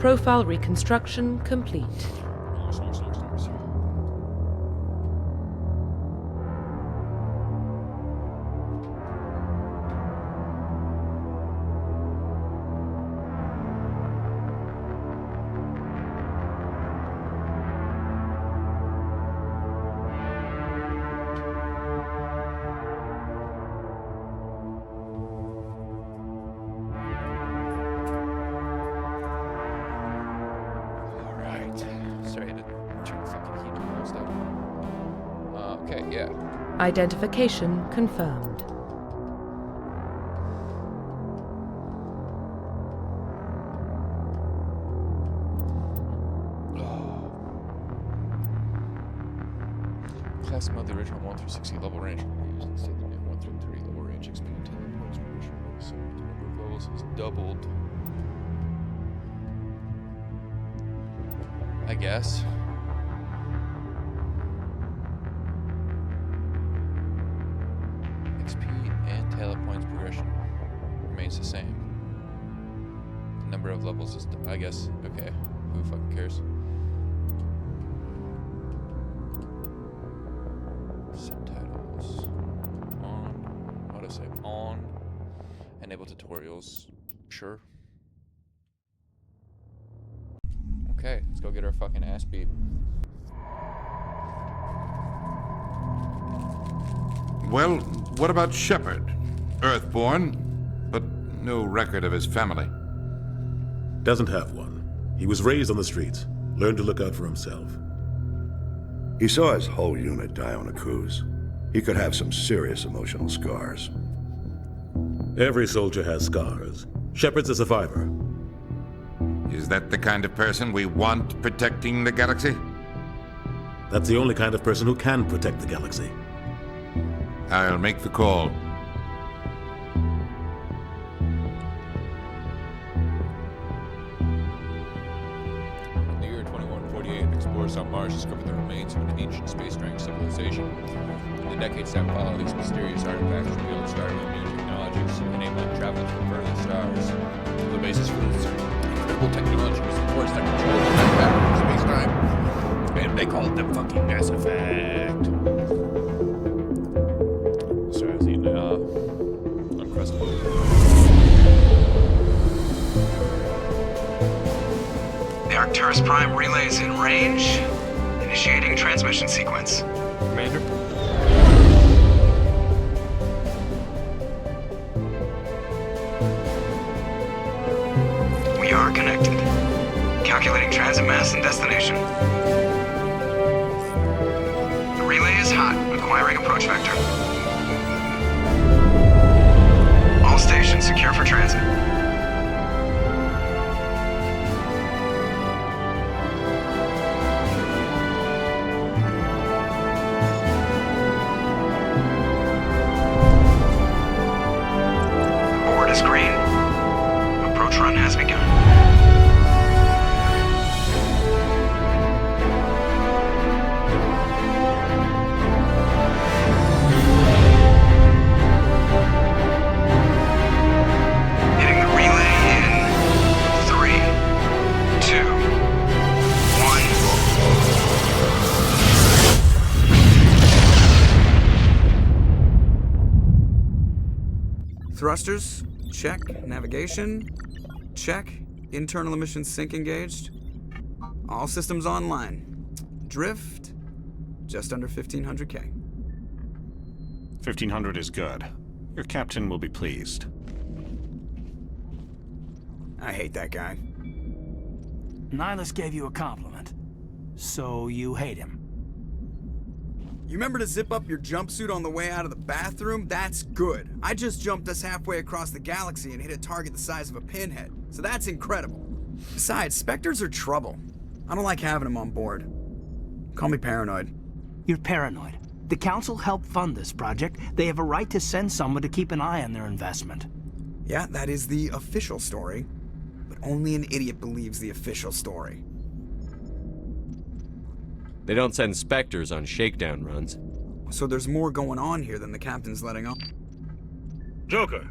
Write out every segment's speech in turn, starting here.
Profile reconstruction complete. Identification confirmed. Class mode, the original 1 through 60 level range. Instead, the new 1 through 3 level range XP 10 points per mission. So the number of levels is doubled. I guess. XP and talent points progression remains the same. The number of levels is, I guess, okay. Who fucking cares? Subtitles. On. What do I say? On. Enable tutorials. Sure. Okay, let's go get our fucking ass beat. Well, what about Shepard? Earthborn, but no record of his family. Doesn't have one. He was raised on the streets, learned to look out for himself. He saw his whole unit die on Akuze. He could have some serious emotional scars. Every soldier has scars. Shepard's a survivor. Is that the kind of person we want protecting the galaxy? That's the only kind of person who can protect the galaxy. I'll make the call. In the year 2148, explorers on Mars discovered the remains of an ancient space-faring civilization. In the decades that followed, these mysterious artifacts revealed startling new technologies, enabling travel to the furthest stars. The basis for this incredible technology was the force that controlled the fabric of space-time, and they called them fucking Mass Effect. Sorry, I was eating Uncrustable. The Arcturus Prime relay is in range. Initiating transmission sequence. Commander? We are connected. Calculating transit mass and destination. The relay is hot, acquiring approach vector. All stations secure for transit. Board is green. Approach run has begun. Hitting the relay in 3, 2, 1. Thrusters, check. Navigation, check. Internal emissions sync engaged. All systems online. Drift, just under 1500K. 1500 is good. Your captain will be pleased. I hate that guy. Nihilus gave you a compliment. So you hate him. You remember to zip up your jumpsuit on the way out of the bathroom? That's good. I just jumped us halfway across the galaxy and hit a target the size of a pinhead. So that's incredible. Besides, Spectres are trouble. I don't like having them on board. Call me paranoid. You're paranoid. The Council helped fund this project. They have a right to send someone to keep an eye on their investment. Yeah, that is the official story. But only an idiot believes the official story. They don't send Spectres on shakedown runs. So there's more going on here than the captain's letting on. Joker,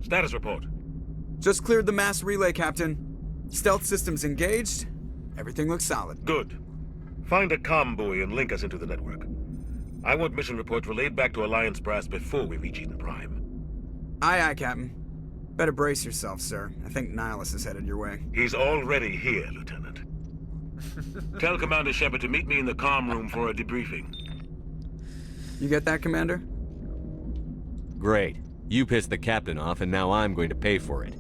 status report. Just cleared the mass relay, Captain. Stealth systems engaged. Everything looks solid. Good. Find a comm buoy and link us into the network. I want mission reports relayed back to Alliance Brass before we reach Eden Prime. Aye, aye, Captain. Better brace yourself, sir. I think Nihilus is headed your way. He's already here, Lieutenant. Tell Commander Shepard to meet me in the comm room for a debriefing. You get that, Commander? Great. You pissed the captain off, and now I'm going to pay for it.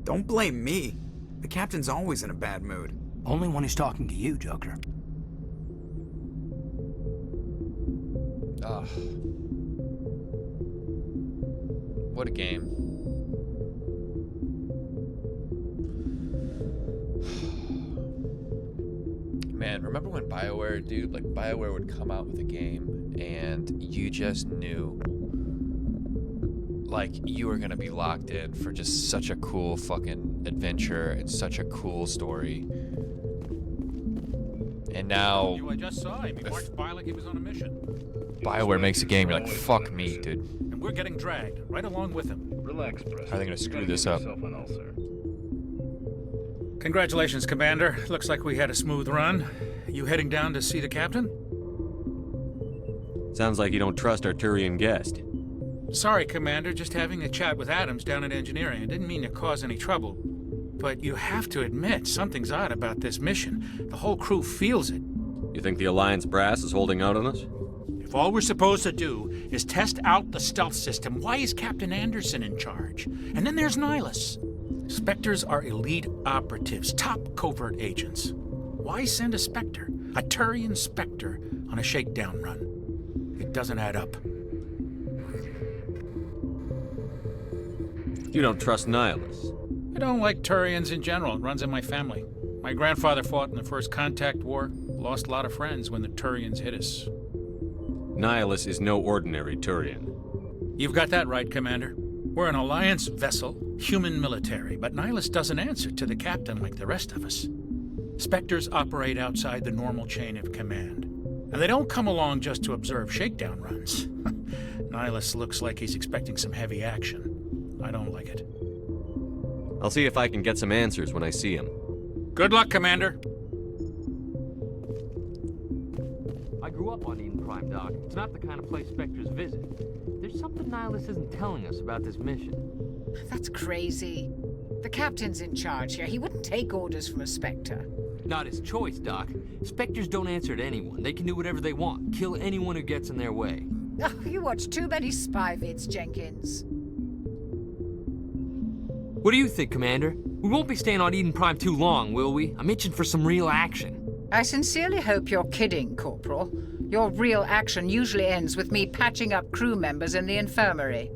Don't blame me. The captain's always in a bad mood. Only when he's talking to you, Joker. Ugh. What a game. Man, remember when BioWare, dude, like BioWare would come out with a game and you just knew like you were gonna be locked in for just such a cool fucking adventure and such a cool story. And now I just saw him. He marched by like he was on a mission. BioWare makes a game, you're like, fuck me, dude. And we're getting dragged right along with him. Relax, Preston. How are they gonna screw this up? Congratulations, Commander. Looks like we had a smooth run. You heading down to see the captain? Sounds like you don't trust our Turian guest. Sorry, Commander. Just having a chat with Adams down at engineering. I didn't mean to cause any trouble. But you have to admit, something's odd about this mission. The whole crew feels it. You think the Alliance Brass is holding out on us? If all we're supposed to do is test out the stealth system, why is Captain Anderson in charge? And then there's Nihilus. Spectres are elite operatives, top covert agents. Why send a Spectre, a Turian Spectre, on a shakedown run? It doesn't add up. You don't trust Nihilus? I don't like Turians in general. It runs in my family. My grandfather fought in the First Contact War, lost a lot of friends when the Turians hit us. Nihilus is no ordinary Turian. You've got that right, Commander. We're an Alliance vessel, human military, but Nihilus doesn't answer to the captain like the rest of us. Spectres operate outside the normal chain of command. And they don't come along just to observe shakedown runs. Nihilus looks like he's expecting some heavy action. I don't like it. I'll see if I can get some answers when I see him. Good luck, Commander. I grew up on Eden Prime, Doc. It's not the kind of place Spectres visit. There's something Nihilus isn't telling us about this mission. That's crazy. The captain's in charge here. He wouldn't take orders from a Spectre. Not his choice, Doc. Spectres don't answer to anyone. They can do whatever they want. Kill anyone who gets in their way. Oh, you watch too many spy vids, Jenkins. What do you think, Commander? We won't be staying on Eden Prime too long, will we? I'm itching for some real action. I sincerely hope you're kidding, Corporal. Your real action usually ends with me patching up crew members in the infirmary.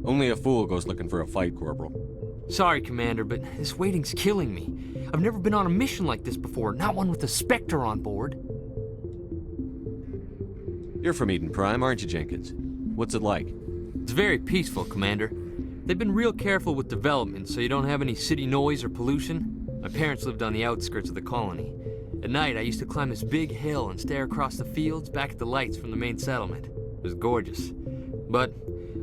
Only a fool goes looking for a fight, Corporal. Sorry, Commander, but this waiting's killing me. I've never been on a mission like this before, not one with a Spectre on board. You're from Eden Prime, aren't you, Jenkins? What's it like? It's very peaceful, Commander. They've been real careful with development, so you don't have any city noise or pollution. My parents lived on the outskirts of the colony. At night, I used to climb this big hill and stare across the fields back at the lights from the main settlement. It was gorgeous. But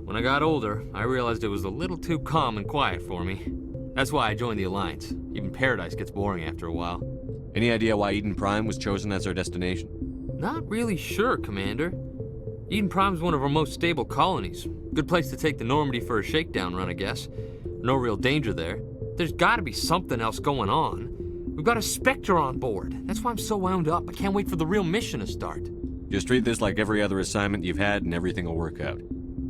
when I got older, I realized it was a little too calm and quiet for me. That's why I joined the Alliance. Even Paradise gets boring after a while. Any idea why Eden Prime was chosen as our destination? Not really sure, Commander. Eden Prime's one of our most stable colonies. Good place to take the Normandy for a shakedown run, I guess. No real danger there. There's gotta be something else going on. We've got a Spectre on board. That's why I'm so wound up. I can't wait for the real mission to start. Just treat this like every other assignment you've had and everything will work out.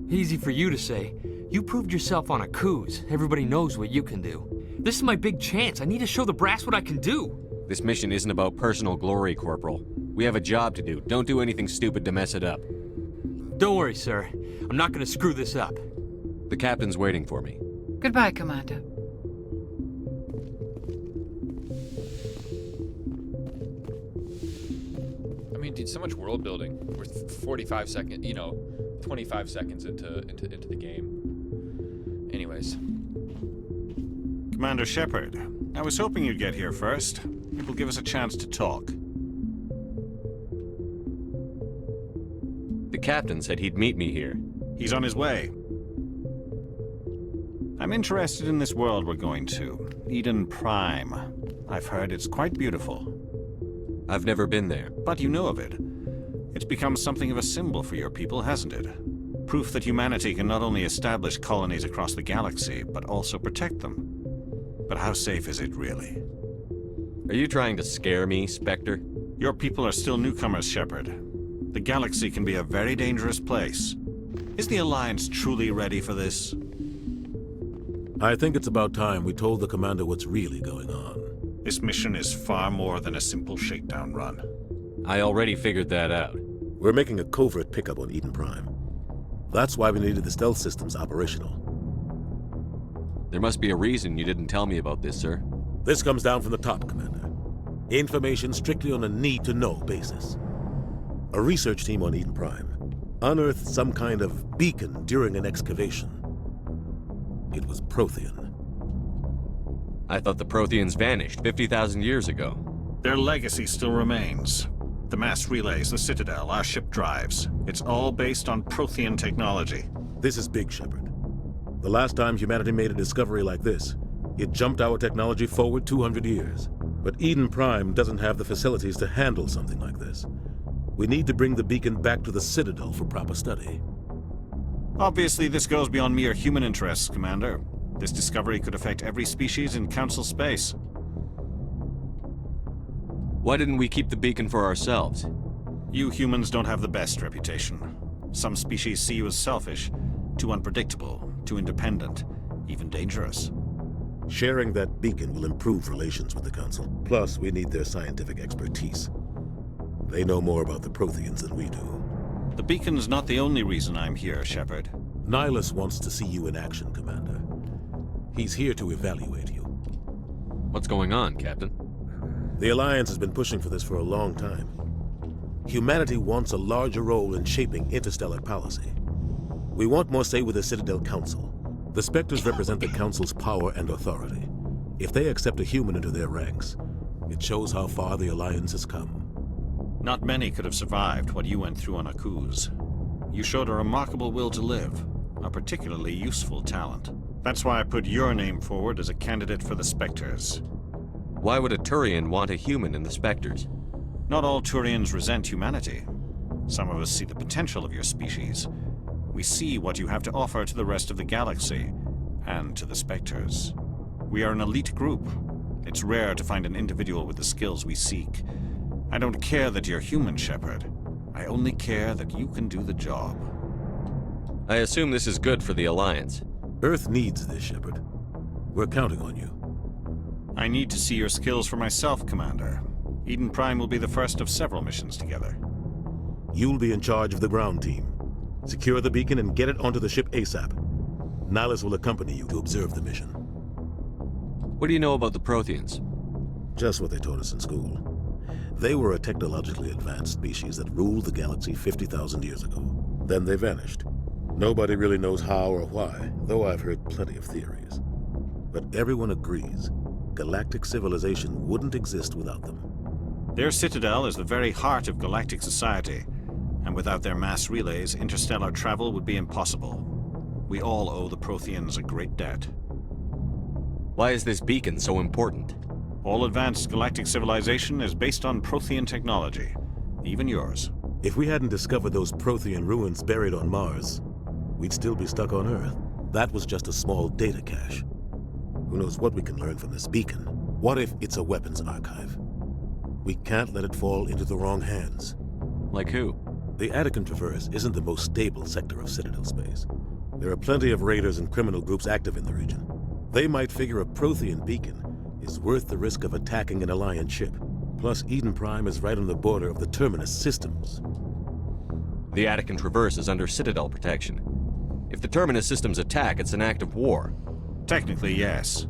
Easy for you to say. You proved yourself on Akuze. Everybody knows what you can do. This is my big chance. I need to show the brass what I can do. This mission isn't about personal glory, Corporal. We have a job to do. Don't do anything stupid to mess it up. Don't worry, sir. I'm not gonna screw this up. The captain's waiting for me. Goodbye, Commander. I mean, dude, so much world building. We're 45 seconds, 25 seconds into the game. Anyways. Commander Shepard, I was hoping you'd get here first. It will give us a chance to talk. The captain said he'd meet me here. He's on his way. I'm interested in this world we're going to, Eden Prime. I've heard it's quite beautiful. I've never been there. But you know of it. It's become something of a symbol for your people, hasn't it? Proof that humanity can not only establish colonies across the galaxy, but also protect them. But how safe is it, really? Are you trying to scare me, Spectre? Your people are still newcomers, Shepard. The galaxy can be a very dangerous place. Is the Alliance truly ready for this? I think it's about time we told the Commander what's really going on. This mission is far more than a simple shakedown run. I already figured that out. We're making a covert pickup on Eden Prime. That's why we needed the stealth systems operational. There must be a reason you didn't tell me about this, sir. This comes down from the top, Commander. Information strictly on a need-to-know basis. A research team on Eden Prime unearthed some kind of beacon during an excavation. It was Prothean. I thought the Protheans vanished 50,000 years ago. Their legacy still remains. The mass relays, the Citadel, our ship drives. It's all based on Prothean technology. This is big, Shepard. The last time humanity made a discovery like this, it jumped our technology forward 200 years. But Eden Prime doesn't have the facilities to handle something like this. We need to bring the beacon back to the Citadel for proper study. Obviously, this goes beyond mere human interests, Commander. This discovery could affect every species in Council space. Why didn't we keep the beacon for ourselves? You humans don't have the best reputation. Some species see you as selfish, too unpredictable, too independent, even dangerous. Sharing that beacon will improve relations with the Council. Plus, we need their scientific expertise. They know more about the Protheans than we do. The beacon's not the only reason I'm here, Shepard. Nihilus wants to see you in action, Commander. He's here to evaluate you. What's going on, Captain? The Alliance has been pushing for this for a long time. Humanity wants a larger role in shaping interstellar policy. We want more say with the Citadel Council. The Spectres represent the Council's power and authority. If they accept a human into their ranks, it shows how far the Alliance has come. Not many could have survived what you went through on Akuze. You showed a remarkable will to live, a particularly useful talent. That's why I put your name forward as a candidate for the Spectres. Why would a Turian want a human in the Spectres? Not all Turians resent humanity. Some of us see the potential of your species. We see what you have to offer to the rest of the galaxy, and to the Spectres. We are an elite group. It's rare to find an individual with the skills we seek. I don't care that you're human, Shepard. I only care that you can do the job. I assume this is good for the Alliance. Earth needs this, Shepard. We're counting on you. I need to see your skills for myself, Commander. Eden Prime will be the first of several missions together. You'll be in charge of the ground team. Secure the beacon and get it onto the ship ASAP. Nihilus will accompany you to observe the mission. What do you know about the Protheans? Just what they taught us in school. They were a technologically advanced species that ruled the galaxy 50,000 years ago. Then they vanished. Nobody really knows how or why, though I've heard plenty of theories. But everyone agrees, galactic civilization wouldn't exist without them. Their citadel is the very heart of galactic society, and without their mass relays, interstellar travel would be impossible. We all owe the Protheans a great debt. Why is this beacon so important? All advanced galactic civilization is based on Prothean technology, even yours. If we hadn't discovered those Prothean ruins buried on Mars, we'd still be stuck on Earth. That was just a small data cache. Who knows what we can learn from this beacon? What if it's a weapons archive? We can't let it fall into the wrong hands. Like who? The Attican Traverse isn't the most stable sector of Citadel space. There are plenty of raiders and criminal groups active in the region. They might figure a Prothean beacon is worth the risk of attacking an Alliance ship. Plus, Eden Prime is right on the border of the Terminus systems. The Attican Traverse is under Citadel protection. If the Terminus systems attack, it's an act of war. Technically, yes.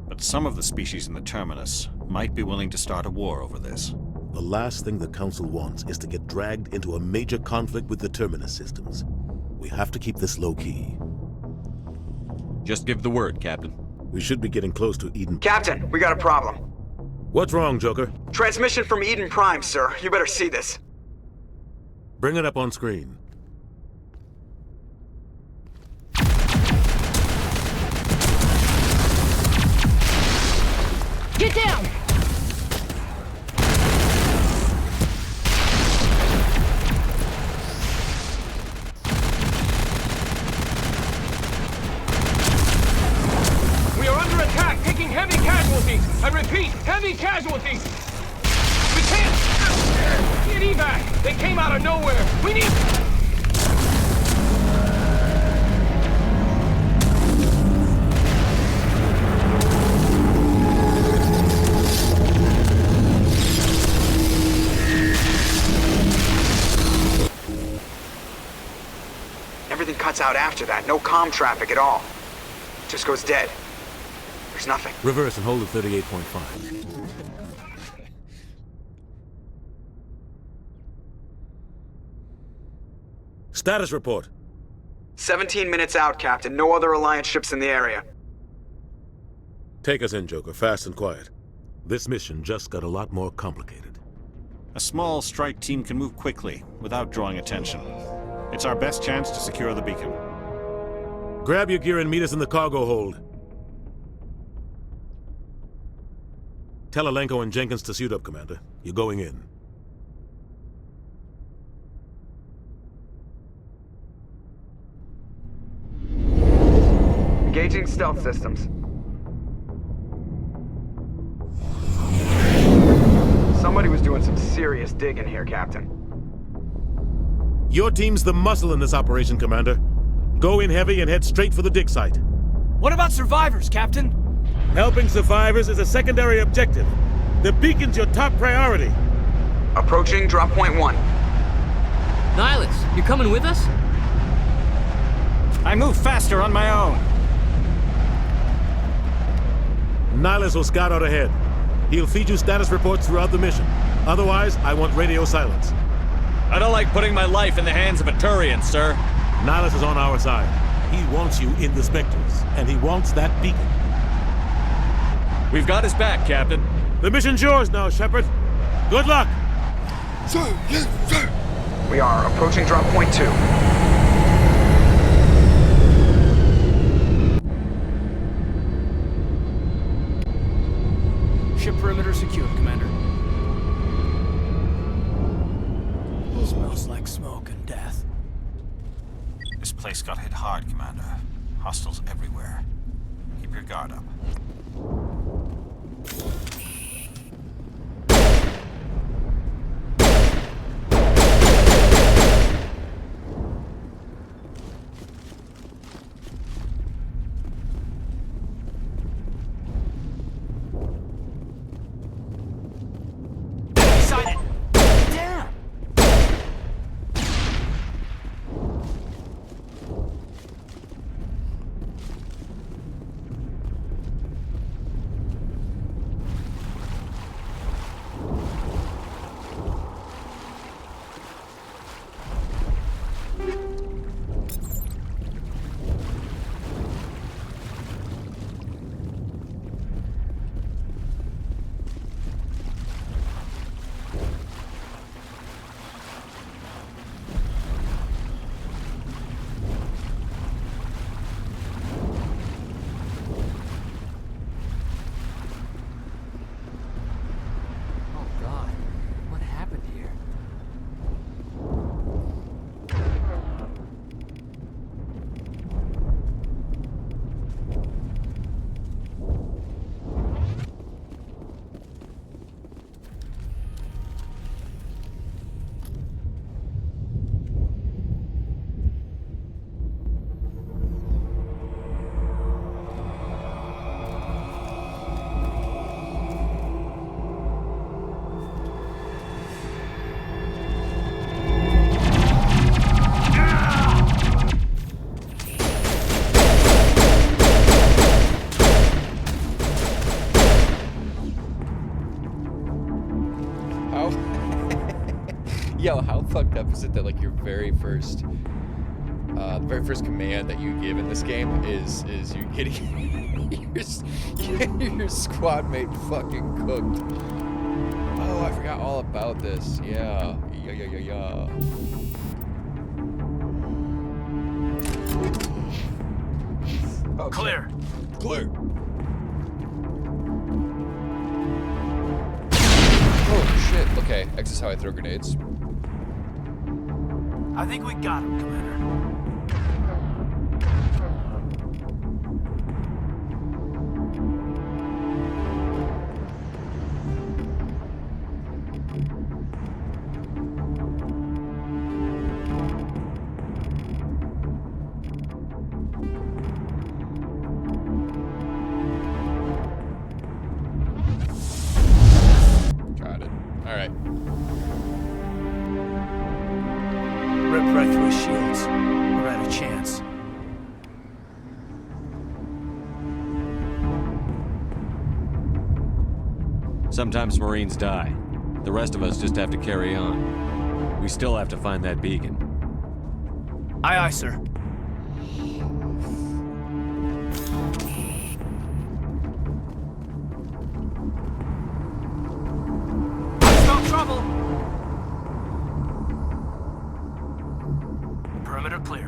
But some of the species in the Terminus might be willing to start a war over this. The last thing the Council wants is to get dragged into a major conflict with the Terminus systems. We have to keep this low-key. Just give the word, Captain. We should be getting close to Eden. Captain, we got a problem. What's wrong, Joker? Transmission from Eden Prime, sir. You better see this. Bring it up on screen. Get down! We are under attack, taking heavy casualties. I repeat, heavy casualties. We can't get evac. They came out of nowhere. We need... Everything cuts out after that. No comm traffic at all. Just goes dead. There's nothing. Reverse and hold at 38.5. Status report. 17 minutes out, Captain. No other Alliance ships in the area. Take us in, Joker, fast and quiet. This mission just got a lot more complicated. A small strike team can move quickly, without drawing attention. It's our best chance to secure the beacon. Grab your gear and meet us in the cargo hold. Tell Alenko and Jenkins to suit up, Commander. You're going in. Engaging stealth systems. Somebody was doing some serious digging here, Captain. Your team's the muscle in this operation, Commander. Go in heavy and head straight for the dig site. What about survivors, Captain? Helping survivors is a secondary objective. The beacon's your top priority. Approaching drop point 1. Nihilus, you coming with us? I move faster on my own. Nihilus will scout out ahead. He'll feed you status reports throughout the mission. Otherwise, I want radio silence. I don't like putting my life in the hands of a Turian, sir. Nihilus is on our side. He wants you in the Spectres, and he wants that beacon. We've got his back, Captain. The mission's yours now, Shepard. Good luck! Sir, yes, sir! We are approaching drop point 2. Ship perimeter secured, Commander. Smells like smoke and death. This place got hit hard, Commander. Hostiles everywhere. Keep your guard up. Yo, how fucked up is it that like your very first command that you give in this game is you getting your squad mate fucking cooked? Oh, I forgot all about this. Yeah. Oh, clear. Clear. Okay, X is how I throw grenades. I think we got him, Commander. Got it. Alright. Ripped right through his shields. We're at a chance. Sometimes Marines die. The rest of us just have to carry on. We still have to find that beacon. Aye, aye, sir. Stop trouble! Perimeter clear.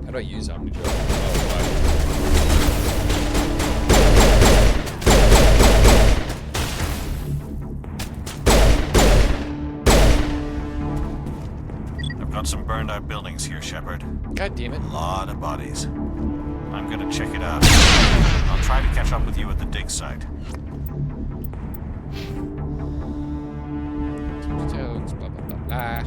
How do I use Omnidrill? Oh, I've got some burned out buildings here, Shepard. God damn it. A lot of bodies. I'm gonna check it out. I'll try to catch up with you at the dig site. Jones, blah, blah, blah, blah.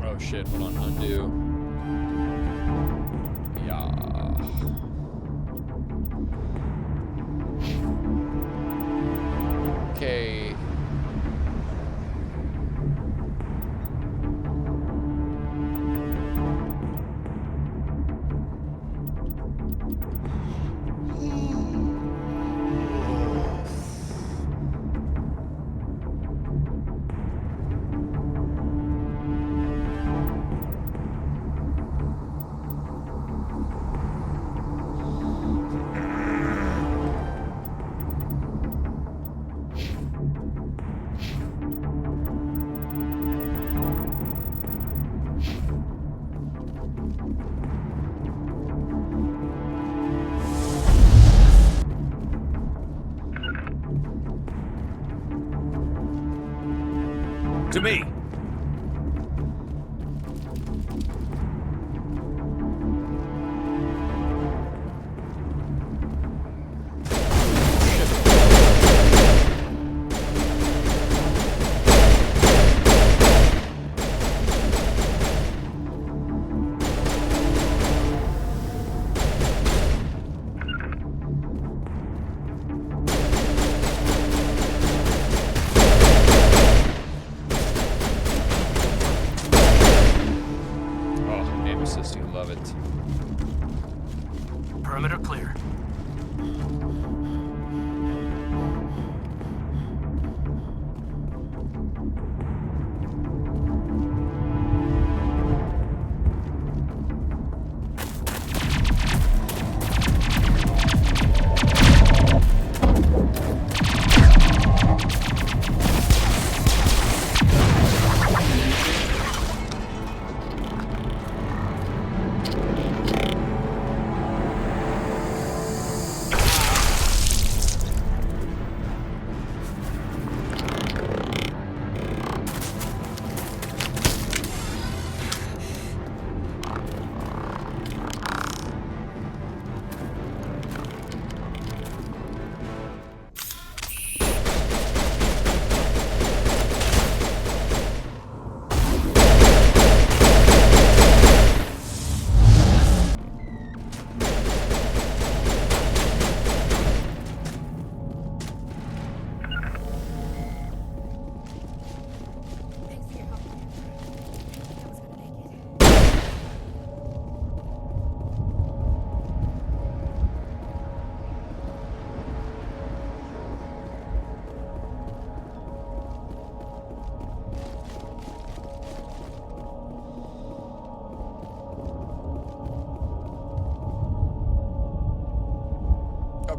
Oh shit, hold on, undo. Yeah. Okay. To me.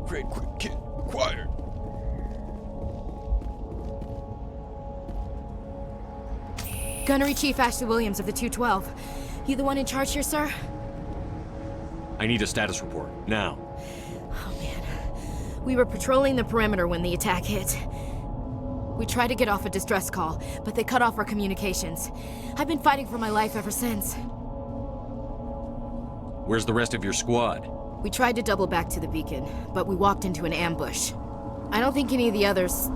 Great, quick, kid. Quiet. Gunnery Chief Ashley Williams of the 212. You the one in charge here, sir? I need a status report, now. Oh, man. We were patrolling the perimeter when the attack hit. We tried to get off a distress call, but they cut off our communications. I've been fighting for my life ever since. Where's the rest of your squad? We tried to double back to the beacon, but we walked into an ambush. I don't think any of the others...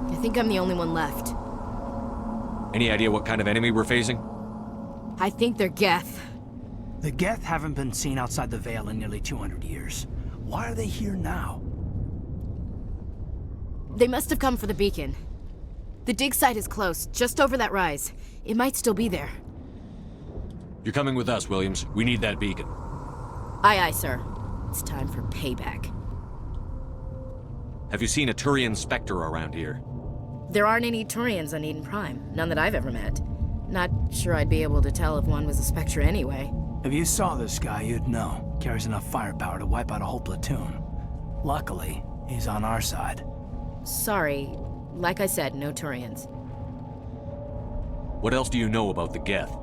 I think I'm the only one left. Any idea what kind of enemy we're facing? I think they're Geth. The Geth haven't been seen outside the Veil in nearly 200 years. Why are they here now? They must have come for the beacon. The dig site is close, just over that rise. It might still be there. You're coming with us, Williams. We need that beacon. Aye, aye, sir. It's time for payback. Have you seen a Turian Spectre around here? There aren't any Turians on Eden Prime. None that I've ever met. Not sure I'd be able to tell if one was a Spectre anyway. If you saw this guy, you'd know. Carries enough firepower to wipe out a whole platoon. Luckily, he's on our side. Sorry. Like I said, no Turians. What else do you know about the Geth?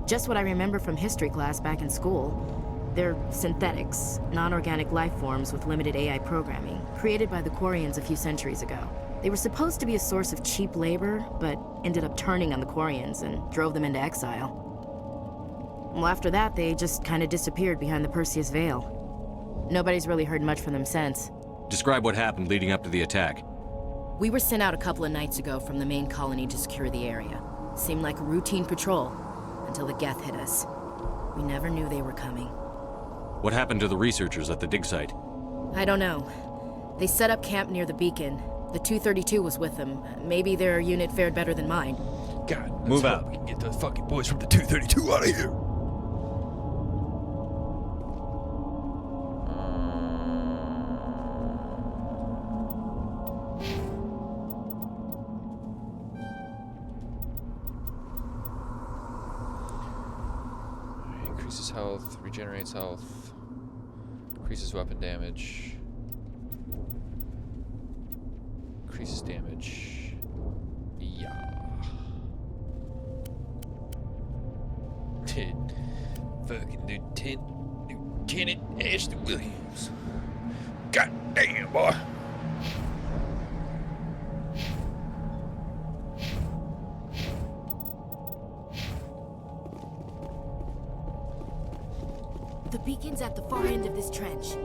Just what I remember from history class back in school. They're synthetics, non-organic life forms with limited AI programming, created by the Quarians a few centuries ago. They were supposed to be a source of cheap labor, but ended up turning on the Quarians and drove them into exile. Well, after that, they just kind of disappeared behind the Perseus Veil. Nobody's really heard much from them since. Describe what happened leading up to the attack. We were sent out a couple of nights ago from the main colony to secure the area. Seemed like a routine patrol, until the Geth hit us. We never knew they were coming. What happened to the researchers at the dig site? I don't know. They set up camp near the beacon. The 232 was with them. Maybe their unit fared better than mine. God, move out. We can get those fucking boys from the 232 out of here. Increases health, regenerates health, increases weapon damage, increases damage. Yeah. Fucking Lieutenant Ashley Williams. God damn, boy. The beacon's at the far end of this trench.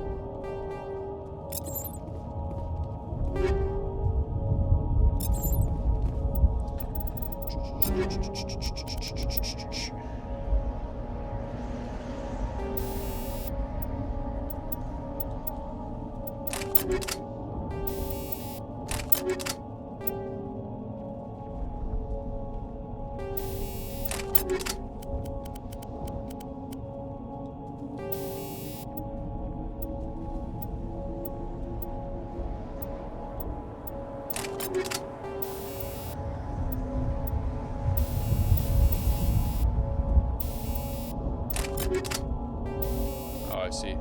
Oh, I see.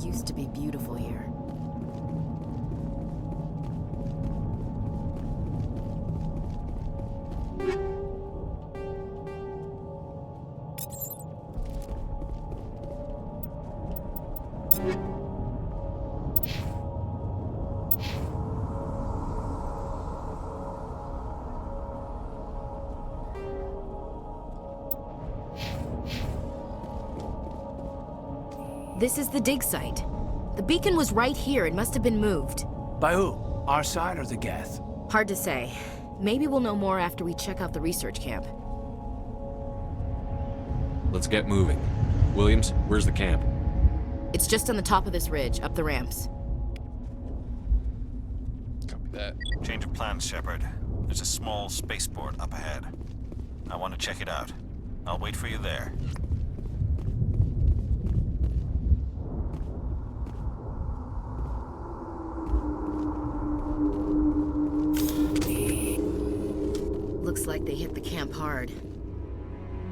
used to be beautiful here. This is the dig site. The beacon was right here. It must have been moved. By who? Our side or the Geth? Hard to say. Maybe we'll know more after we check out the research camp. Let's get moving. Williams, where's the camp? It's just on the top of this ridge, up the ramps. Copy that. Change of plans, Shepard. There's a small spaceport up ahead. I want to check it out. I'll wait for you there. Looks like they hit the camp hard.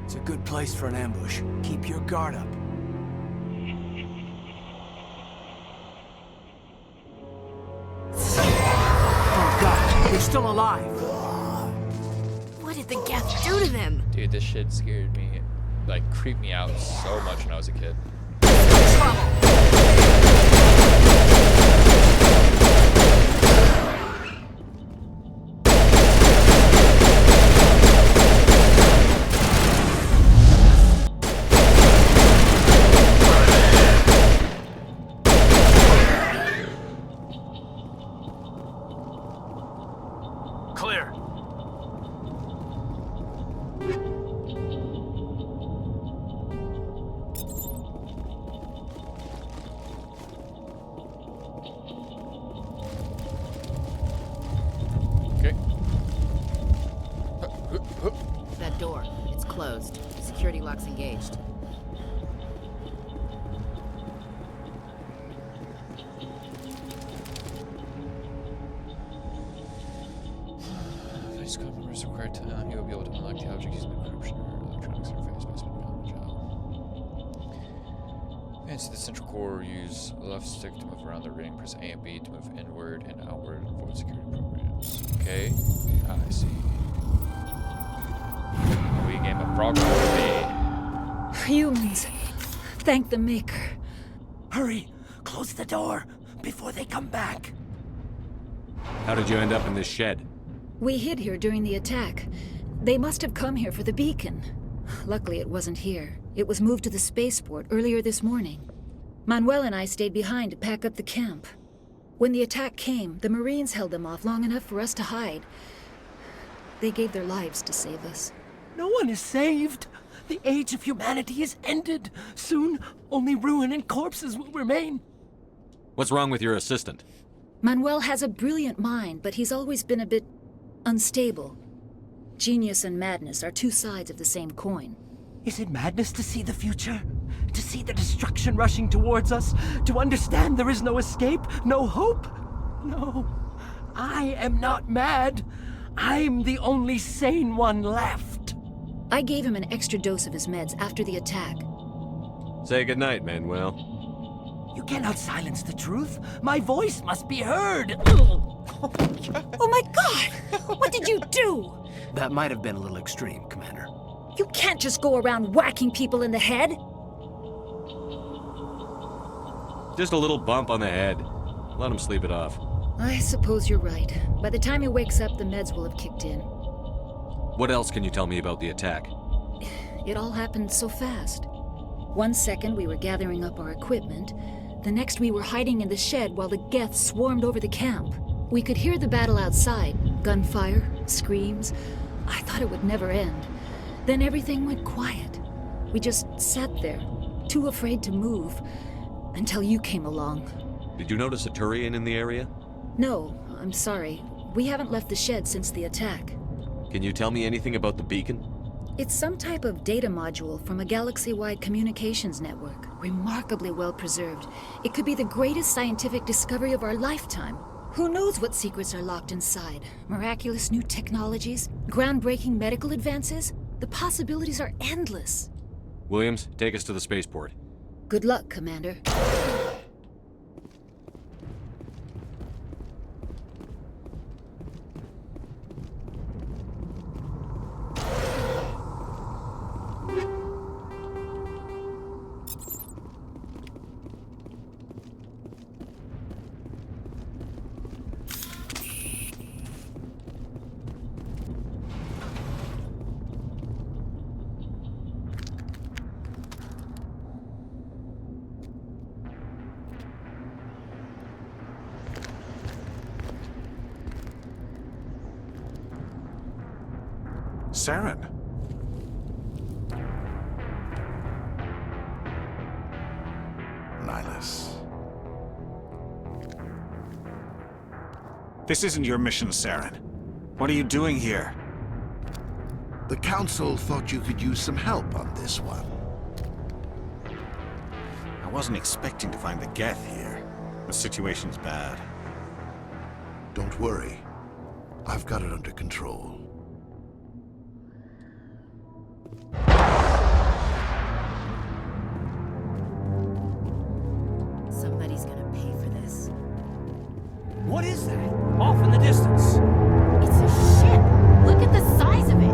It's a good place for an ambush. Keep your guard up. Oh god, they're still alive! What did the Geth do to them? Dude, this shit scared me. Like, creeped me out so much when I was a kid. Clear. Okay. That door, it's closed. Security lock's engaged. If Scott members required time, he will be able to unlock the object using the encryption or electronics interface by spinning on the job. Advance to the central core, use left stick to move around the ring, press A and B to move inward and outward and avoid security programs. Okay, I see. We game of progress. Humans, thank the Maker. Hurry! Close the door before they come back. How did you end up in this shed? We hid here during the attack. They must have come here for the beacon. Luckily, it wasn't here. It was moved to the spaceport earlier this morning. Manuel and I stayed behind to pack up the camp. When the attack came, the Marines held them off long enough for us to hide. They gave their lives to save us. No one is saved. The age of humanity is ended. Soon, only ruin and corpses will remain. What's wrong with your assistant? Manuel has a brilliant mind, but he's always been a bit unstable. Genius and madness are two sides of the same coin. Is it madness to see the future? To see the destruction rushing towards us? To understand there is no escape? No hope? No. I am not mad. I'm the only sane one left. I gave him an extra dose of his meds after the attack. Say goodnight, Manuel. You cannot silence the truth. My voice must be heard. Oh my god! What did you do? That might have been a little extreme, Commander. You can't just go around whacking people in the head. Just a little bump on the head. Let him sleep it off. I suppose you're right. By the time he wakes up, the meds will have kicked in. What else can you tell me about the attack? It all happened so fast. 1 second we were gathering up our equipment. The next we were hiding in the shed while the Geth swarmed over the camp. We could hear the battle outside. Gunfire, screams. I thought it would never end. Then everything went quiet. We just sat there, too afraid to move, until you came along. Did you notice a Turian in the area? No, I'm sorry. We haven't left the shed since the attack. Can you tell me anything about the beacon? It's some type of data module from a galaxy-wide communications network. Remarkably well preserved. It could be the greatest scientific discovery of our lifetime. Who knows what secrets are locked inside? Miraculous new technologies? Groundbreaking medical advances? The possibilities are endless. Williams, take us to the spaceport. Good luck, Commander. Saren. Nihilus. This isn't your mission, Saren. What are you doing here? The Council thought you could use some help on this one. I wasn't expecting to find the Geth here. The situation's bad. Don't worry. I've got it under control. Somebody's gonna pay for this. What is that? Off in the distance. It's a ship! Look at the size of it!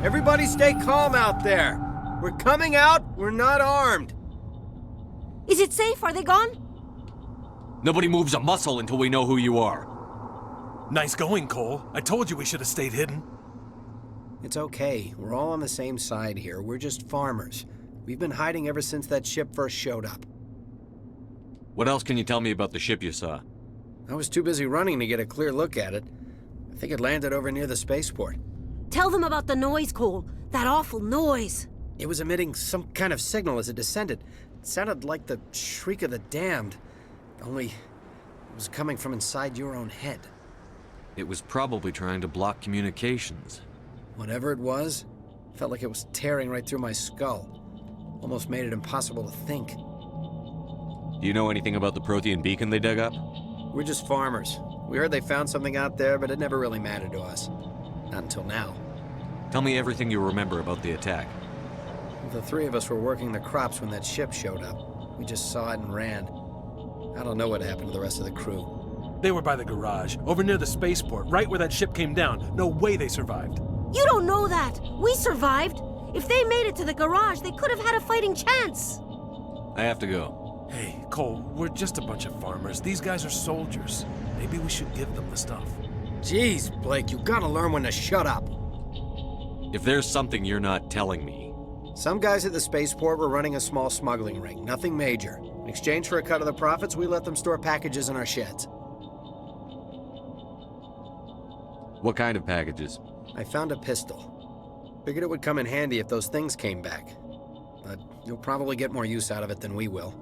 Everybody stay calm out there. We're coming out, we're not armed. Is it safe? Are they gone? Nobody moves a muscle until we know who you are. Nice going, Cole. I told you we should have stayed hidden. It's okay. We're all on the same side here. We're just farmers. We've been hiding ever since that ship first showed up. What else can you tell me about the ship you saw? I was too busy running to get a clear look at it. I think it landed over near the spaceport. Tell them about the noise, Cole. That awful noise. It was emitting some kind of signal as it descended. It sounded like the shriek of the damned. Only, it was coming from inside your own head. It was probably trying to block communications. Whatever it was, felt like it was tearing right through my skull. Almost made it impossible to think. Do you know anything about the Prothean beacon they dug up? We're just farmers. We heard they found something out there, but it never really mattered to us. Not until now. Tell me everything you remember about the attack. The three of us were working the crops when that ship showed up. We just saw it and ran. I don't know what happened to the rest of the crew. They were by the garage, over near the spaceport, right where that ship came down. No way they survived. You don't know that. We survived. If they made it to the garage, they could have had a fighting chance. I have to go. Hey, Cole, we're just a bunch of farmers. These guys are soldiers. Maybe we should give them the stuff. Jeez, Blake, you gotta learn when to shut up. If there's something you're not telling me... Some guys at the spaceport were running a small smuggling ring, nothing major. In exchange for a cut of the profits, we let them store packages in our sheds. What kind of packages? I found a pistol. Figured it would come in handy if those things came back. But you'll probably get more use out of it than we will.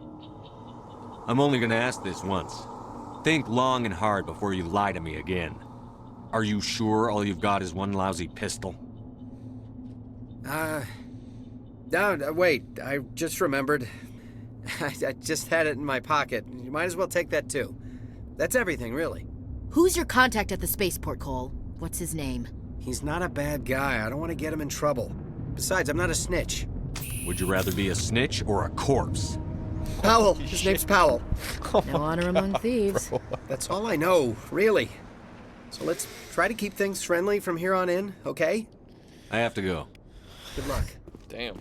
I'm only gonna ask this once. Think long and hard before you lie to me again. Are you sure all you've got is one lousy pistol? No, wait, I just remembered. I just had it in my pocket. You might as well take that too. That's everything, really. Who's your contact at the spaceport, Cole? What's his name? He's not a bad guy. I don't want to get him in trouble. Besides, I'm not a snitch. Would you rather be a snitch or a corpse? Powell. His name's Powell. No honor among thieves. That's all I know, really. So let's try to keep things friendly from here on in, okay? I have to go. Good luck. Damn.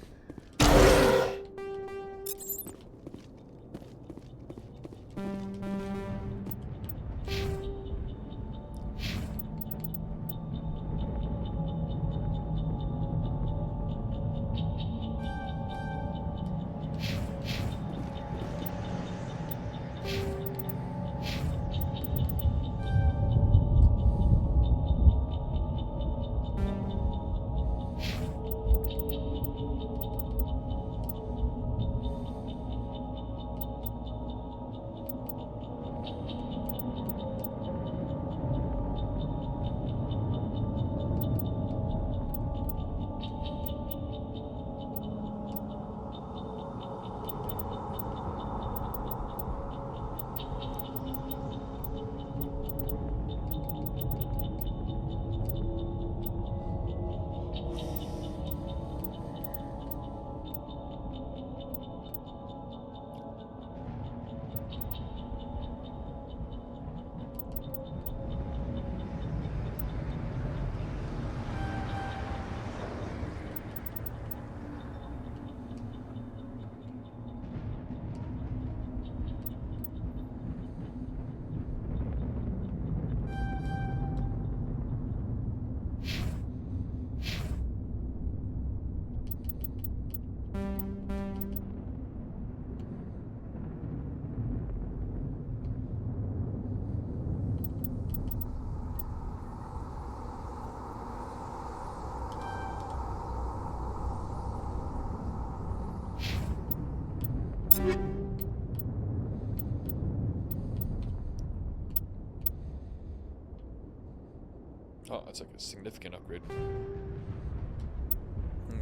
Oh, that's like a significant upgrade.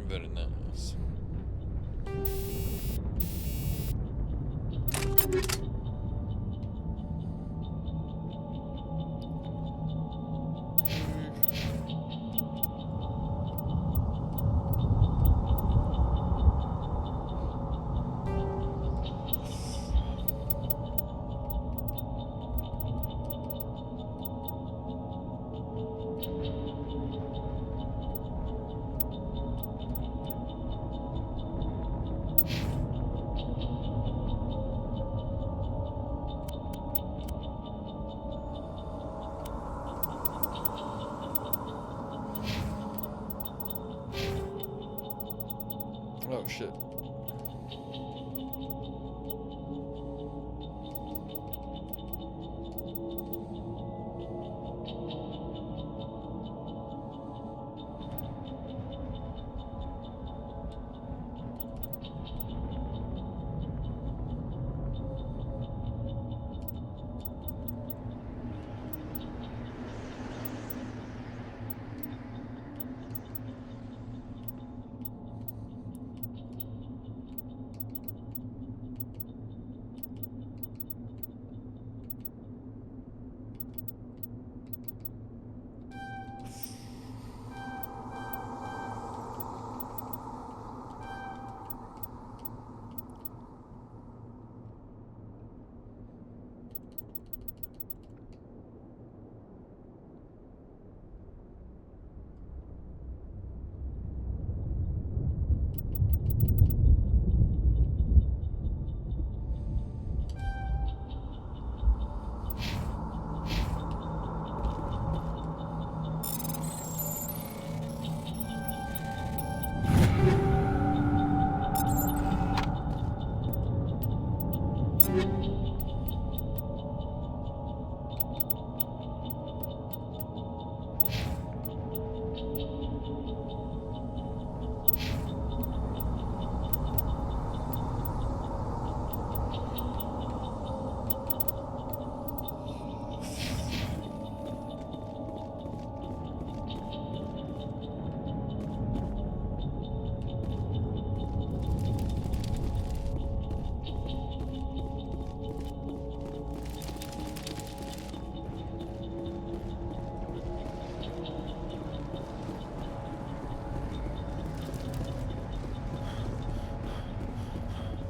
Very nice. Oh shit.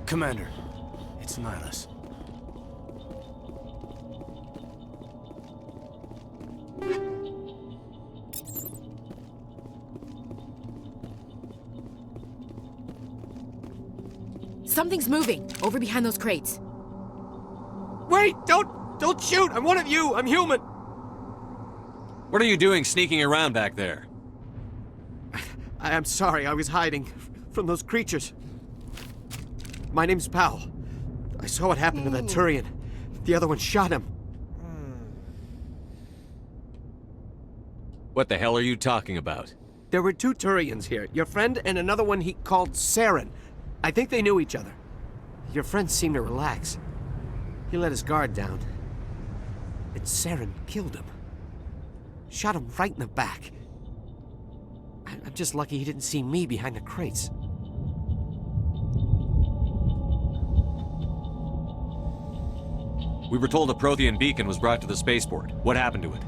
Commander, it's Nihilus. Something's moving over behind those crates. Wait! Don't shoot! I'm one of you! I'm human! What are you doing sneaking around back there? I'm sorry, I was hiding from those creatures. My name's Powell. I saw what happened to that Turian. The other one shot him. What the hell are you talking about? There were two Turians here. Your friend and another one he called Saren. I think they knew each other. Your friend seemed to relax. He let his guard down. And Saren killed him. Shot him right in the back. I'm just lucky he didn't see me behind the crates. We were told a Prothean beacon was brought to the spaceport. What happened to it?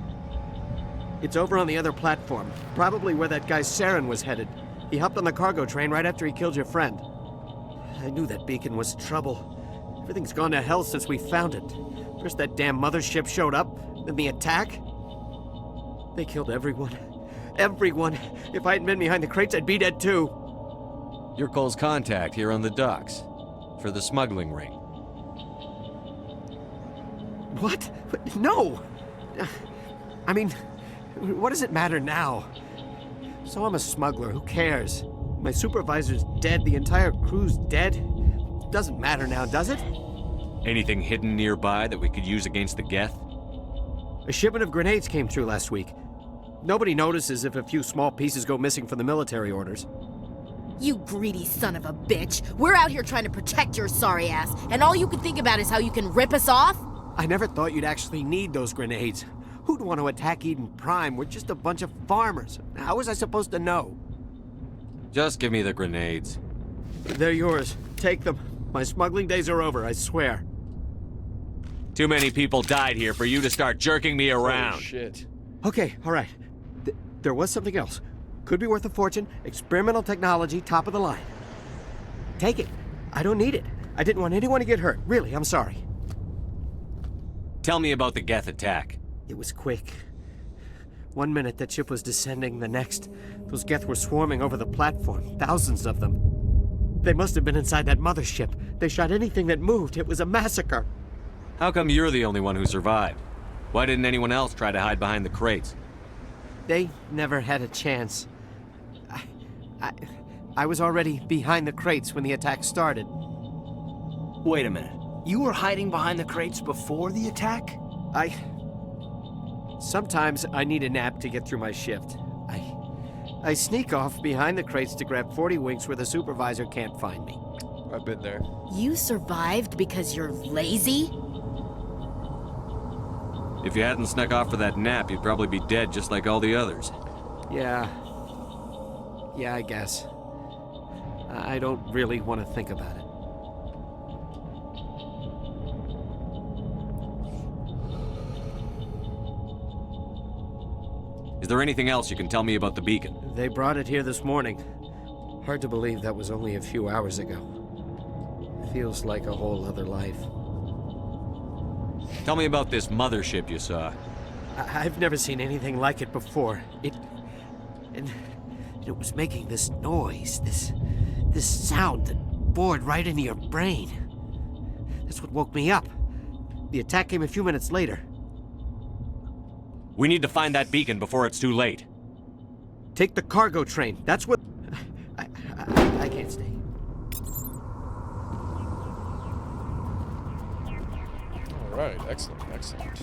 It's over on the other platform. Probably where that guy Saren was headed. He hopped on the cargo train right after he killed your friend. I knew that beacon was trouble. Everything's gone to hell since we found it. First that damn mothership showed up, then the attack. They killed everyone. Everyone. If I hadn't been behind the crates, I'd be dead too. You're Cole's contact here on the docks. For the smuggling ring. What? No! I mean, what does it matter now? So I'm a smuggler, who cares? My supervisor's dead, the entire crew's dead. Doesn't matter now, does it? Anything hidden nearby that we could use against the Geth? A shipment of grenades came through last week. Nobody notices if a few small pieces go missing from the military orders. You greedy son of a bitch! We're out here trying to protect your sorry ass, and all you can think about is how you can rip us off? I never thought you'd actually need those grenades. Who'd want to attack Eden Prime? We're just a bunch of farmers. How was I supposed to know? Just give me the grenades. They're yours. Take them. My smuggling days are over, I swear. Too many people died here for you to start jerking me around. Holy shit. Okay, all right. There was something else. Could be worth a fortune. Experimental technology, top of the line. Take it. I don't need it. I didn't want anyone to get hurt. Really, I'm sorry. Tell me about the Geth attack. It was quick. 1 minute that ship was descending, the next, those Geth were swarming over the platform. Thousands of them. They must have been inside that mothership. They shot anything that moved. It was a massacre. How come you're the only one who survived? Why didn't anyone else try to hide behind the crates? They never had a chance. I was already behind the crates when the attack started. Wait a minute. You were hiding behind the crates before the attack? Sometimes I need a nap to get through my shift. I sneak off behind the crates to grab 40 winks where the supervisor can't find me. I've been there. You survived because you're lazy? If you hadn't snuck off for that nap, you'd probably be dead just like all the others. Yeah, I guess. I don't really want to think about it. Is there anything else you can tell me about the beacon? They brought it here this morning. Hard to believe that was only a few hours ago. Feels like a whole other life. Tell me about this mothership you saw. I've never seen anything like it before. It was making this noise, this sound that bored right into your brain. That's what woke me up. The attack came a few minutes later. We need to find that beacon before it's too late. Take the cargo train. That's what... I can't stay. All right, excellent, excellent.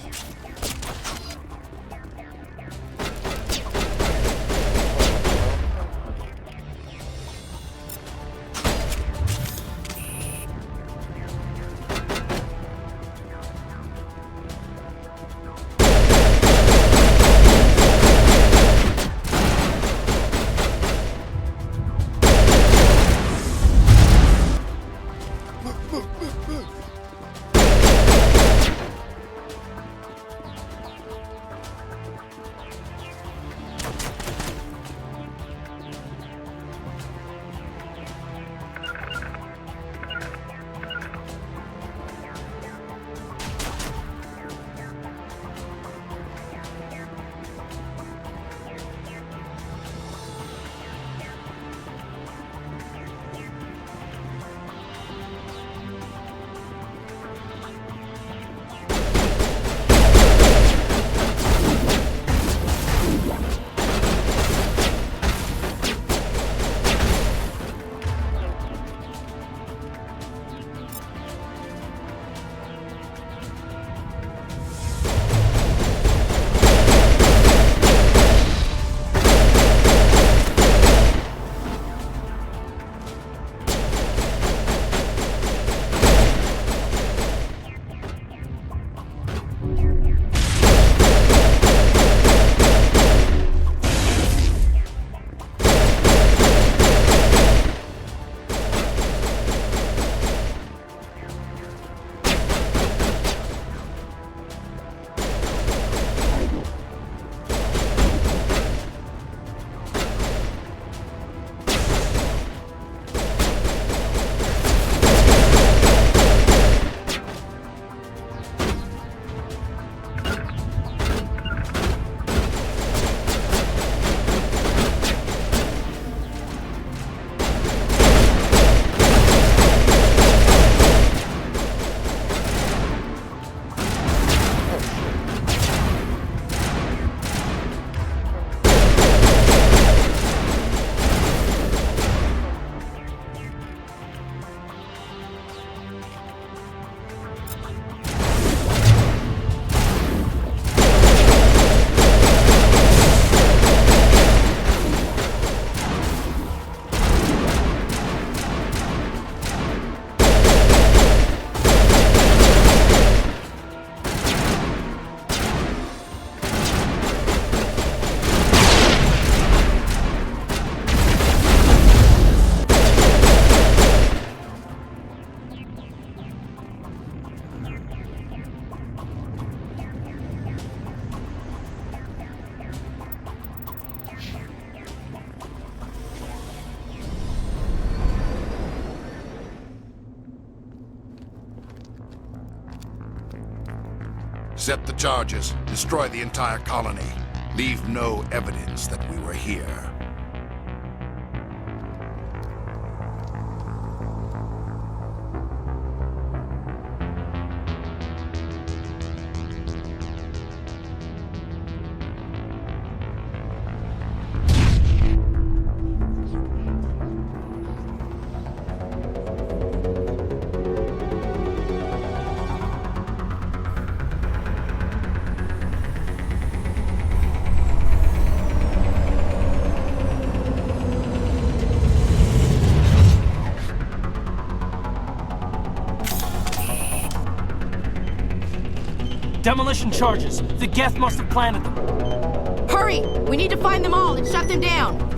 Accept the charges. Destroy the entire colony. Leave no evidence that we were here. Demolition charges. The Geth must have planted them. Hurry! We need to find them all and shut them down!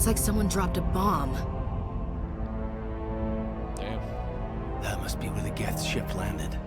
It's like someone dropped a bomb. Damn. That must be where the Geth ship landed.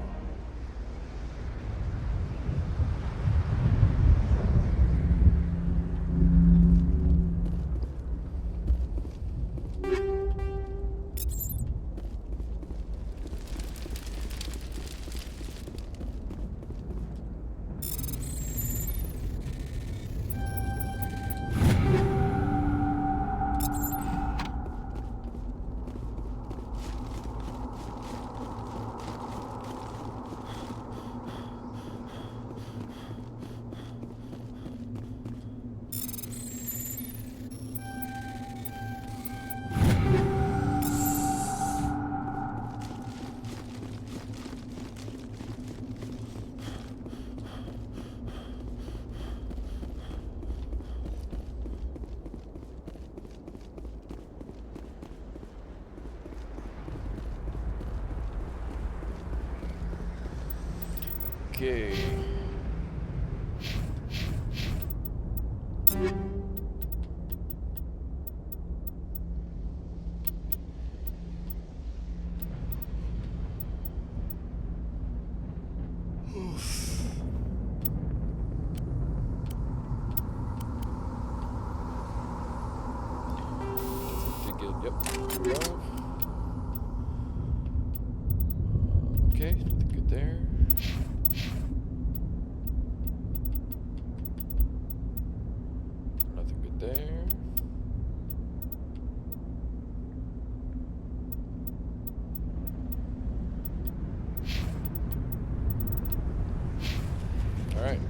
Okay. Okay, nothing good there. Nothing good there. All right.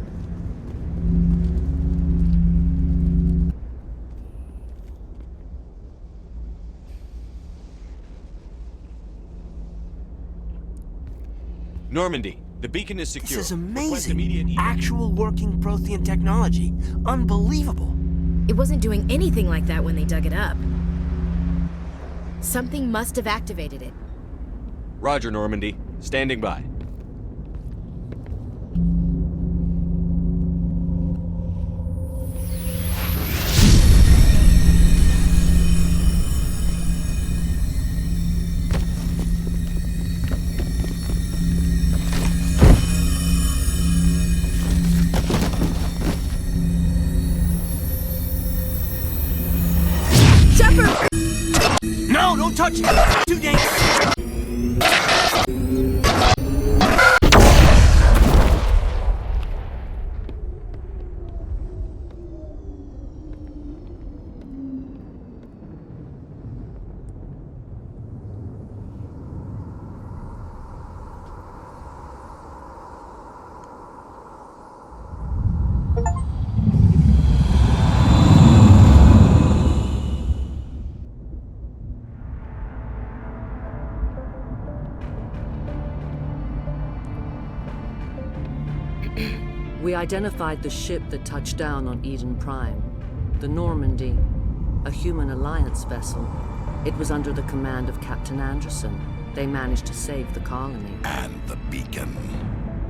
Normandy, the beacon is secure. This is Request amazing. immediate Actual working Prothean technology. Unbelievable. It wasn't doing anything like that when they dug it up. Something must have activated it. Roger, Normandy. Standing by. No, don't touch it! Too dangerous! We identified the ship that touched down on Eden Prime. The Normandy, a human alliance vessel. It was under the command of Captain Anderson. They managed to save the colony. And the beacon.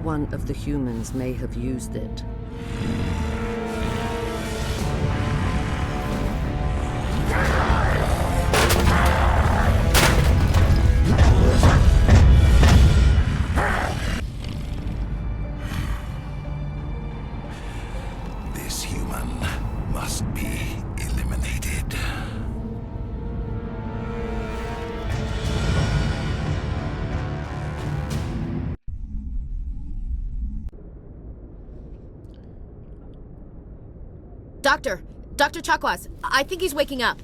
One of the humans may have used it. This human must be eliminated. Dr. Chakwas, I think he's waking up.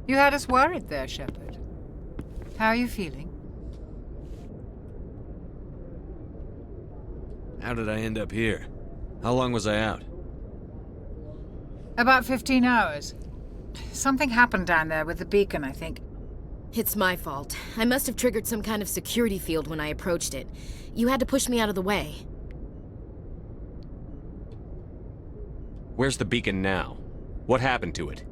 You had us worried there, Shepard. How are you feeling? How did I end up here? How long was I out? About 15 hours. Something happened down there with the beacon, I think. It's my fault. I must have triggered some kind of security field when I approached it. You had to push me out of the way. Where's the beacon now? What happened to it?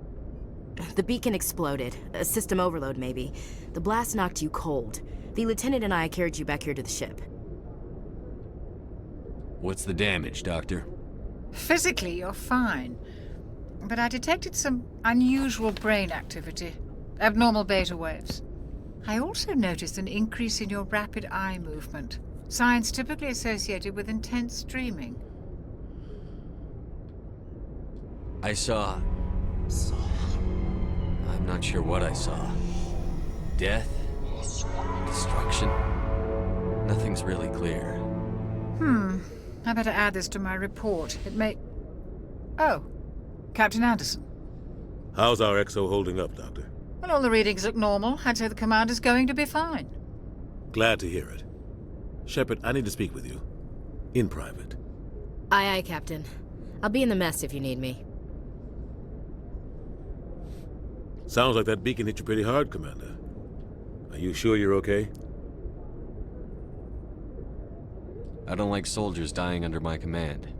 The beacon exploded. A system overload, maybe. The blast knocked you cold. The lieutenant and I carried you back here to the ship. What's the damage, Doctor? Physically, you're fine. But I detected some unusual brain activity. Abnormal beta waves. I also noticed an increase in your rapid eye movement. Signs typically associated with intense dreaming. I saw... I'm not sure what I saw. Death? Destruction? Nothing's really clear. I better add this to my report. It may... Oh, Captain Anderson. How's our XO holding up, Doctor? Well, all the readings look normal. I'd say the commander's going to be fine. Glad to hear it. Shepard, I need to speak with you. In private. Aye, Captain. I'll be in the mess if you need me. Sounds like that beacon hit you pretty hard, Commander. Are you sure you're okay? I don't like soldiers dying under my command.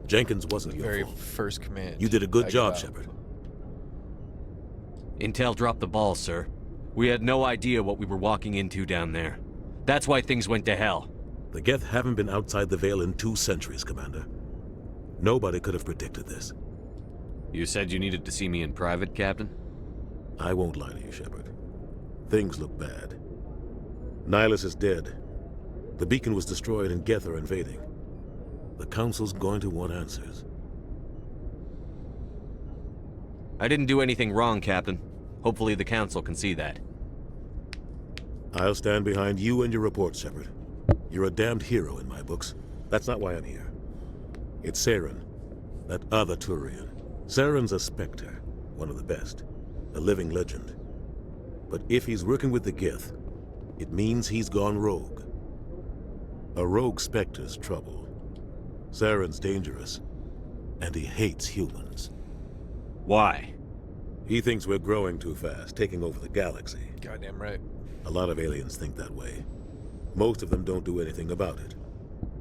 Jenkins wasn't your Very fault. first command. You did a good I job, give up. Shepard. Intel dropped the ball, sir. We had no idea what we were walking into down there. That's why things went to hell. The Geth haven't been outside the Veil in 2 centuries, Commander. Nobody could have predicted this. You said you needed to see me in private, Captain? I won't lie to you, Shepard. Things look bad. Nihilus is dead. The beacon was destroyed and Geth are invading. The Council's going to want answers. I didn't do anything wrong, Captain. Hopefully the Council can see that. I'll stand behind you and your report, Shepard. You're a damned hero in my books. That's not why I'm here. It's Saren, that other Turian. Saren's a Spectre, one of the best, a living legend. But if he's working with the Geth, it means he's gone rogue. A rogue Spectre's trouble. Saren's dangerous, and he hates humans. Why? He thinks we're growing too fast, taking over the galaxy. Goddamn right. A lot of aliens think that way. Most of them don't do anything about it.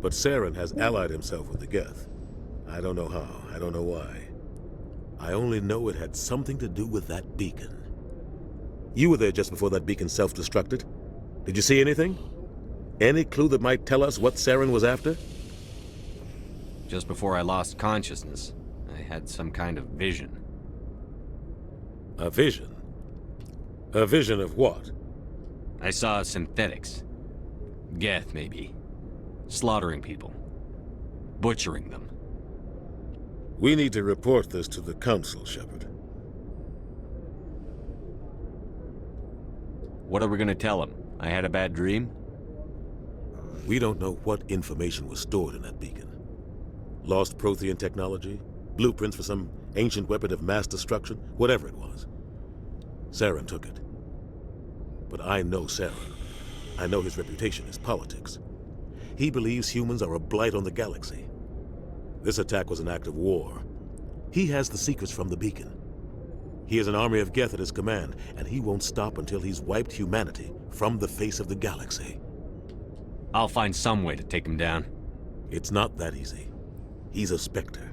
But Saren has allied himself with the Geth. I don't know how, I don't know why. I only know it had something to do with that beacon. You were there just before that beacon self-destructed. Did you see anything? Any clue that might tell us what Saren was after? Just before I lost consciousness, I had some kind of vision. A vision? A vision of what? I saw synthetics. Geth, maybe. Slaughtering people. Butchering them. We need to report this to the Council, Shepard. What are we gonna tell them? I had a bad dream? We don't know what information was stored in that beacon. Lost Prothean technology? Blueprints for some ancient weapon of mass destruction? Whatever it was. Saren took it. But I know Saren. I know his reputation is politics. He believes humans are a blight on the galaxy. This attack was an act of war. He has the secrets from the beacon. He has an army of Geth at his command, and he won't stop until he's wiped humanity from the face of the galaxy. I'll find some way to take him down. It's not that easy. He's a Spectre.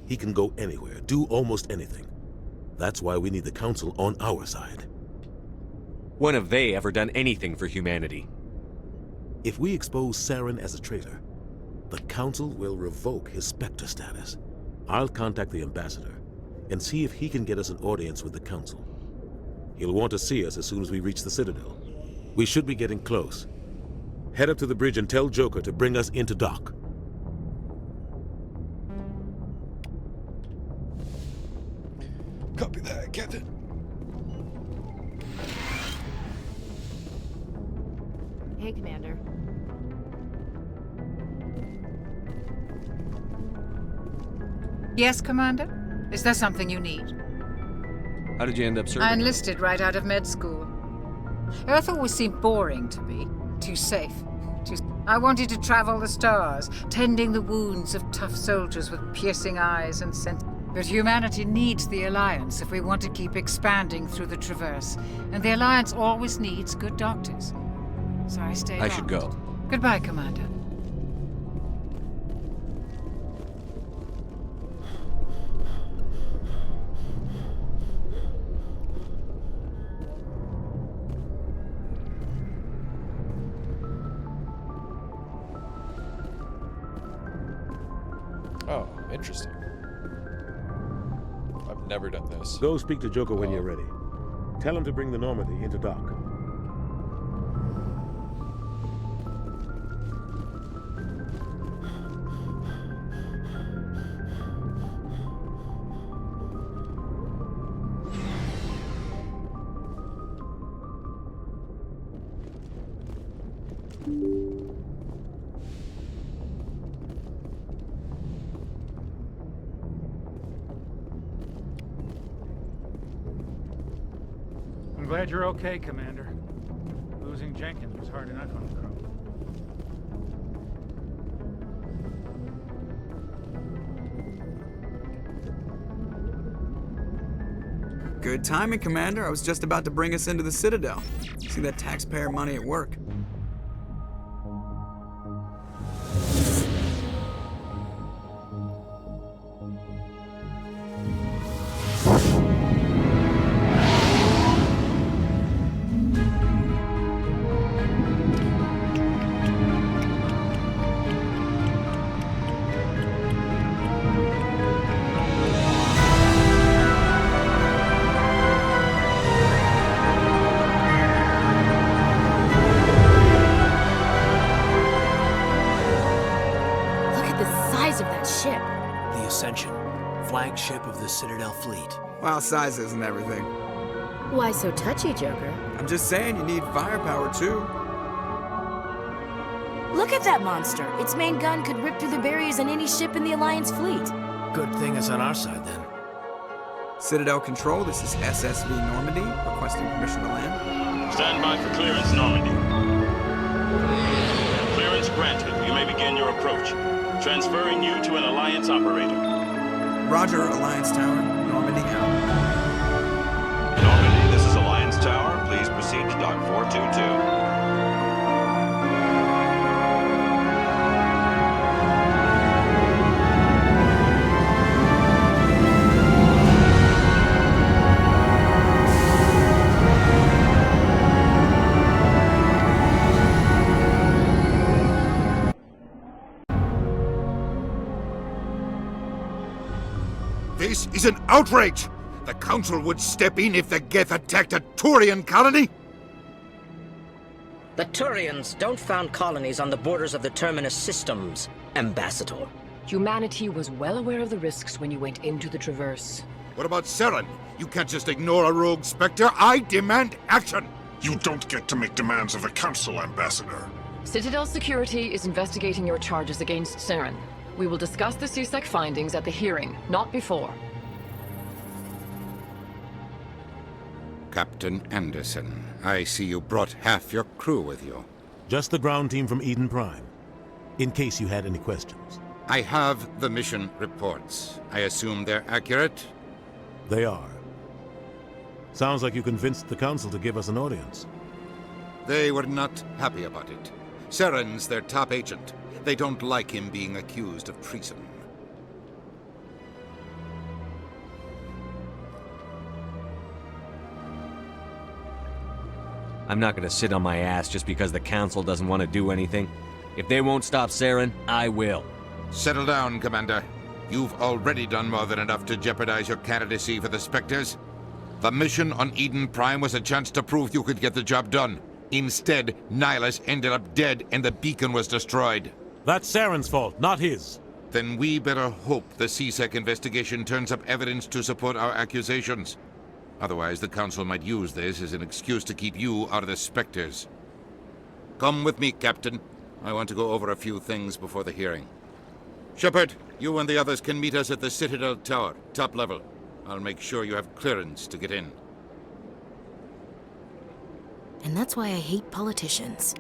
He can go anywhere, do almost anything. That's why we need the Council on our side. When have they ever done anything for humanity? If we expose Saren as a traitor, the Council will revoke his Spectre status. I'll contact the Ambassador and see if he can get us an audience with the Council. He'll want to see us as soon as we reach the Citadel. We should be getting close. Head up to the bridge and tell Joker to bring us into dock. Copy that, Captain. Hey, Commander. Yes, Commander? Is there something you need? How did you end up serving? I enlisted right out of med school. Earth always seemed boring to me. Too safe. I wanted to travel the stars, tending the wounds of tough soldiers with piercing eyes and sense. But humanity needs the Alliance if we want to keep expanding through the Traverse. And the Alliance always needs good doctors. So I stayed on. I should go. Goodbye, Commander. Oh, interesting. I've never done this. Go speak to Joker when you're ready. Tell him to bring the Normandy into dock. I'm glad you're okay, Commander. Losing Jenkins was hard enough on the crew. Good timing, Commander. I was just about to bring us into the Citadel. See that taxpayer money at work. Citadel fleet. Well, size isn't everything. Why so touchy, Joker? I'm just saying you need firepower, too. Look at that monster. Its main gun could rip through the barriers in any ship in the Alliance fleet. Good thing it's on our side, then. Citadel Control, this is SSV Normandy, requesting permission to land. Stand by for clearance, Normandy. Clearance granted. You may begin your approach. Transferring you to an Alliance operator. Roger, Alliance Tower. Normandy out. Normandy, this is Alliance Tower. Please proceed to Dock 422. This is an outrage! The Council would step in if the Geth attacked a Turian colony? The Turians don't found colonies on the borders of the Terminus systems, Ambassador. Humanity was well aware of the risks when you went into the Traverse. What about Saren? You can't just ignore a rogue Spectre. I demand action! You don't get to make demands of the Council, Ambassador. Citadel Security is investigating your charges against Saren. We will discuss the CSEC findings at the hearing, not before. Captain Anderson, I see you brought half your crew with you. Just the ground team from Eden Prime, in case you had any questions. I have the mission reports. I assume they're accurate? They are. Sounds like you convinced the Council to give us an audience. They were not happy about it. Saren's their top agent. They don't like him being accused of treason. I'm not gonna sit on my ass just because the Council doesn't want to do anything. If they won't stop Saren, I will. Settle down, Commander. You've already done more than enough to jeopardize your candidacy for the Spectres. The mission on Eden Prime was a chance to prove you could get the job done. Instead, Nihilus ended up dead and the beacon was destroyed. That's Saren's fault, not his. Then we better hope the CSEC investigation turns up evidence to support our accusations. Otherwise, the Council might use this as an excuse to keep you out of the Spectres. Come with me, Captain. I want to go over a few things before the hearing. Shepard, you and the others can meet us at the Citadel Tower, top level. I'll make sure you have clearance to get in. And that's why I hate politicians.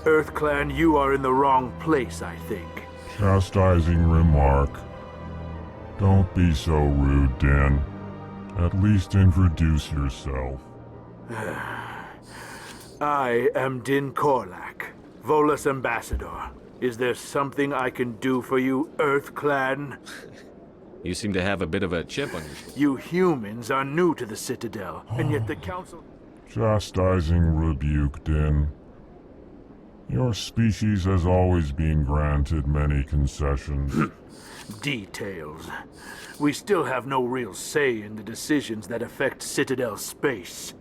EarthClan, you are in the wrong place, I think. Chastising remark. Don't be so rude, Din. At least introduce yourself. I am Din Korlak, Volus Ambassador. Is there something I can do for you, EarthClan? You seem to have a bit of a chip on your shoulder. You humans are new to the Citadel, and yet the Council... Chastising rebuke, Din. Your species has always been granted many concessions. Details. We still have no real say in the decisions that affect Citadel space.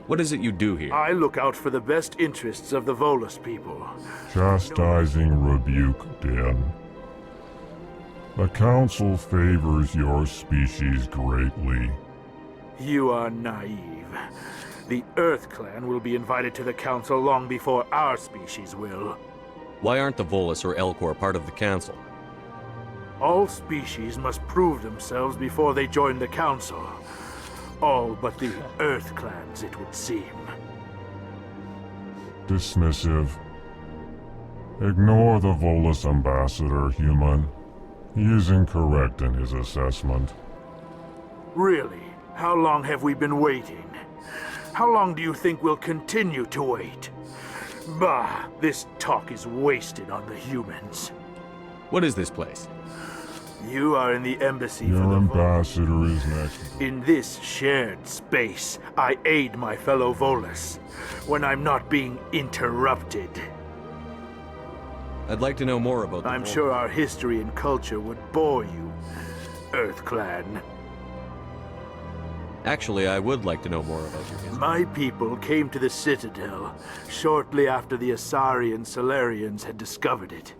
What is it you do here? I look out for the best interests of the Volus people. Chastising rebuke, Din. The Council favors your species greatly. You are naive. The Earth Clan will be invited to the Council long before our species will. Why aren't the Volus or Elcor part of the Council? All species must prove themselves before they join the Council. All but the Earth Clans, it would seem. Dismissive. Ignore the Volus ambassador, human. He is incorrect in his assessment. Really? How long have we been waiting? How long do you think we'll continue to wait? Bah, this talk is wasted on the humans. What is this place? You are in the embassy for Your the ambassador is next. In this shared space, I aid my fellow Volus when I'm not being interrupted. I'd like to know more about the I'm Volus. sure our history and culture would bore you, Earth Clan. Actually, I would like to know more about your history. My people came to the Citadel shortly after the Asari and Solarians had discovered it.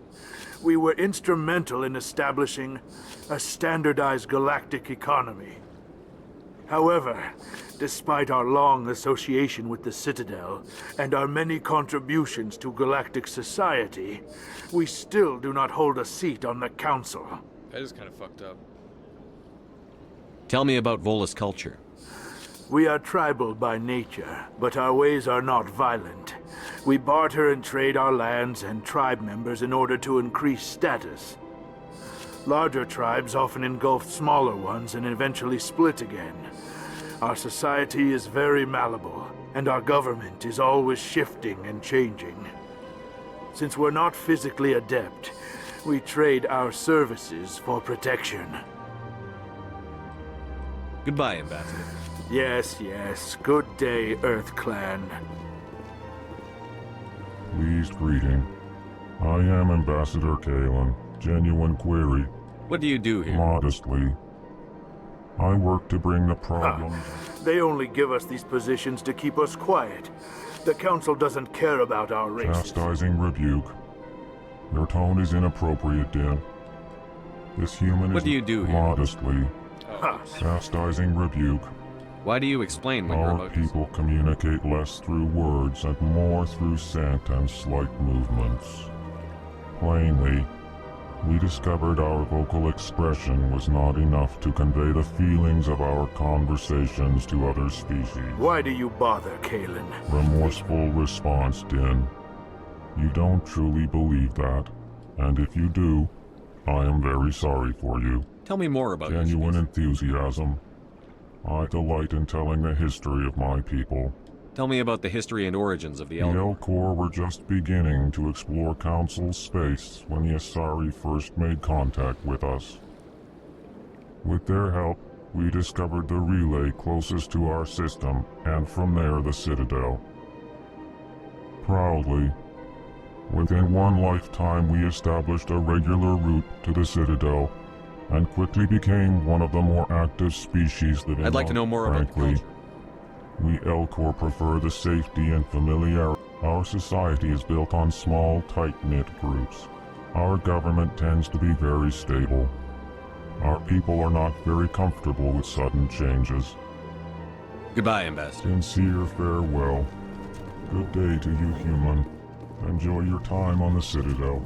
We were instrumental in establishing a standardized galactic economy. However, despite our long association with the Citadel and our many contributions to galactic society, we still do not hold a seat on the Council. That is kind of fucked up. Tell me about Volus culture. We are tribal by nature, but our ways are not violent. We barter and trade our lands and tribe members in order to increase status. Larger tribes often engulf smaller ones and eventually split again. Our society is very malleable, and our government is always shifting and changing. Since we're not physically adept, we trade our services for protection. Goodbye, Ambassador. Yes, yes. Good day, Earth Clan. Pleased greeting. I am Ambassador Kalen. Genuine query. What do you do here? Modestly. I work to bring the problems... They only give us these positions to keep us quiet. The Council doesn't care about our race. Chastising rebuke. Your tone is inappropriate, Din. This human What is... do you do here? Modestly. Chastising rebuke. Why do you explain when you're Our about to... people communicate less through words and more through scent and slight movements. Plainly, we discovered our vocal expression was not enough to convey the feelings of our conversations to other species. Why do you bother, Kalen? Remorseful response, Din. You don't truly believe that, and if you do, I am very sorry for you. Tell me more about your Genuine species. enthusiasm. I delight in telling the history of my people. Tell me about the history and origins of the The Elcor. Elcor were just beginning to explore Council space when the Asari first made contact with us. With their help, we discovered the relay closest to our system, and from there the Citadel. Proudly, within one lifetime we established a regular route to the Citadel, and quickly became one of the more active species living on. I'd like to know more about the Frankly, culture. we Elcor prefer the safety and familiarity. Our society is built on small, tight-knit groups. Our government tends to be very stable. Our people are not very comfortable with sudden changes. Goodbye, Ambassador. Sincere farewell. Good day to you, human. Enjoy your time on the Citadel.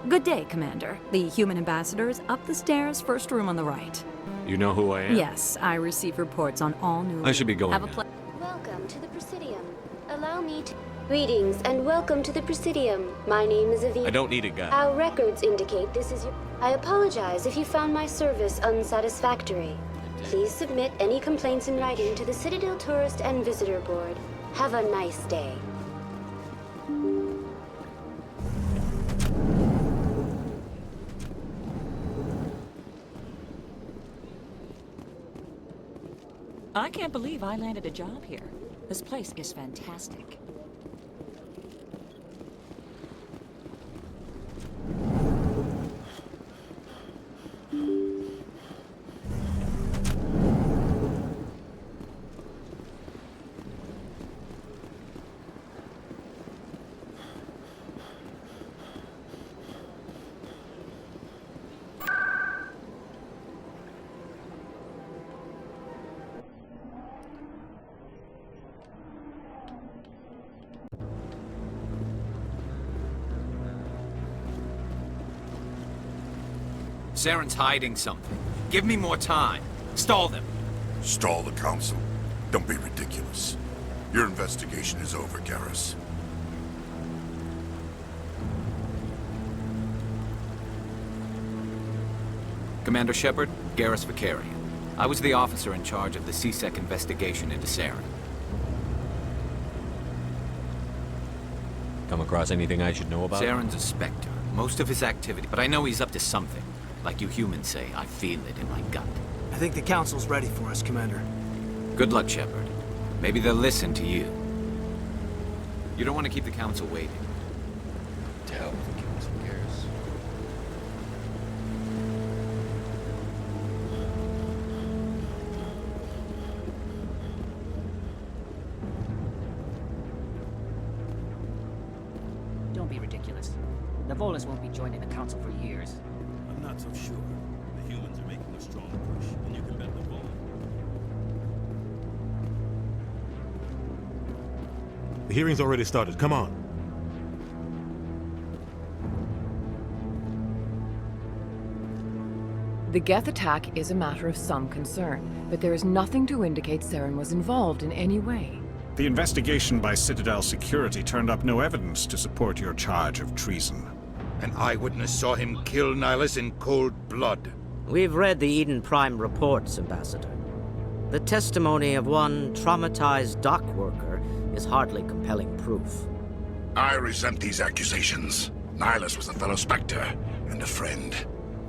Good day, Commander. The human ambassador is up the stairs, first room on the right. You know who I am? Yes, I receive reports on all new... I should be going Have a now. Welcome to the Presidium. Allow me to... Greetings and welcome to the Presidium. My name is Aviva. I don't need a guide. Our records indicate this is your... I apologize if you found my service unsatisfactory. Please submit any complaints in writing to the Citadel Tourist and Visitor Board. Have a nice day. I can't believe I landed a job here. This place is fantastic. Saren's hiding something. Give me more time. Stall them. Stall the Council? Don't be ridiculous. Your investigation is over, Garrus. Commander Shepard, Garrus Vicarian. I was the officer in charge of the C-Sec investigation into Saren. Come across anything I should know about? Saren's a Spectre. Most of his activity, but I know he's up to something. Like you humans say, I feel it in my gut. I think the Council's ready for us, Commander. Good luck, Shepard. Maybe they'll listen to you. You don't want to keep the Council waiting. To hell with the Council, Garrus. Don't be ridiculous. The Volans won't be joining the Council for years. I'm not so sure. The humans are making a strong push, and you can bet the Volans. The hearing's already started. Come on. The Geth attack is a matter of some concern, but there is nothing to indicate Saren was involved in any way. The investigation by Citadel Security turned up no evidence to support your charge of treason. An eyewitness saw him kill Nihilus in cold blood. We've read the Eden Prime reports, Ambassador. The testimony of one traumatized dock worker is hardly compelling proof. I resent these accusations. Nihilus was a fellow Spectre and a friend.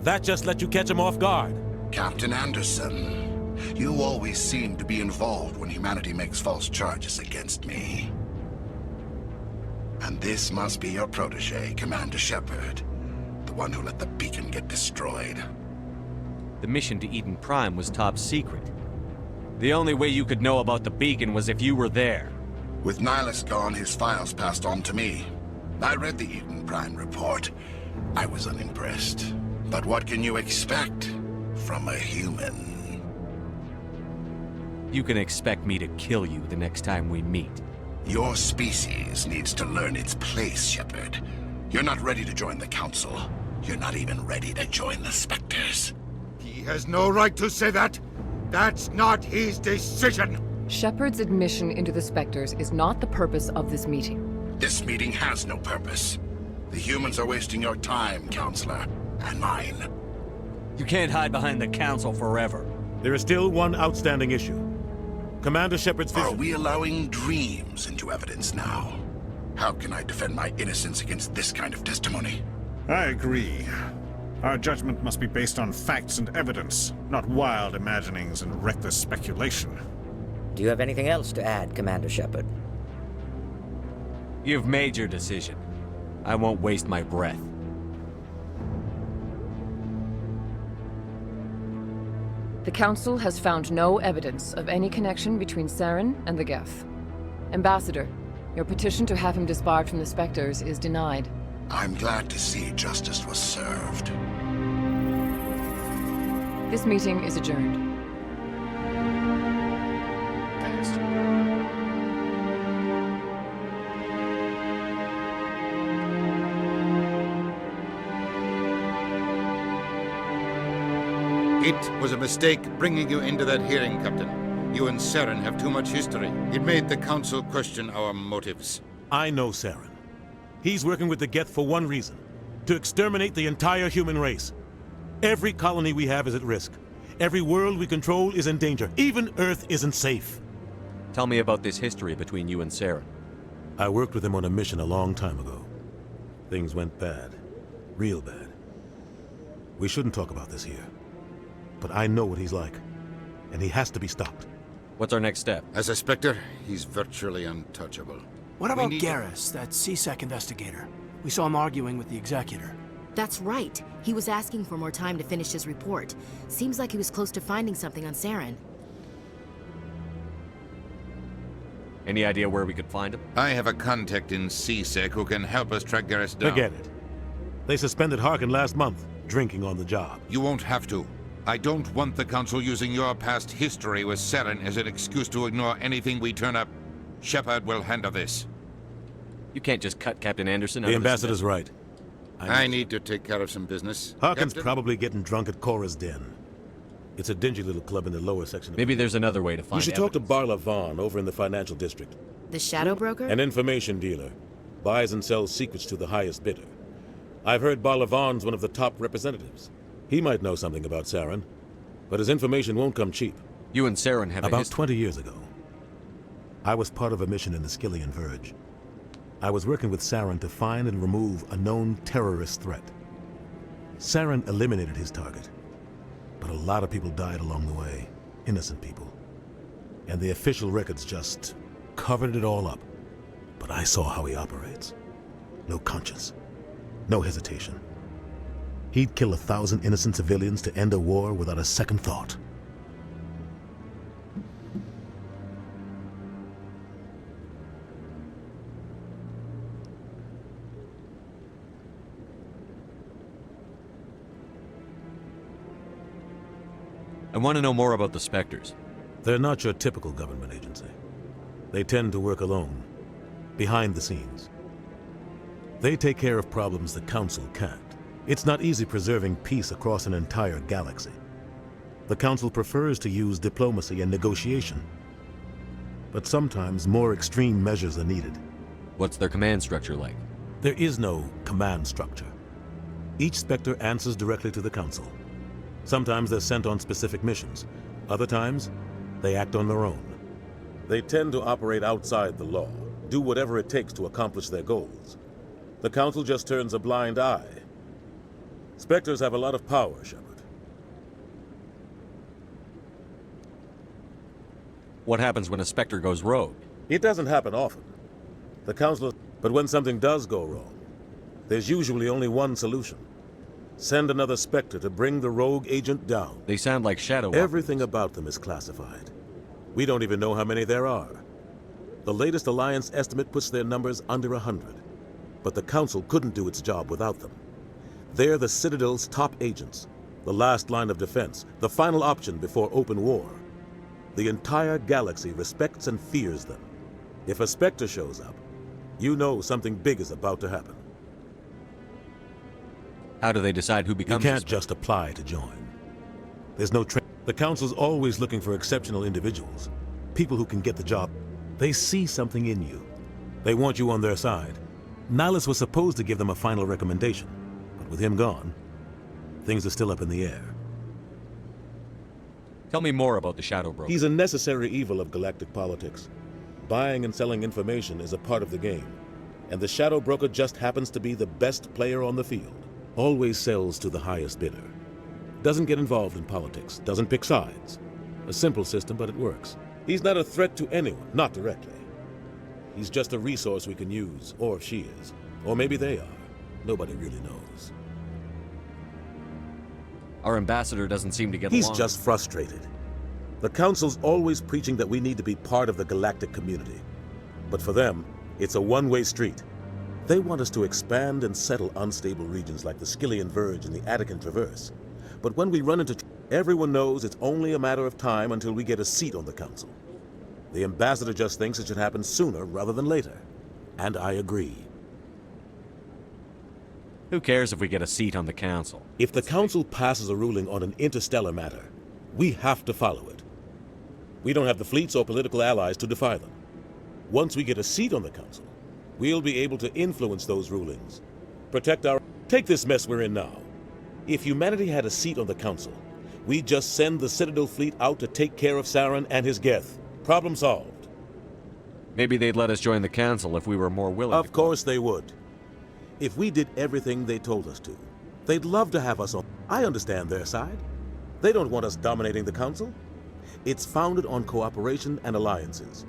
That just let you catch him off guard. Captain Anderson, you always seem to be involved when humanity makes false charges against me. And this must be your protege, Commander Shepard. The one who let the beacon get destroyed. The mission to Eden Prime was top secret. The only way you could know about the beacon was if you were there. With Nihilus gone, his files passed on to me. I read the Eden Prime report. I was unimpressed. But what can you expect from a human? You can expect me to kill you the next time we meet. Your species needs to learn its place, Shepard. You're not ready to join the Council. You're not even ready to join the Spectres. He has no right to say that. That's not his decision. Shepard's admission into the Spectres is not the purpose of this meeting. This meeting has no purpose. The humans are wasting your time, Counselor, and mine. You can't hide behind the Council forever. There is still one outstanding issue. Commander Shepard's vision... Are we allowing dreams into evidence now? How can I defend my innocence against this kind of testimony? I agree. Our judgment must be based on facts and evidence, not wild imaginings and reckless speculation. Do you have anything else to add, Commander Shepard? You've made your decision. I won't waste my breath. The Council has found no evidence of any connection between Saren and the Geth. Ambassador, your petition to have him disbarred from the Spectres is denied. I'm glad to see justice was served. This meeting is adjourned. It was a mistake bringing you into that hearing, Captain. You and Saren have too much history. It made the Council question our motives. I know Saren. He's working with the Geth for one reason. To exterminate the entire human race. Every colony we have is at risk. Every world we control is in danger. Even Earth isn't safe. Tell me about this history between you and Saren. I worked with him on a mission a long time ago. Things went bad. Real bad. We shouldn't talk about this here. But I know what he's like. And he has to be stopped. What's our next step? As a Spectre, he's virtually untouchable. What about Garrus, that C-Sec investigator? We saw him arguing with the Executor. That's right. He was asking for more time to finish his report. Seems like he was close to finding something on Saren. Any idea where we could find him? I have a contact in C-Sec who can help us track Garrus down. Forget it. They suspended Harkin last month, drinking on the job. You won't have to. I don't want the Council using your past history with Saren as an excuse to ignore anything we turn up. Shepard will handle this. You can't just cut Captain Anderson out The of this Ambassador's right. I need to take care of some business. Harkin's Captain? probably getting drunk at Cora's Den. It's a dingy little club in the lower section of Maybe there's another way to find You should talk to Barla Vaughn over in the financial district. The shadow broker? An information dealer. Buys and sells secrets to the highest bidder. I've heard Barla Vaughn's one of the top representatives. He might know something about Saren, but his information won't come cheap. You and Saren have About 20 years ago, I was part of a mission in the Skillian Verge. I was working with Saren to find and remove a known terrorist threat. Saren eliminated his target, but a lot of people died along the way, innocent people. And the official records just covered it all up. But I saw how he operates. No conscience, no hesitation. He'd kill 1,000 innocent civilians to end a war without a second thought. I want to know more about the Spectres. They're not your typical government agency. They tend to work alone, behind the scenes. They take care of problems the Council can't. It's not easy preserving peace across an entire galaxy. The Council prefers to use diplomacy and negotiation. But sometimes more extreme measures are needed. What's their command structure like? There is no command structure. Each Spectre answers directly to the Council. Sometimes they're sent on specific missions. Other times, they act on their own. They tend to operate outside the law, do whatever it takes to accomplish their goals. The Council just turns a blind eye. Spectres have a lot of power, Shepard. What happens when a Spectre goes rogue? It doesn't happen often. The Council... But when something does go wrong, there's usually only one solution. Send another Spectre to bring the rogue agent down. They sound like shadow Everything about them is classified. We don't even know how many there are. The latest Alliance estimate puts their numbers under 100. But the Council couldn't do its job without them. They're the Citadel's top agents, the last line of defense, the final option before open war. The entire galaxy respects and fears them. If a Spectre shows up, you know something big is about to happen. How do they decide who becomes? You can't just apply to join. There's no The Council's always looking for exceptional individuals, people who can get the job. They see something in you. They want you on their side. Nihilus was supposed to give them a final recommendation, but with him gone, things are still up in the air. Tell me more about the Shadow Broker. He's a necessary evil of galactic politics. Buying and selling information is a part of the game, and the Shadow Broker just happens to be the best player on the field. Always sells to the highest bidder. Doesn't get involved in politics, doesn't pick sides. A simple system, but it works. He's not a threat to anyone, not directly. He's just a resource we can use, or she is. Or maybe they are. Nobody really knows. Our ambassador doesn't seem to get He's along. just frustrated. The Council's always preaching that we need to be part of the galactic community. But for them, it's a one-way street. They want us to expand and settle unstable regions like the Skillian Verge and the Attican Traverse. But when we run into... Everyone knows it's only a matter of time until we get a seat on the Council. The ambassador just thinks it should happen sooner rather than later. And I agree. Who cares if we get a seat on the Council? If the Council passes a ruling on an interstellar matter, we have to follow it. We don't have the fleets or political allies to defy them. Once we get a seat on the Council, we'll be able to influence those rulings. Protect our... Take this mess we're in now. If humanity had a seat on the Council, we'd just send the Citadel fleet out to take care of Saren and his Geth. Problem solved. Maybe they'd let us join the Council if we were more willing. Of course they would. If we did everything they told us to, they'd love to have us on. I understand their side. They don't want us dominating the Council. It's founded on cooperation and alliances.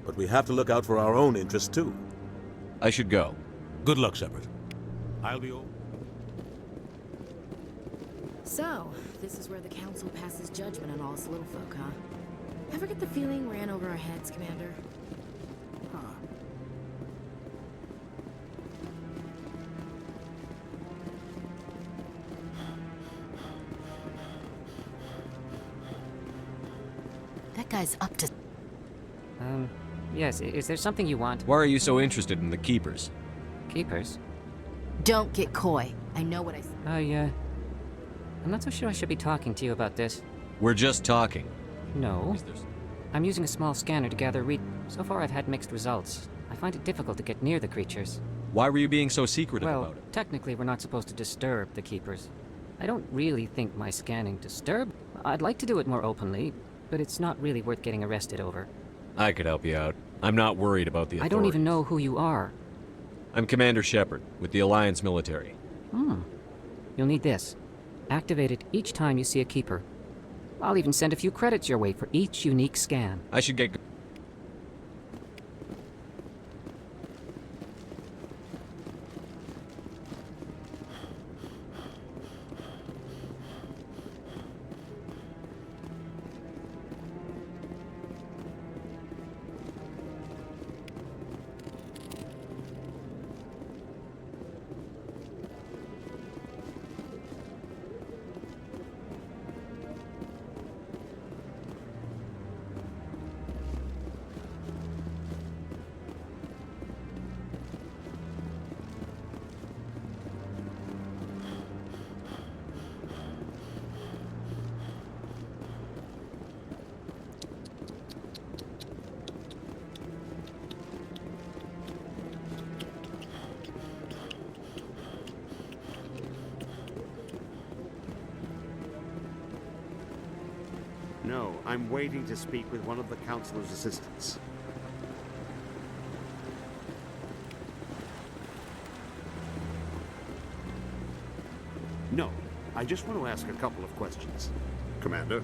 But we have to look out for our own interests, too. I should go. Good luck, Shepard. I'll be over. So, this is where the Council passes judgment on all us little folk, huh? Ever get the feeling we're in over our heads, Commander? Huh. That guy's up to... Yes, is there something you want? Why are you so interested in the Keepers? Keepers? Don't get coy. I know what I said. I'm not so sure I should be talking to you about this. We're just talking. No. I'm using a small scanner to gather So far I've had mixed results. I find it difficult to get near the creatures. Why were you being so secretive about it? Well, technically we're not supposed to disturb the keepers. I don't really think my scanning disturbed. I'd like to do it more openly, but it's not really worth getting arrested over. I could help you out. I'm not worried about the authorities. I don't even know who you are. I'm Commander Shepard, with the Alliance military. You'll need this. Activate it each time you see a keeper. I'll even send a few credits your way for each unique scan. I should get... No, I'm waiting to speak with one of the Councilor's assistants. No, I just want to ask a couple of questions. Commander?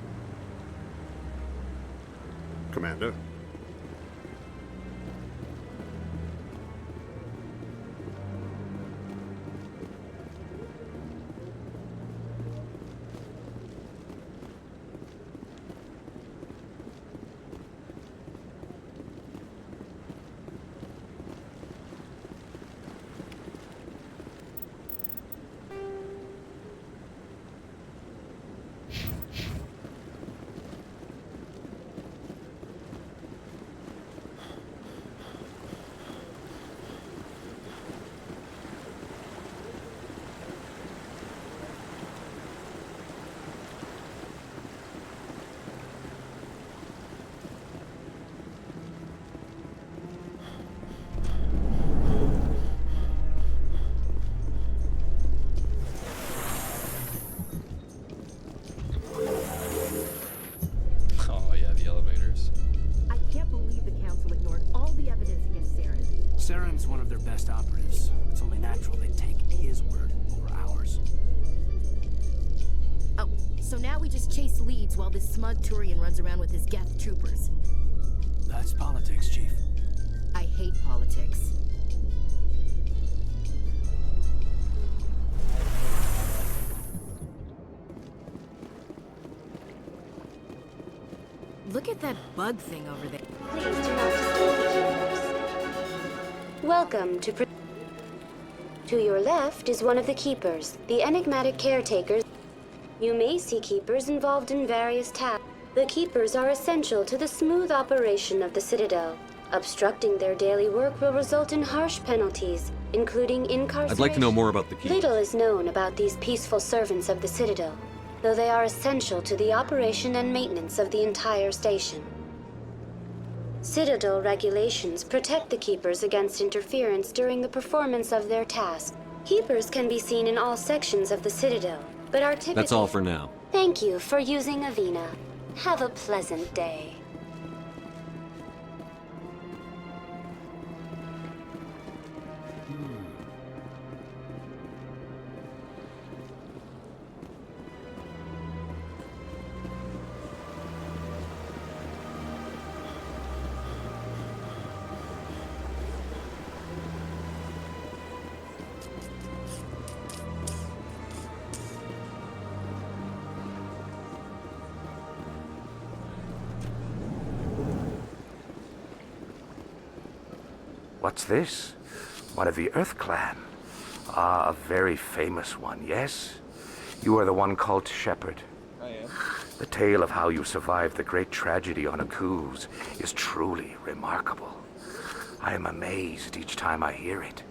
Commander? Saren's one of their best operatives. It's only natural they take his word over ours. Oh, so now we just chase leads while this smug Turian runs around with his Geth troopers. That's politics, Chief. I hate politics. Look at that bug thing over there. Please do not disturb the keepers. Welcome to... To your left is one of the keepers, the enigmatic caretakers. You may see keepers involved in various tasks. The keepers are essential to the smooth operation of the Citadel. Obstructing their daily work will result in harsh penalties, including incarceration. I'd like to know more about the keepers. Little is known about these peaceful servants of the Citadel, though they are essential to the operation and maintenance of the entire station. Citadel regulations protect the Keepers against interference during the performance of their task. Keepers can be seen in all sections of the Citadel, but are typically... That's all for now. Thank you for using Avina. Have a pleasant day. What's this? One of the Earth Clan. Ah, a very famous one, yes? You are the one called Shepard. I am. The tale of how you survived the great tragedy on Akuze is truly remarkable. I am amazed each time I hear it.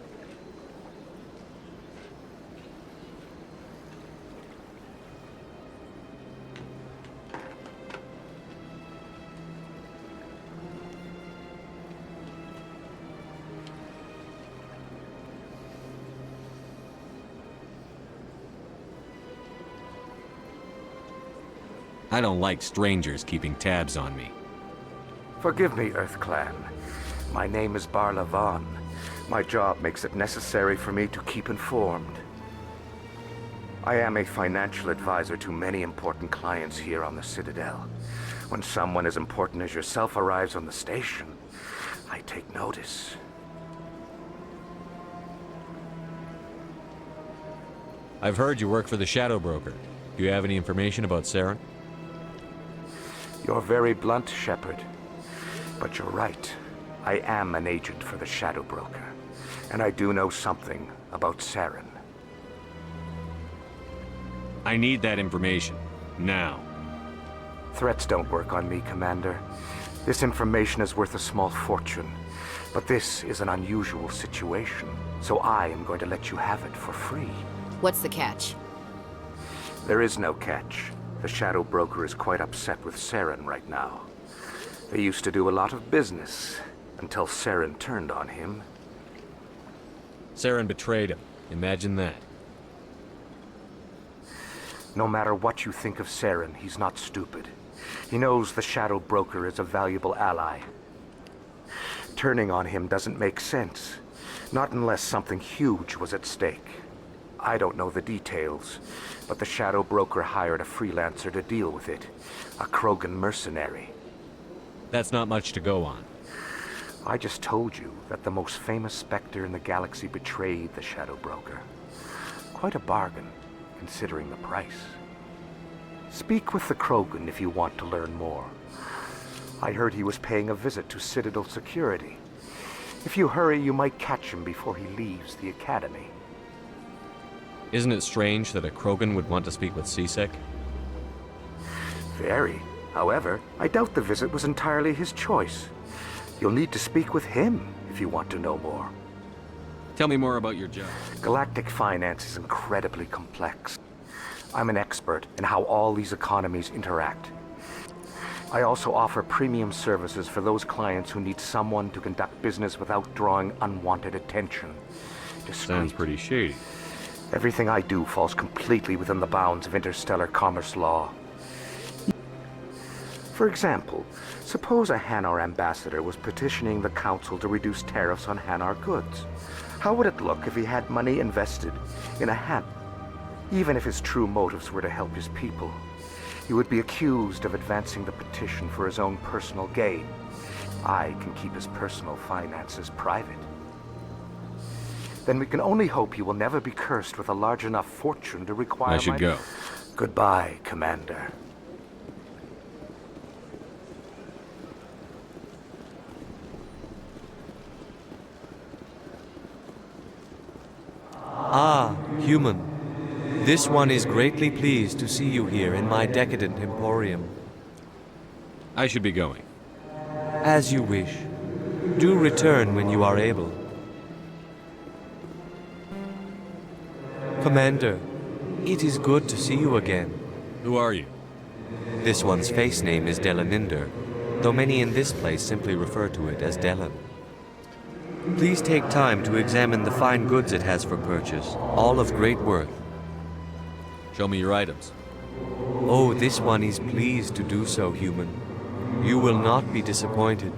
I don't like strangers keeping tabs on me. Forgive me, Earth Clan. My name is Barla Vaughn. My job makes it necessary for me to keep informed. I am a financial advisor to many important clients here on the Citadel. When someone as important as yourself arrives on the station, I take notice. I've heard you work for the Shadow Broker. Do you have any information about Saren? You're very blunt, Shepard. But you're right. I am an agent for the Shadow Broker. And I do know something about Saren. I need that information. Now. Threats don't work on me, Commander. This information is worth a small fortune. But this is an unusual situation, so I am going to let you have it for free. What's the catch? There is no catch. The Shadow Broker is quite upset with Saren right now. They used to do a lot of business, until Saren turned on him. Saren betrayed him. Imagine that. No matter what you think of Saren, he's not stupid. He knows the Shadow Broker is a valuable ally. Turning on him doesn't make sense. Not unless something huge was at stake. I don't know the details, but the Shadow Broker hired a freelancer to deal with it. A Krogan mercenary. That's not much to go on. I just told you that the most famous Spectre in the galaxy betrayed the Shadow Broker. Quite a bargain, considering the price. Speak with the Krogan if you want to learn more. I heard he was paying a visit to Citadel security. If you hurry, you might catch him before he leaves the Academy. Isn't it strange that a Krogan would want to speak with C-Sec? Very. However, I doubt the visit was entirely his choice. You'll need to speak with him if you want to know more. Tell me more about your job. Galactic finance is incredibly complex. I'm an expert in how all these economies interact. I also offer premium services for those clients who need someone to conduct business without drawing unwanted attention. Sounds pretty shady. Everything I do falls completely within the bounds of interstellar commerce law. For example, suppose a Hanar ambassador was petitioning the Council to reduce tariffs on Hanar goods. How would it look if he had money invested in a Han? Even if his true motives were to help his people, he would be accused of advancing the petition for his own personal gain. I can keep his personal finances private. Then we can only hope he will never be cursed with a large enough fortune to require I should go. Goodbye, Commander. Ah, human. This one is greatly pleased to see you here in my decadent emporium. I should be going. As you wish. Do return when you are able. Commander, it is good to see you again. Who are you? This one's face name is Delaninder, though many in this place simply refer to it as Delan. Please take time to examine the fine goods it has for purchase, all of great worth. Show me your items. Oh, this one is pleased to do so, human. You will not be disappointed.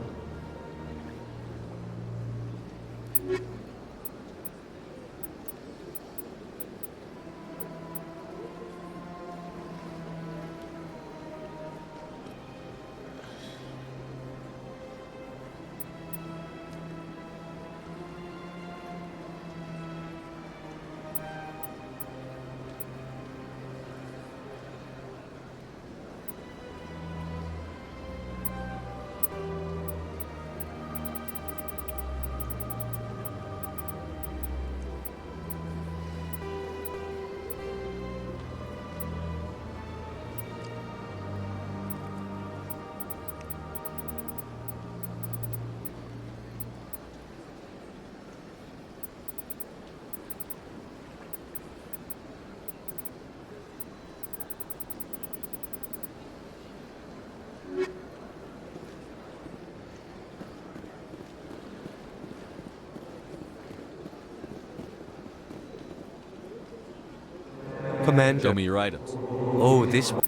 Commander. Show me your items. Oh, this one.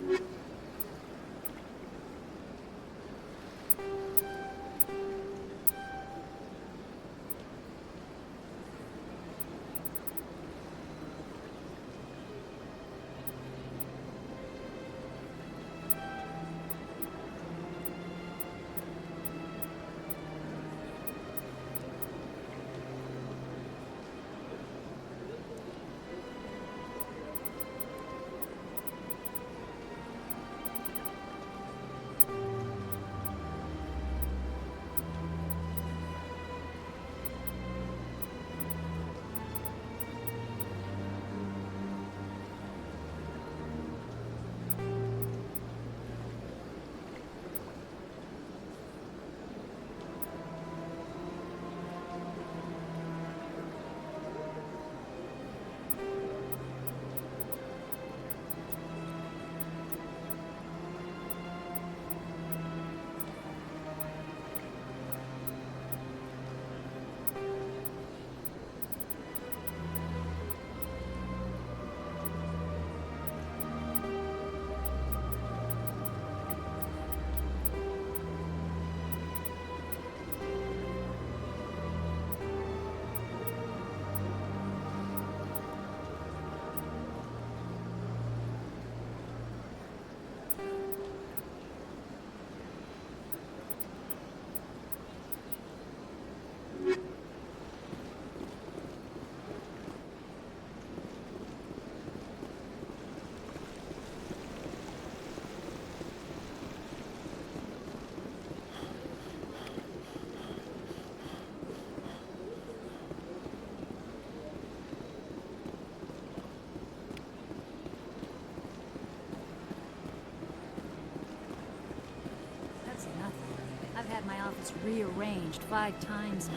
stuff is rearranged 5 times now.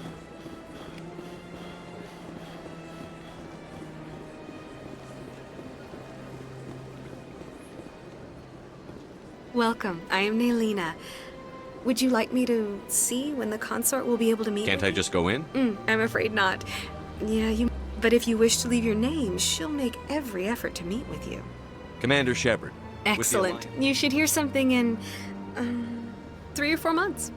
Welcome. I am Naelina. Would you like me to see when the consort will be able to meet Can't with I you? just go in? I'm afraid not. Yeah, you... But if you wish to leave your name, she'll make every effort to meet with you. Commander Shepard. with the Excellent. Alliance. You should hear something in... 3 or 4 months.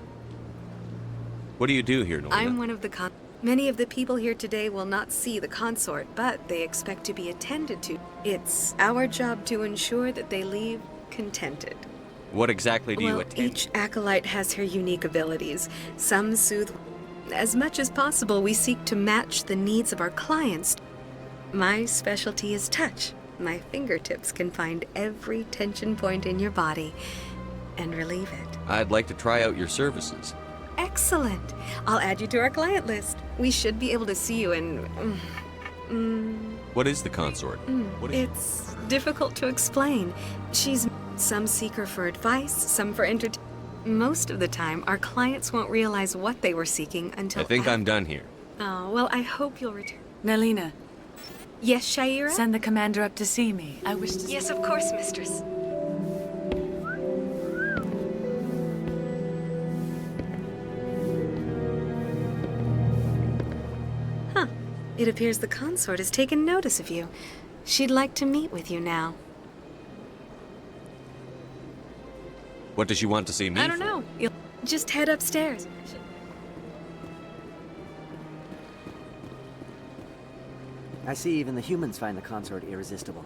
What do you do here, Nolina? I'm one of the Many of the people here today will not see the consort, but they expect to be attended to. It's our job to ensure that they leave contented. What exactly do you Well, attend? each acolyte has her unique abilities. Some soothe. As much as possible, we seek to match the needs of our clients. My specialty is touch. My fingertips can find every tension point in your body and relieve it. I'd like to try out your services. Excellent. I'll add you to our client list. We should be able to see you in... What is the consort? What is It's difficult to explain. Some seek her for advice, some for entertainment. Most of the time, our clients won't realize what they were seeking until I think I'm done here. Oh, well, I hope you'll return. Naelina. Yes, Shaira? Send the commander up to see me. I wish to... Yes, of course, mistress. Huh. It appears the consort has taken notice of you. She'd like to meet with you now. What does she want to see me I don't for? know. You'll just head upstairs. I see even the humans find the consort irresistible.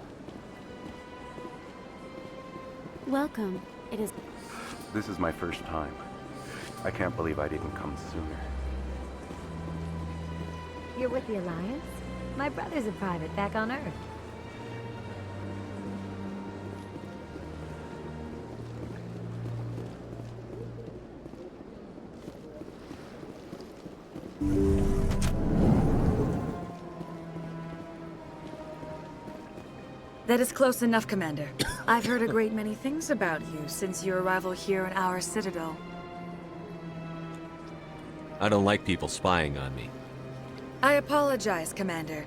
Welcome. It is... This is my first time. I can't believe I didn't come sooner. You're with the Alliance? My brother's a private back on Earth. That is close enough, Commander. I've heard a great many things about you since your arrival here in our citadel. I don't like people spying on me. I apologize, Commander.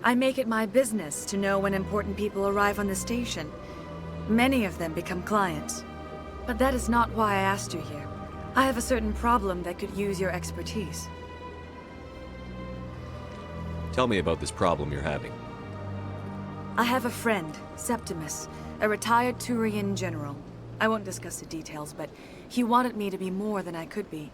I make it my business to know when important people arrive on the station. Many of them become clients. But that is not why I asked you here. I have a certain problem that could use your expertise. Tell me about this problem you're having. I have a friend, Septimus, a retired Turian general. I won't discuss the details, but he wanted me to be more than I could be.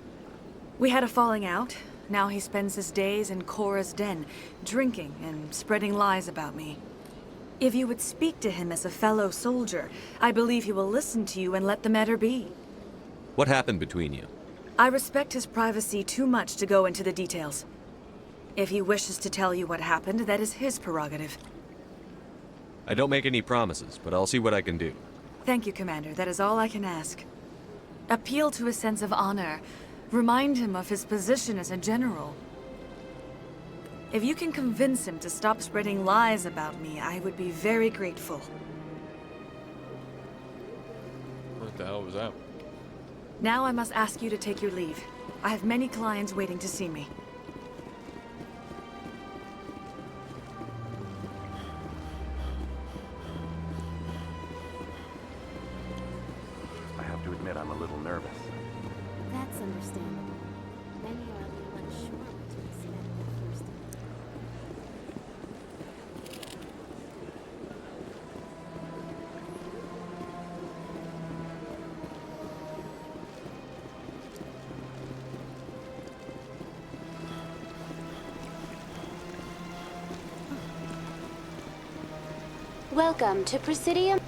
We had a falling out. Now he spends his days in Korra's den, drinking and spreading lies about me. If you would speak to him as a fellow soldier, I believe he will listen to you and let the matter be. What happened between you? I respect his privacy too much to go into the details. If he wishes to tell you what happened, that is his prerogative. I don't make any promises, but I'll see what I can do. Thank you, Commander. That is all I can ask. Appeal to his sense of honor. Remind him of his position as a general. If you can convince him to stop spreading lies about me, I would be very grateful. What the hell was that? Now I must ask you to take your leave. I have many clients waiting to see me. I have to admit I'm a little nervous. That's understandable. Many are a little unsure what to expect at first. Welcome to Presidium.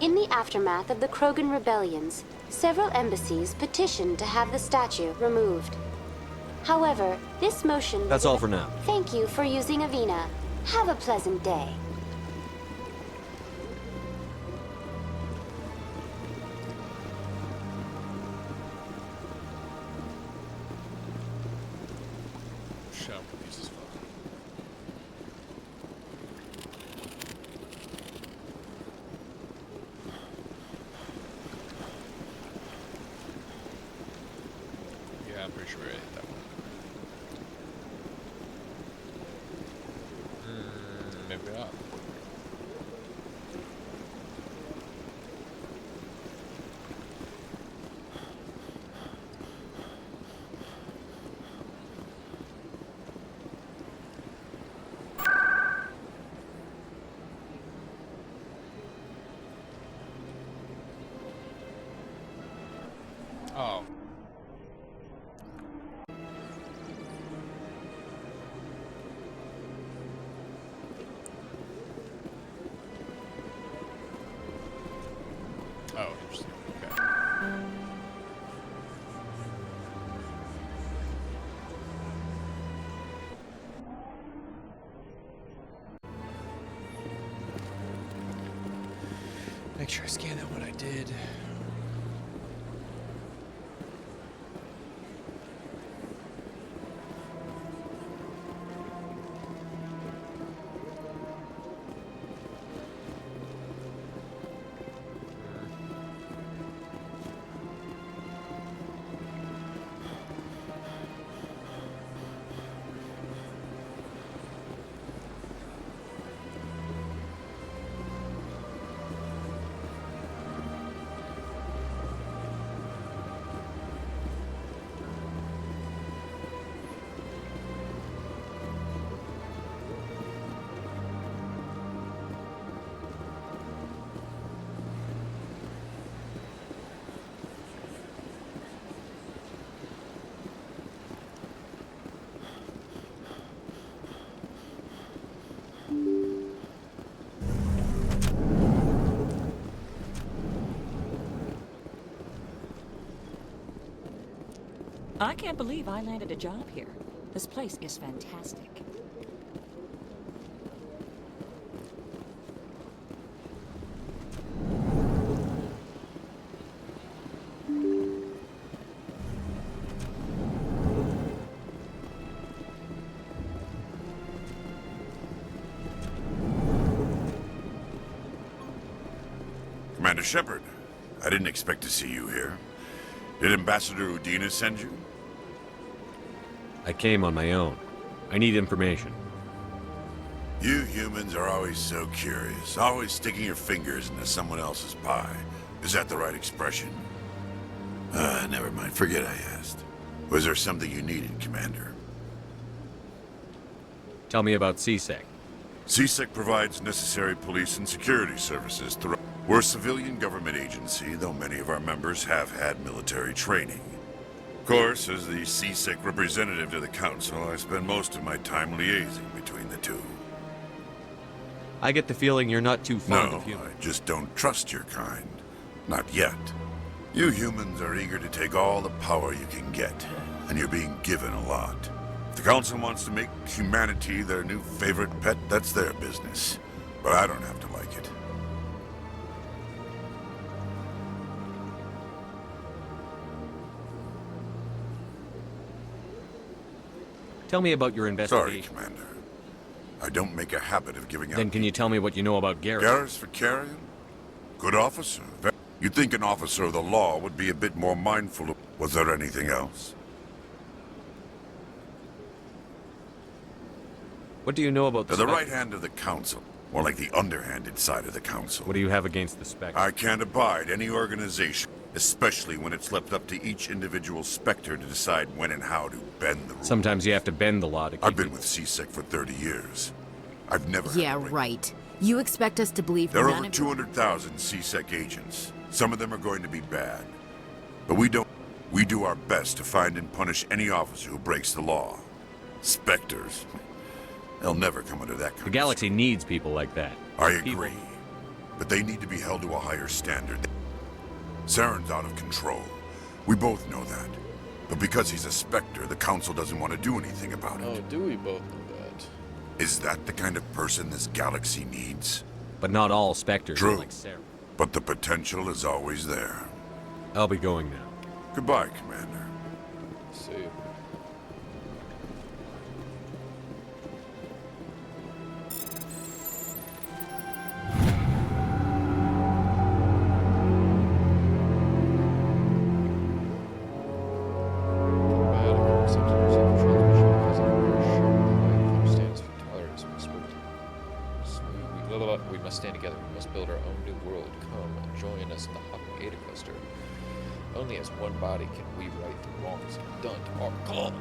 In the aftermath of the Krogan rebellions, several embassies petitioned to have the statue removed. However, this motion... That's all for now. Thank you for using Avina. Have a pleasant day. Shower pieces of Pretty sure I hit that one. Maybe not. Oh. Oh, interesting. Okay. Make sure I scan that one I did. I can't believe I landed a job here. This place is fantastic. Commander Shepard, I didn't expect to see you here. Did Ambassador Udina send you? I came on my own. I need information. You humans are always so curious, always sticking your fingers into someone else's pie. Is that the right expression? Never mind. Forget I asked. Was there something you needed, Commander? Tell me about CSEC. CSEC provides necessary police and security services throughout. We're a civilian government agency, though many of our members have had military training. Of course, as the CSEC representative to the Council, I spend most of my time liaising between the two. I get the feeling you're not too fond of No, humans. I just don't trust your kind. Not yet. You humans are eager to take all the power you can get, and you're being given a lot. If the Council wants to make humanity their new favorite pet, that's their business. But I don't have to like it. Tell me about your Sorry, investigation. Commander. I don't make a habit of giving out. Then can you tell me what you know about Garrus? Garrus Vakarian? Good officer. You'd think an officer of the law would be a bit more mindful of... Was there anything else? What do you know about the They're the Spectre? right hand of the Council. More like the underhanded side of the Council. What do you have against the Spectre? I can't abide any organization, especially when it's left up to each individual Spectre to decide when and how to bend the rules. Sometimes you have to bend the law to keep I've been with CSEC for 30 years. I've never... Yeah, right. You expect us to believe There are none over of 200,000 CSEC agents. Some of them are going to be bad. But we don't. We do our best to find and punish any officer who breaks the law. Spectres. They'll never come under that kind The galaxy needs people like that. I agree. But they need to be held to a higher standard. Saren's out of control. We both know that. But because he's a Spectre, the Council doesn't want to do anything about it. Oh, do we both know that? Is that the kind of person this galaxy needs? But not all Spectres True. are like Saren. But the potential is always there. I'll be going now. Goodbye, Commander. See you. Bad the hopping Ada cluster. Only as one body can we right the wrongs done to our call.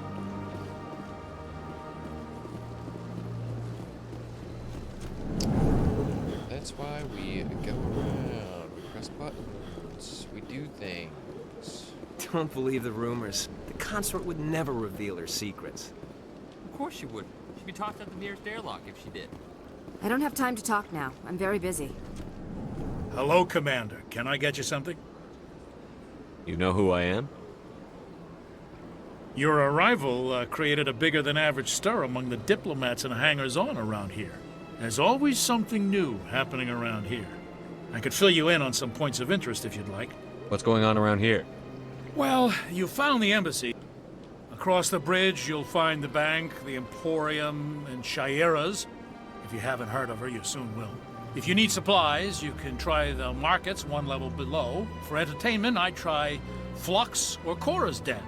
That's why we go around, we press buttons, we do things. Don't believe the rumors. The consort would never reveal her secrets. Of course she wouldn't. She'd be tossed out the nearest airlock if she did. I don't have time to talk now. I'm very busy. Hello, Commander. Can I get you something? You know who I am? Your arrival created a bigger-than-average stir among the diplomats and hangers-on around here. There's always something new happening around here. I could fill you in on some points of interest if you'd like. What's going on around here? Well, you found the embassy. Across the bridge, you'll find the bank, the Emporium, and Shaira's. If you haven't heard of her, you soon will. If you need supplies, you can try the markets one level below. For entertainment, I'd try Flux or Cora's Den.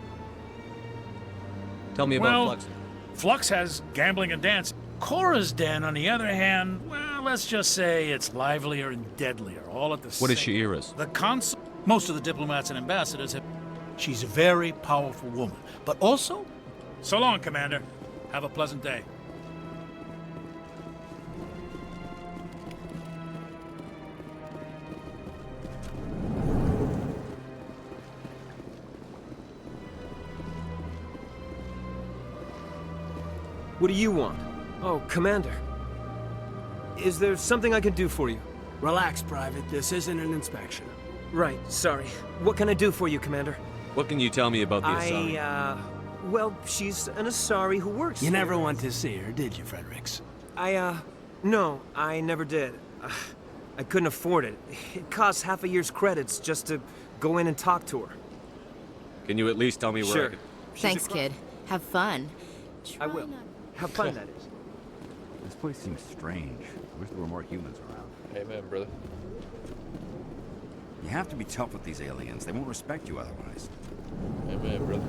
Tell me about Flux. Flux has gambling and dancing. Cora's Den, on the other hand, well, let's just say it's livelier and deadlier, all at the same. What is Shaira's? The consul. Most of the diplomats and ambassadors have. She's a very powerful woman, but also. So long, Commander. Have a pleasant day. What do you want? Oh, Commander. Is there something I can do for you? Relax, Private. This isn't an inspection. Right, sorry. What can I do for you, Commander? What can you tell me about the Asari? Well, she's an Asari who works You here. never went to see her, did you, Fredericks? No, I never did. I couldn't afford it. It costs half a year's credits just to go in and talk to her. Can you at least tell me where I Sure. can... Thanks, kid. Have fun. I will. Have fun, that is. This place seems strange. I wish there were more humans around. Amen, brother. You have to be tough with these aliens. They won't respect you otherwise. Amen, brother.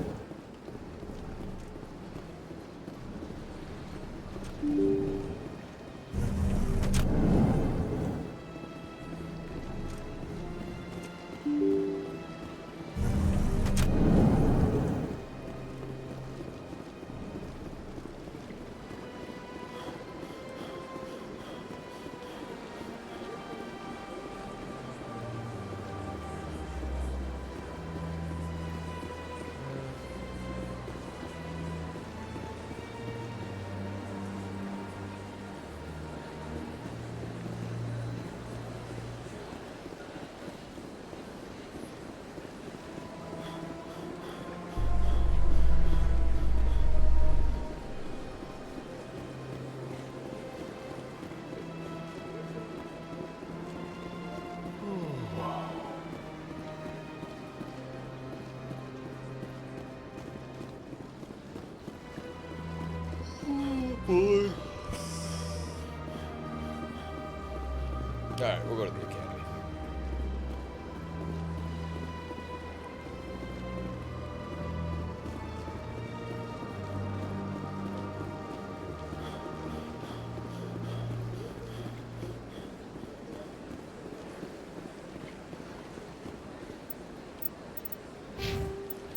Alright, we'll go to the academy.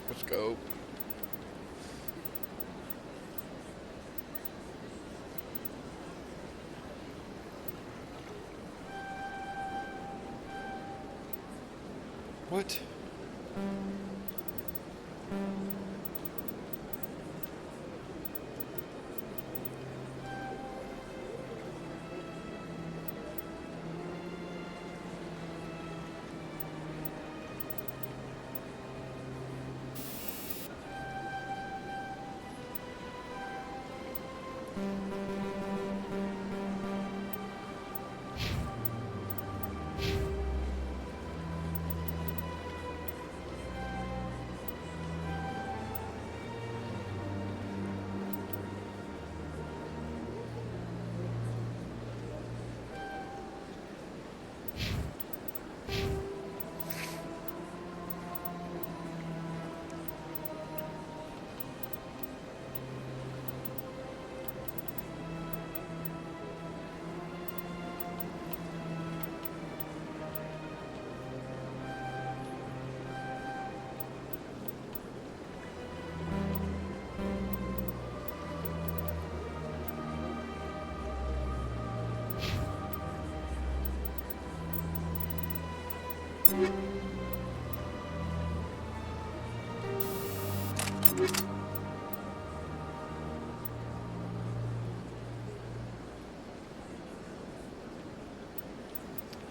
Let's go. What?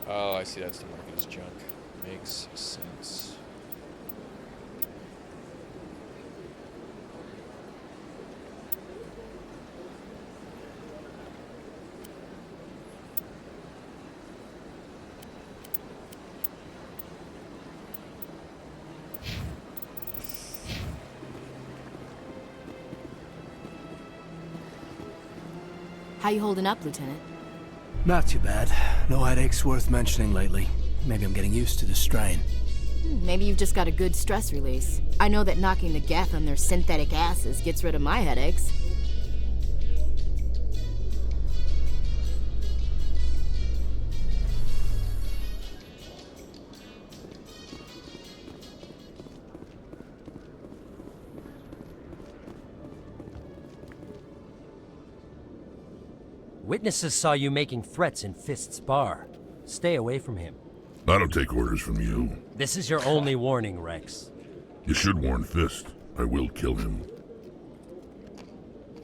Oh, I see. That's the market as junk. Makes sense. How you holding up, Lieutenant? Not too bad. No headaches worth mentioning lately. Maybe I'm getting used to the strain. Maybe you've just got a good stress release. I know that knocking the gaff on their synthetic asses gets rid of my headaches. Witnesses saw you making threats in Fist's bar. Stay away from him. I don't take orders from you. This is your only warning, Rex. You should warn Fist. I will kill him.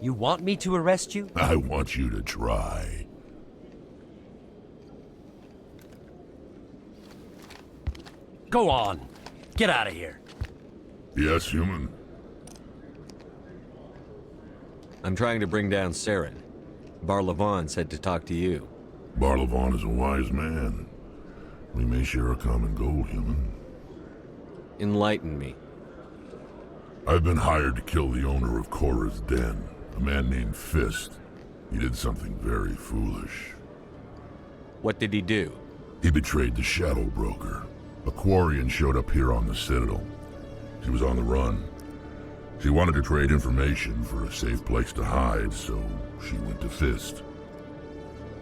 You want me to arrest you? I want you to try. Go on. Get out of here. Yes, human. I'm trying to bring down Saren. Barlavon said to talk to you. Barlavon is a wise man. We may share a common goal, human. Enlighten me. I've been hired to kill the owner of Cora's Den, a man named Fist. He did something very foolish. What did he do? He betrayed the Shadow Broker. A Quarian showed up here on the Citadel. She was on the run. She wanted to trade information for a safe place to hide, so she went to Fist.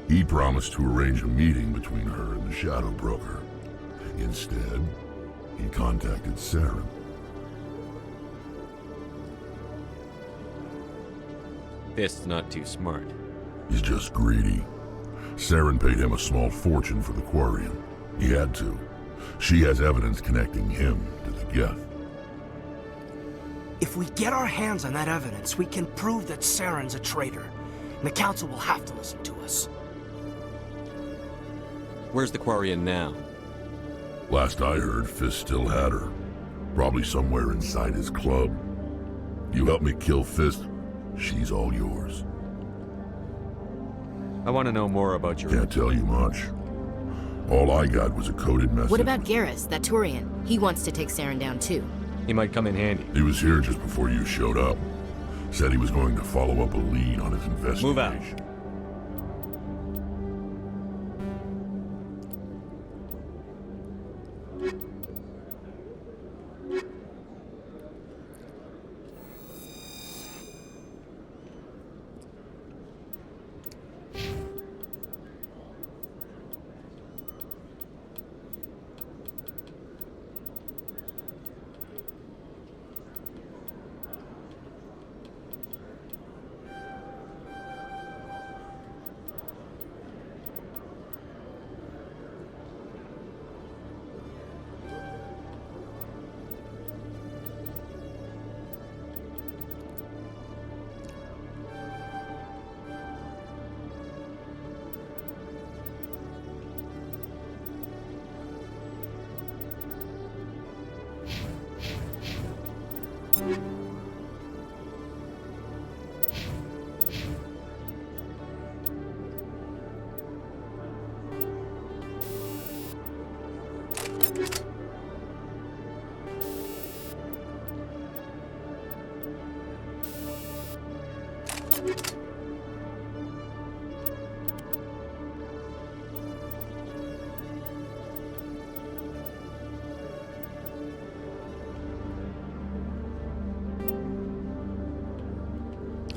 He promised to arrange a meeting between her and the Shadow Broker. Instead, he contacted Saren. Fist's not too smart. He's just greedy. Saren paid him a small fortune for the Quarian. He had to. She has evidence connecting him to the Geth. If we get our hands on that evidence, we can prove that Saren's a traitor. And the Council will have to listen to us. Where's the Quarian now? Last I heard, Fist still had her. Probably somewhere inside his club. You help me kill Fist, she's all yours. I want to know more about your... Can't tell you much. All I got was a coded message. What about Garrus, that Turian? He wants to take Saren down too. He might come in handy. He was here just before you showed up. Said he was going to follow up a lead on his investigation. Move out.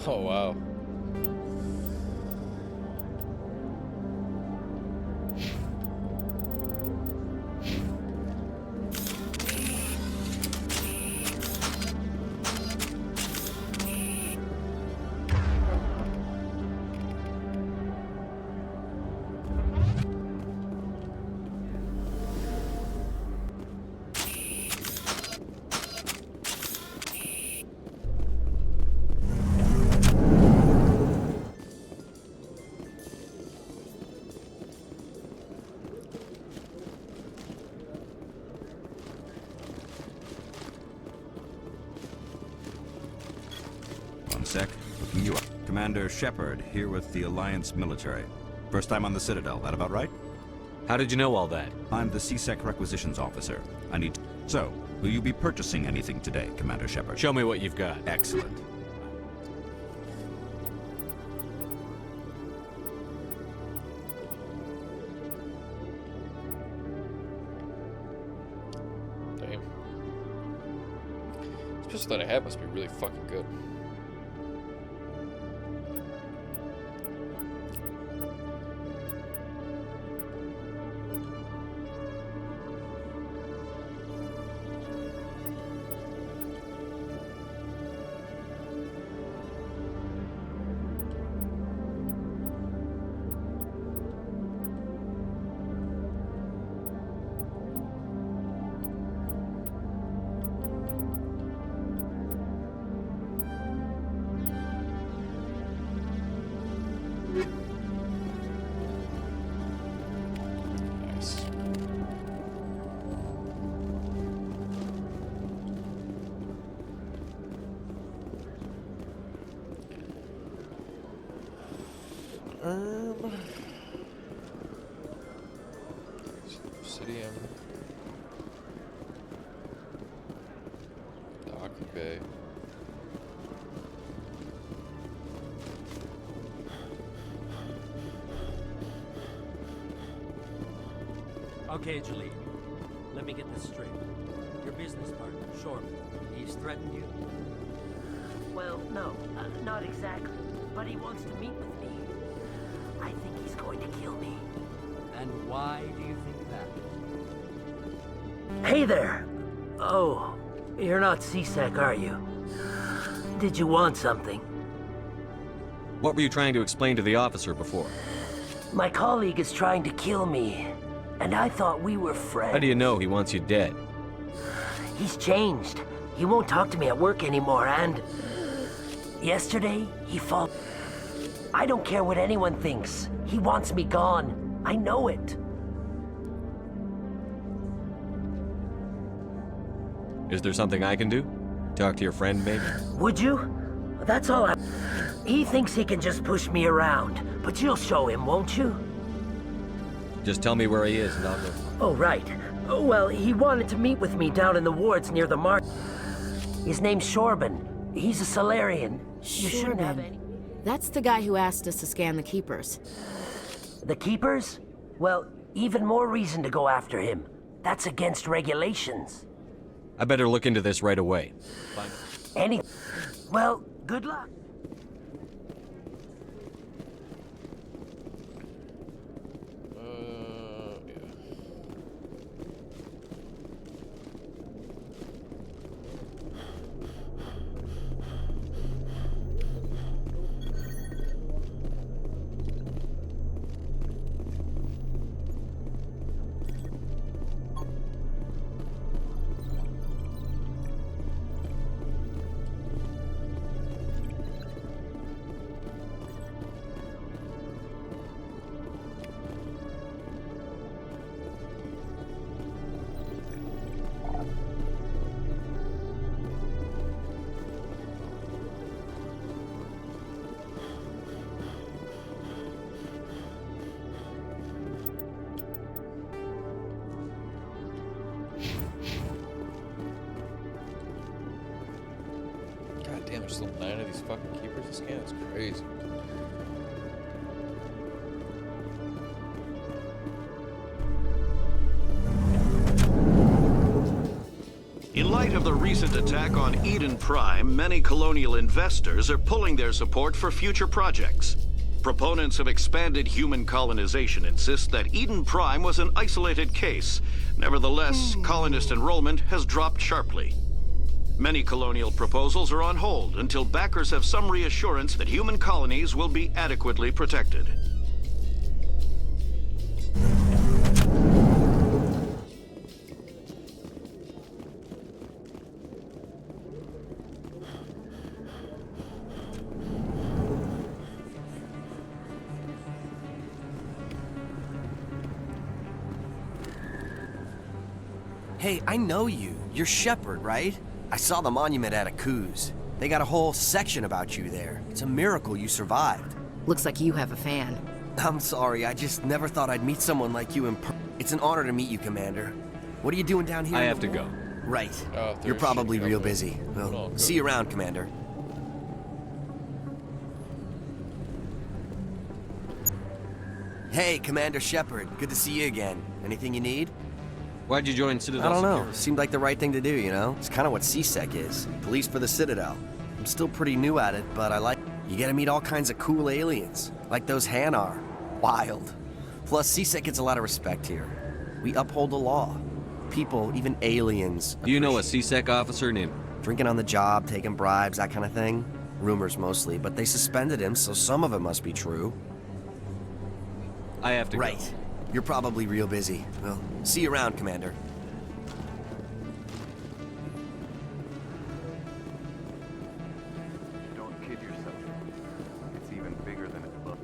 Oh, wow. C-Sec. Looking you up. Commander Shepard, here with the Alliance military. First time on the Citadel, that about right? How did you know all that? I'm the C-Sec requisitions officer. I need... So, will you be purchasing anything today, Commander Shepard? Show me what you've got. Excellent. Damn. This pistol that I have must be really fucking good. Obsidian. Dock Bay. Okay, Jaleel. Let me get this straight. Your business partner, Shorb, he's threatened you? Well, no, not exactly. But he wants to meet with me. I think he's going to kill me. And why do you think that? Hey there! Oh, you're not C-Sec, are you? Did you want something? What were you trying to explain to the officer before? My colleague is trying to kill me, and I thought we were friends. How do you know he wants you dead? He's changed. He won't talk to me at work anymore, and... yesterday, he fought... I don't care what anyone thinks. He wants me gone. I know it. Is there something I can do? Talk to your friend, maybe? Would you? That's all I... He thinks he can just push me around, but you'll show him, won't you? Just tell me where he is and I'll go. Oh, right. Well, he wanted to meet with me down in the wards near the mark. His name's Shorban. He's a Solarian. You shouldn't have any... That's the guy who asked us to scan the Keepers. The Keepers? Well, even more reason to go after him. That's against regulations. I better look into this right away. Any... Well, good luck. Damn, there's still 9 of these fucking keepers to scan. It's crazy. In light of the recent attack on Eden Prime, many colonial investors are pulling their support for future projects. Proponents of expanded human colonization insist that Eden Prime was an isolated case. Nevertheless, colonist enrollment has dropped sharply. Many colonial proposals are on hold until backers have some reassurance that human colonies will be adequately protected. Hey, I know you. You're Shepard, right? I saw the monument at Akuze. They got a whole section about you there. It's a miracle you survived. Looks like you have a fan. I'm sorry, I just never thought I'd meet someone like you in It's an honor to meet you, Commander. What are you doing down here? I have to go. Right. You're probably real busy. Well, see you around, Commander. Hey, Commander Shepard. Good to see you again. Anything you need? Why'd you join Citadel I don't know. Security? Seemed like the right thing to do, you know? It's kind of what CSEC is. Police for the Citadel. I'm still pretty new at it, but I like... You get to meet all kinds of cool aliens. Like those Hanar. Wild. Plus, CSEC gets a lot of respect here. We uphold the law. People, even aliens... Do you know a CSEC officer named... Drinking on the job, taking bribes, that kind of thing? Rumors mostly, but they suspended him, so some of it must be true. I have to go. Right. You're probably real busy. Well, see you around, Commander. Don't kid yourself. It's even bigger than it looks.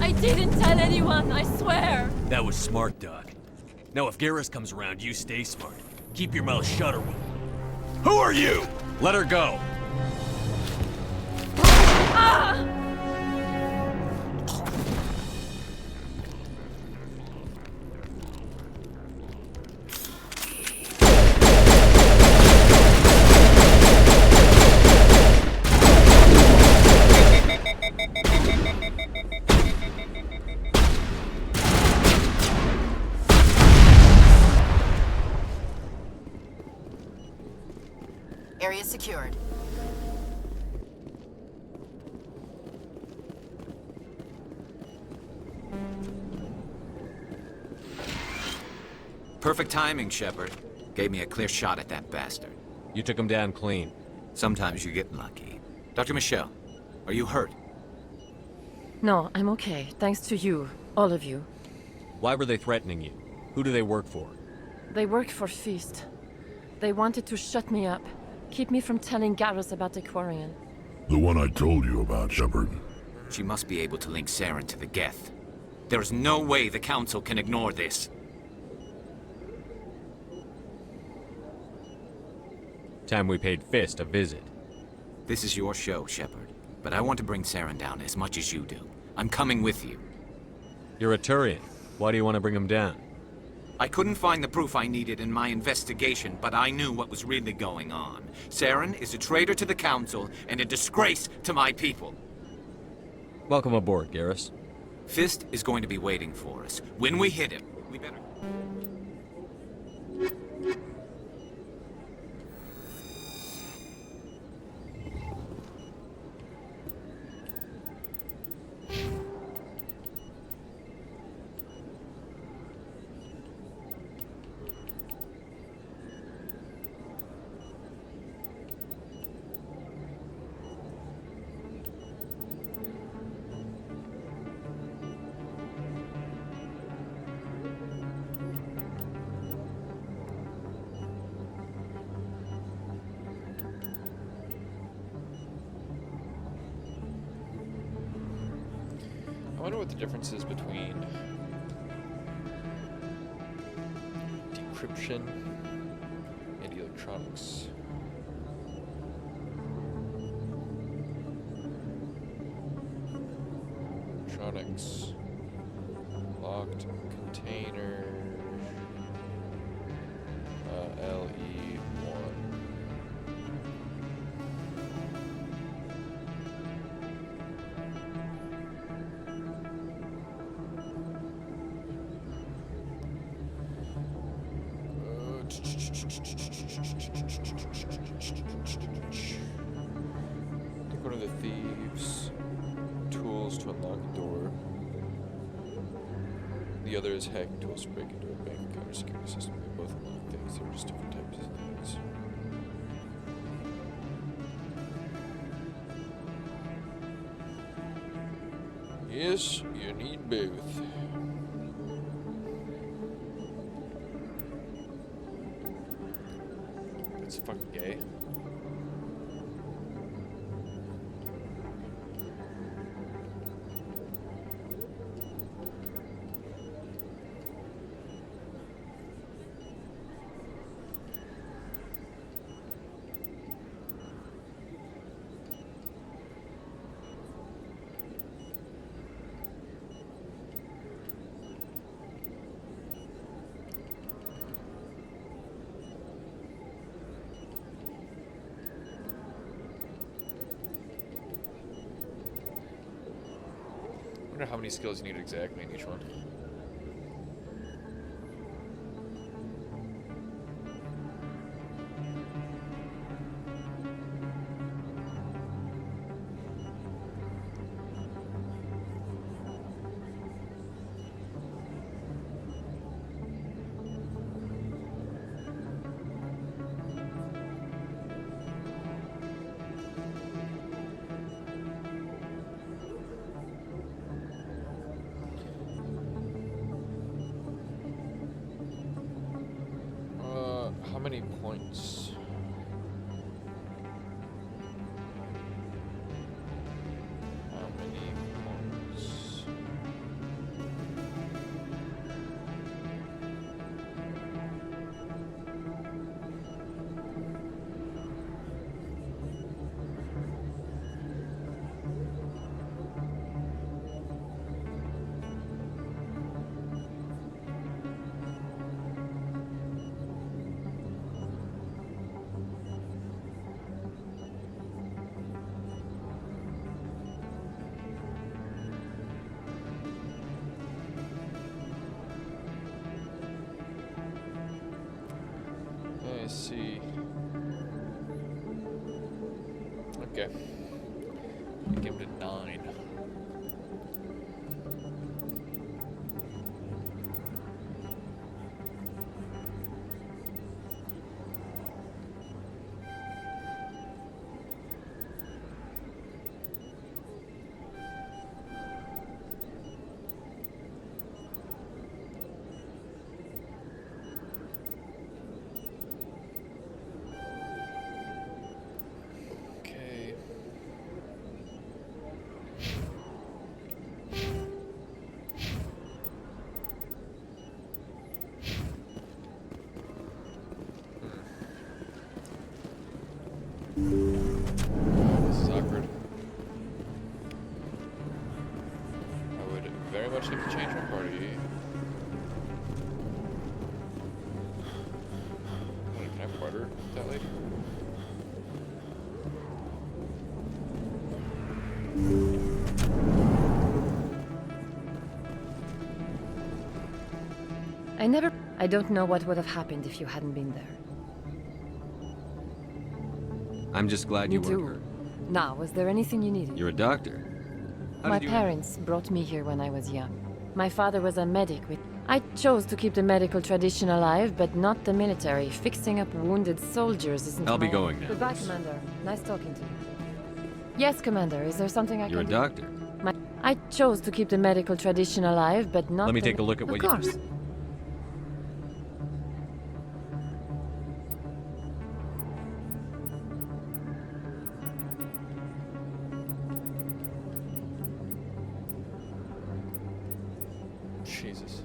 I didn't tell anyone, I swear! That was smart, Doc. Now if Garrus comes around, you stay smart. Keep your mouth shut or we'll... Who are you? Let her go! Ah! Area secured. Perfect timing, Shepard. Gave me a clear shot at that bastard. You took him down clean. Sometimes you get lucky. Dr. Michelle, are you hurt? No, I'm okay. Thanks to you. All of you. Why were they threatening you? Who do they work for? They work for Feast. They wanted to shut me up. Keep me from telling Garrus about the Quarian. The one I told you about, Shepard. She must be able to link Saren to the Geth. There is no way the Council can ignore this. Time we paid Fist a visit. This is your show, Shepard. But I want to bring Saren down as much as you do. I'm coming with you. You're a Turian. Why do you want to bring him down? I couldn't find the proof I needed in my investigation, but I knew what was really going on. Saren is a traitor to the Council and a disgrace to my people. Welcome aboard, Garrus. Fist is going to be waiting for us. When we hit him, we better... I wonder what the difference is between decryption and electronics. Electronics. Locked container. LE1. Take one of the thieves. Tools to unlock a door. The other is hacking tools to break into a bank account or security system. They both unlock things. They're just different types of things. Yes, you need both. That's fucking gay. wonder how many skills you need exactly in each one. How many points? How many points? Let's see. Okay. Give him to 9. Okay. This is awkward. I would very much like to change my party. Wait, can I barter with that lady? I don't know what would have happened if you hadn't been there. I'm just glad you weren't hurt. Now, was there anything you needed? You're a doctor. How My did you- parents brought me here when I was young. My father was a medic with... I chose to keep the medical tradition alive, but not the military. Fixing up wounded soldiers isn't I'll be my- going now. Goodbye, Commander. Nice talking to you. Yes, Commander. Is there something I You're a can do? doctor. I chose to keep the medical tradition alive, but not Let me the- take a look at what you... Of course. Jesus.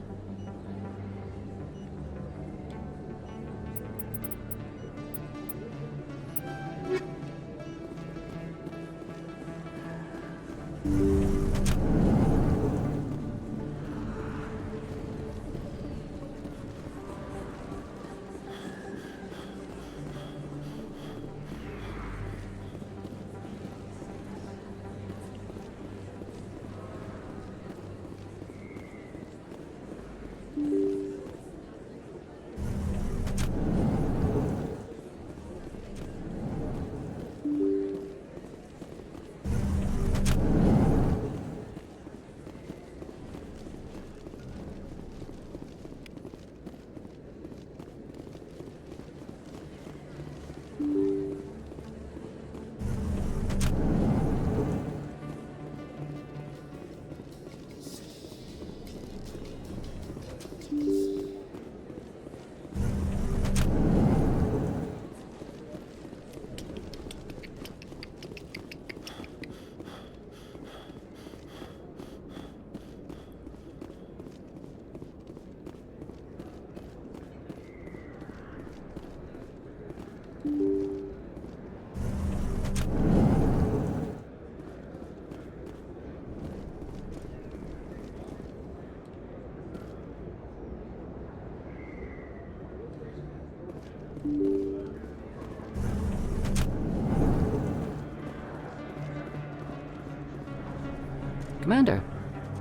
Commander,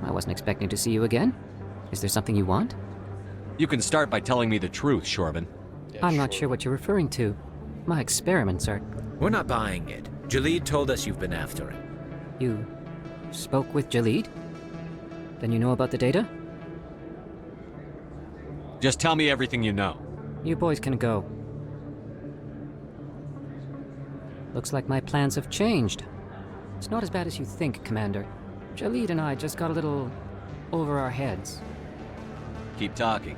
I wasn't expecting to see you again. Is there something you want? You can start by telling me the truth, Shorban. I'm not sure what you're referring to. My experiments are... We're not buying it. Jalid told us you've been after it. You spoke with Jalid? Then you know about the data? Just tell me everything you know. You boys can go. Looks like my plans have changed. It's not as bad as you think, Commander. Jalid and I just got a little over our heads. Keep talking.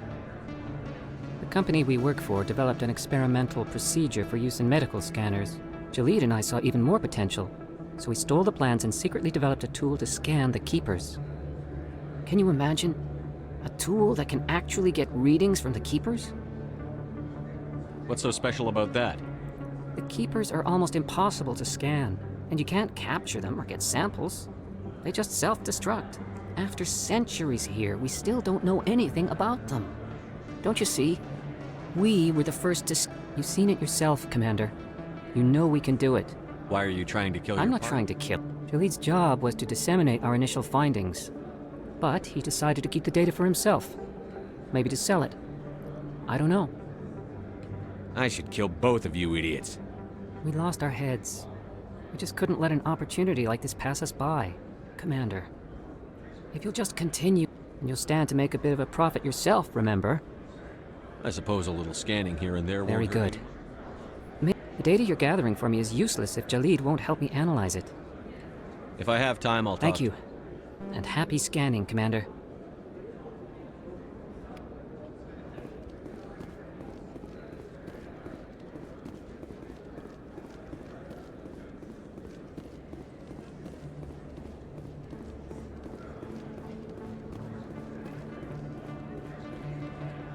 The company we work for developed an experimental procedure for use in medical scanners. Jalid and I saw even more potential, so we stole the plans and secretly developed a tool to scan the Keepers. Can you imagine? A tool that can actually get readings from the Keepers? What's so special about that? The Keepers are almost impossible to scan, and you can't capture them or get samples. They just self-destruct. After centuries here, we still don't know anything about them. Don't you see? We were the first to... You've seen it yourself, Commander. You know we can do it. Why are you trying to kill I'm not trying to kill. Jalid's job was to disseminate our initial findings. But he decided to keep the data for himself. Maybe to sell it. I don't know. I should kill both of you idiots. We lost our heads. We just couldn't let an opportunity like this pass us by, Commander. If you'll just continue, and you'll stand to make a bit of a profit yourself, remember? I suppose a little scanning here and there won't Very hurt good. The data you're gathering for me is useless if Jalid won't help me analyze it. If I have time, I'll talk. Thank you. And happy scanning, Commander.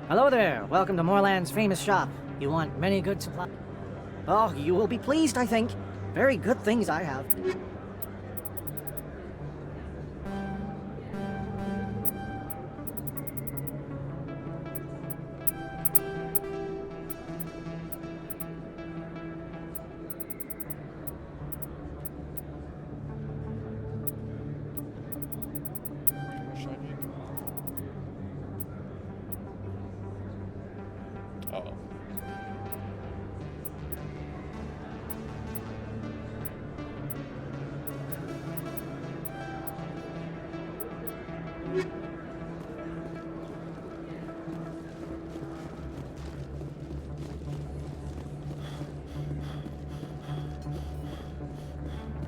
Hello there. Welcome to Moorland's famous shop. You want many good supplies? Oh, you will be pleased, I think. Very good things I have. Uh-oh.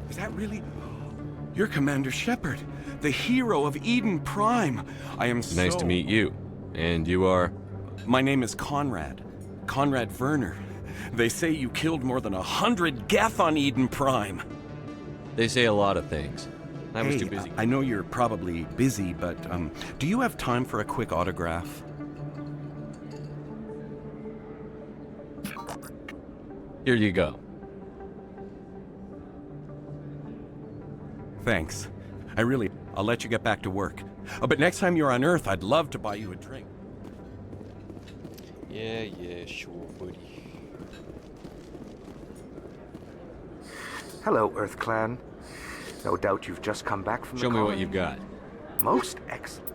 Is that really... You're Commander Shepard, the hero of Eden Prime. I am so... Nice to meet you. And you are? My name is Conrad. Conrad Werner. They say you killed more than 100 Geth on Eden Prime. They say a lot of things. I was too busy. I know you're probably busy, but do you have time for a quick autograph? Here you go. Thanks. I'll let you get back to work. But next time you're on Earth, I'd love to buy you a drink. Yeah, sure, buddy. Hello, Earth Clan. No doubt you've just come back from the Show me what colony. you've got. Most excellent.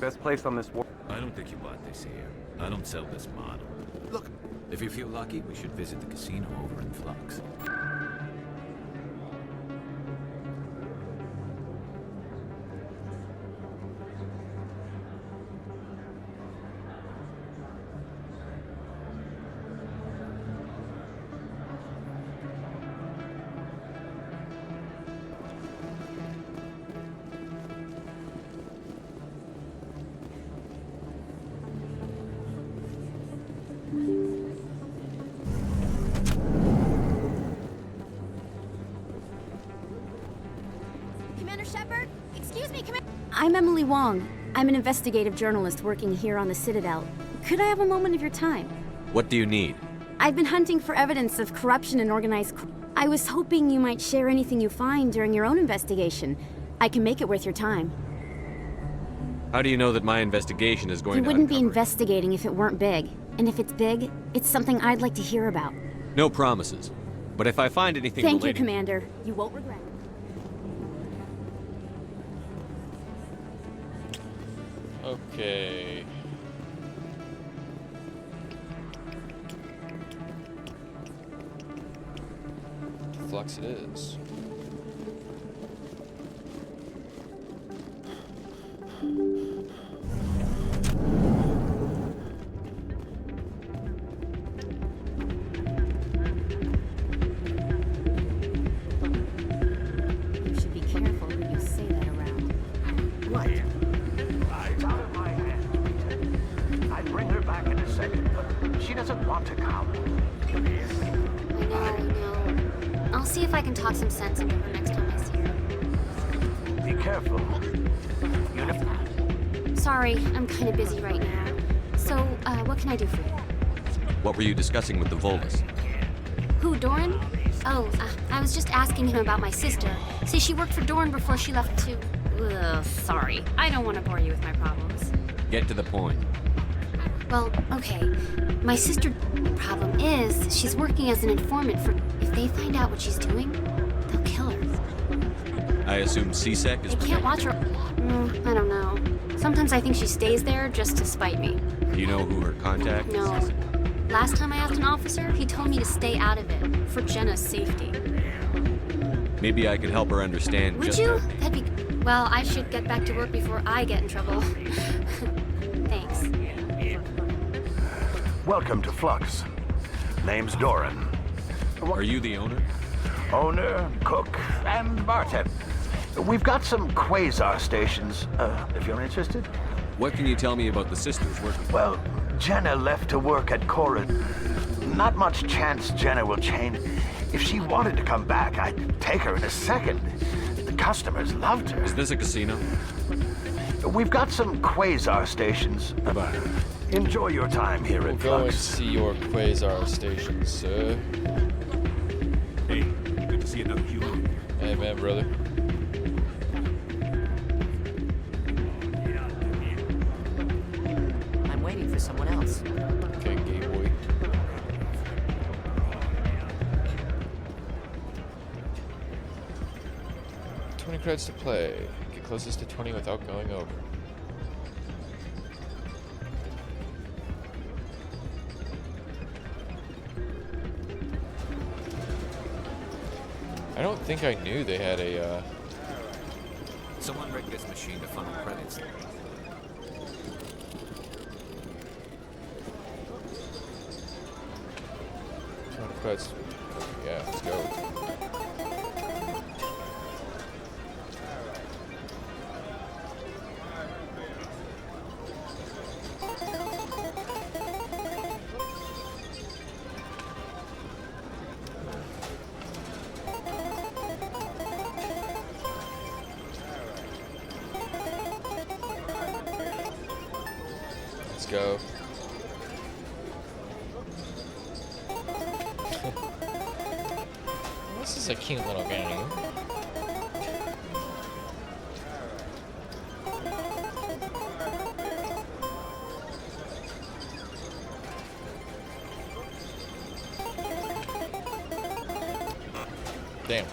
Best place on this war. I don't think you bought this here. I don't sell this model. Look, if you feel lucky, we should visit the casino over in Flux. Commander Shepard? Excuse me, Commander. I'm Emily Wong. I'm an investigative journalist working here on the Citadel. Could I have a moment of your time? What do you need? I've been hunting for evidence of corruption and organized crime. I was hoping you might share anything you find during your own investigation. I can make it worth your time. How do you know that my investigation is going You to wouldn't be uncover? investigating if it weren't big. And if it's big, it's something I'd like to hear about. No promises. But if I find anything Thank you, relating... Commander. You won't regret it. Okay. Flux it is. You should be careful who you say that around. What? It's out of my hands, Peter. I'd bring her back in a second, but she doesn't want to come. I know. I'll see if I can talk some sense into her next time I see her. Be careful. You know... Sorry, I'm kind of busy right now. So, what can I do for you? What were you discussing with the Volus? Who, Doran? Oh, I was just asking him about my sister. See, she worked for Doran before she left to... Ugh, sorry. I don't want to bore you with my problems. Get to the point. Well, okay. My sister... problem is, she's working as an informant for... If they find out what she's doing, they'll kill her. I assume C-Sec is... They can't watch her... I don't know. Sometimes I think she stays there just to spite me. Do you know who her contact is? No. Last time I asked an officer, he told me to stay out of it, for Jenna's safety. Maybe I could help her understand Would just you? how... That'd be... Well, I should get back to work before I get in trouble. Thanks. Welcome to Flux. Name's Doran. Are you the owner? Owner, cook, and bartender. We've got some quasar stations, if you're interested. What can you tell me about the sisters working? Well, Jenna left to work at Cora. Not much chance Jenna will change. If she wanted to come back, I'd take her in a second. The customers loved her. Is this a casino? We've got some quasar stations. Goodbye. Enjoy your time here We'll at go and Flux. see your quasar station, sir. Hey, good to see another human. Hey, man, brother. I'm waiting for someone else. Okay, gay boy. $20 credits to play. Get closest to 20 without going over. I don't think I knew they had a, Someone rigged this machine to funnel credits. Quest. Yeah, let's go. Let's go. This is a cute little game. Damn.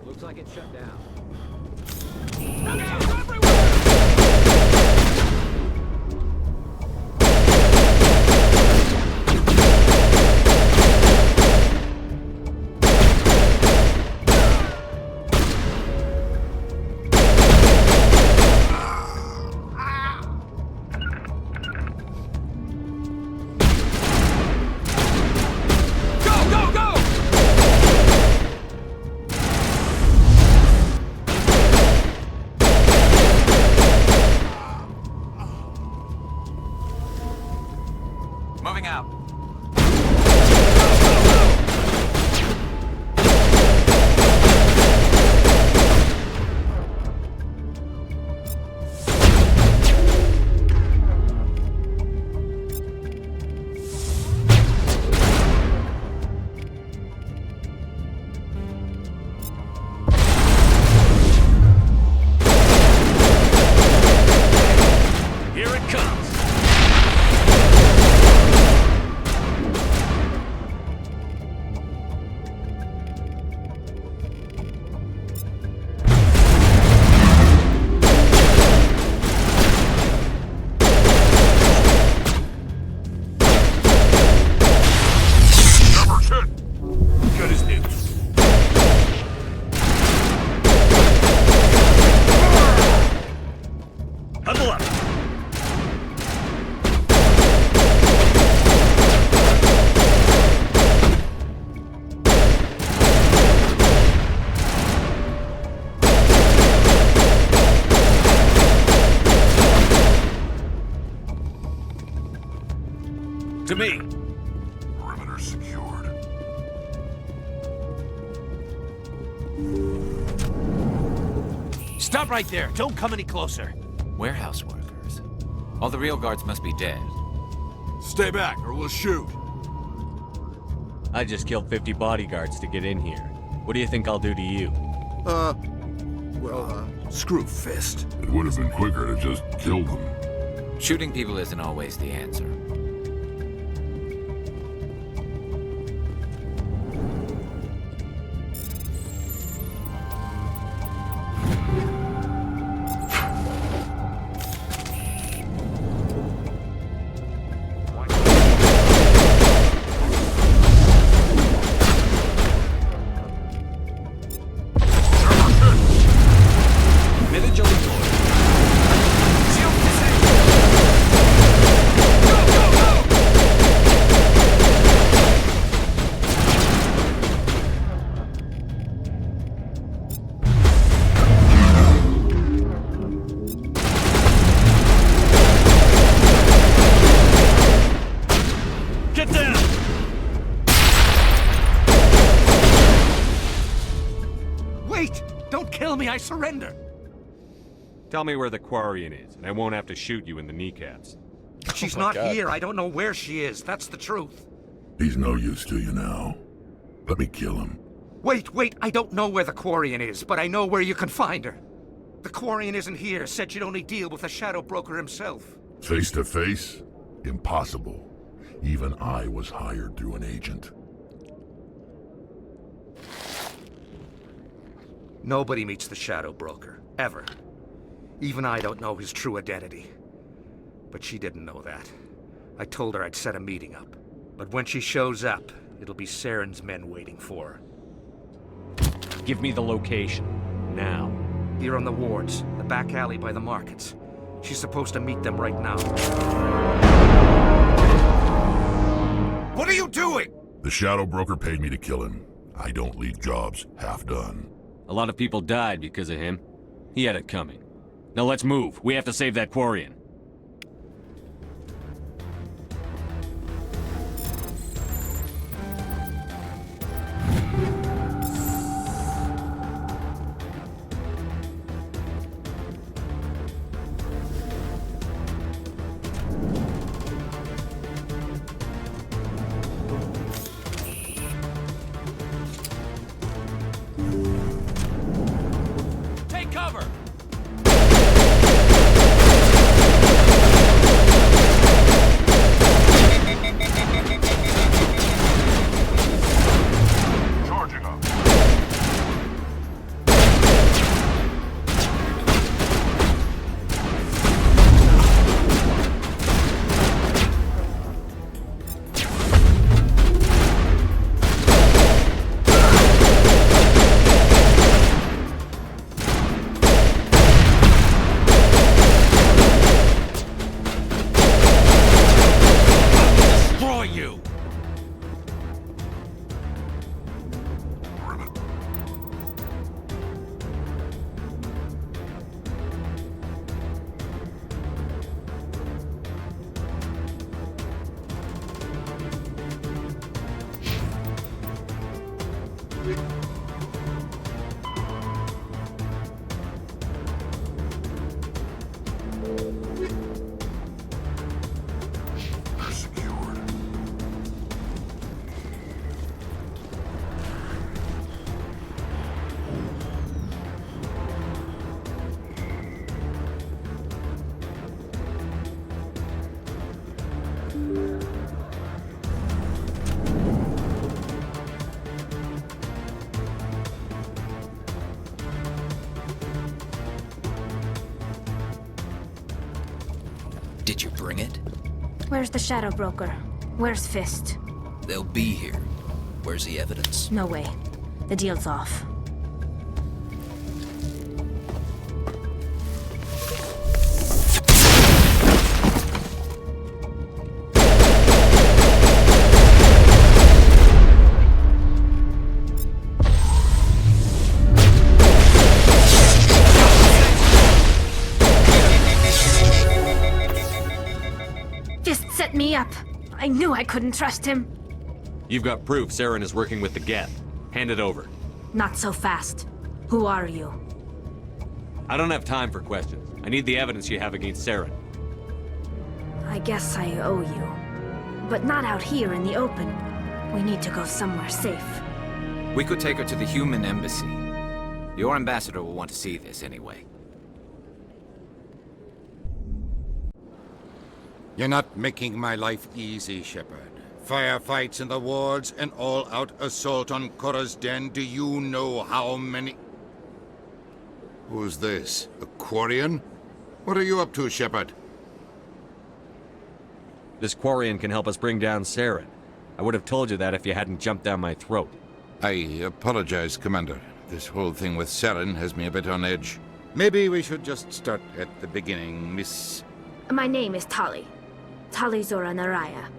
Looks like it's shut down. Moving out. Here it comes. Good as new. Huddle up. To me. Perimeter secured. Stop right there. Don't come any closer. Warehouse workers. All the real guards must be dead. Stay back or we'll shoot. I just killed 50 bodyguards to get in here. What do you think I'll do to you? Screw Fist. It would have been quicker to just kill them. Shooting people isn't always the answer. Get down! Wait! Don't kill me, I surrender! Tell me where the Quarian is, and I won't have to shoot you in the kneecaps. She's my not God. here. I don't know where she is. That's the truth. He's no use to you now. Let me kill him. Wait. I don't know where the Quarian is, but I know where you can find her. The Quarian isn't here. Said she'd only deal with the Shadow Broker himself. Face to face? Impossible. Even I was hired through an agent. Nobody meets the Shadow Broker. Ever. Even I don't know his true identity. But she didn't know that. I told her I'd set a meeting up. But when she shows up, it'll be Saren's men waiting for her. Give me the location. Now. Here on the wards, the back alley by the markets. She's supposed to meet them right now. What are you doing? The Shadow Broker paid me to kill him. I don't leave jobs half done. A lot of people died because of him. He had it coming. Now let's move. We have to save that Quarian. Take cover! Did you bring it? Where's the Shadow Broker? Where's Fist? They'll be here. Where's the evidence? No way. The deal's off. Fist set me up. I knew I couldn't trust him. You've got proof Saren is working with the Geth. Hand it over. Not so fast. Who are you? I don't have time for questions. I need the evidence you have against Saren. I guess I owe you. But not out here in the open. We need to go somewhere safe. We could take her to the human embassy. Your ambassador will want to see this anyway. You're not making my life easy, Shepard. Firefights in the wards, an all-out assault on Korra's den. Do you know how many... Who's this? A Quarian? What are you up to, Shepard? This Quarian can help us bring down Saren. I would have told you that if you hadn't jumped down my throat. I apologize, Commander. This whole thing with Saren has me a bit on edge. Maybe we should just start at the beginning, Miss... My name is Tali. Tali Zora Naraya.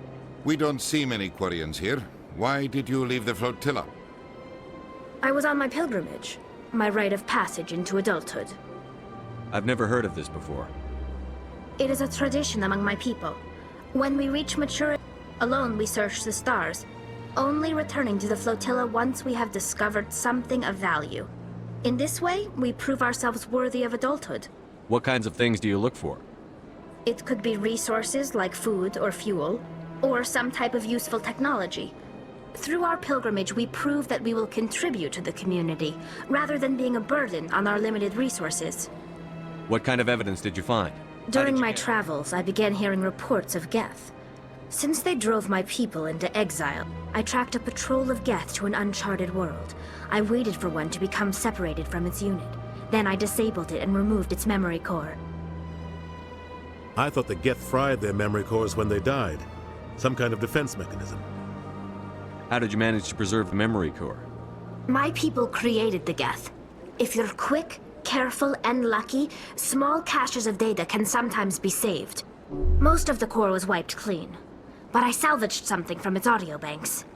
We don't see many Quarians here. Why did you leave the flotilla? I was on my pilgrimage. My rite of passage into adulthood. I've never heard of this before. It is a tradition among my people. When we reach maturity, alone we search the stars, only returning to the flotilla once we have discovered something of value. In this way, we prove ourselves worthy of adulthood. What kinds of things do you look for? It could be resources like food or fuel, or some type of useful technology. Through our pilgrimage, we prove that we will contribute to the community, rather than being a burden on our limited resources. What kind of evidence did you find? During my travels, I began hearing reports of Geth. Since they drove my people into exile, I tracked a patrol of Geth to an uncharted world. I waited for one to become separated from its unit. Then I disabled it and removed its memory core. I thought the Geth fried their memory cores when they died. Some kind of defense mechanism. How did you manage to preserve the memory core? My people created the Geth. If you're quick, careful, and lucky, small caches of data can sometimes be saved. Most of the core was wiped clean, but I salvaged something from its audio banks.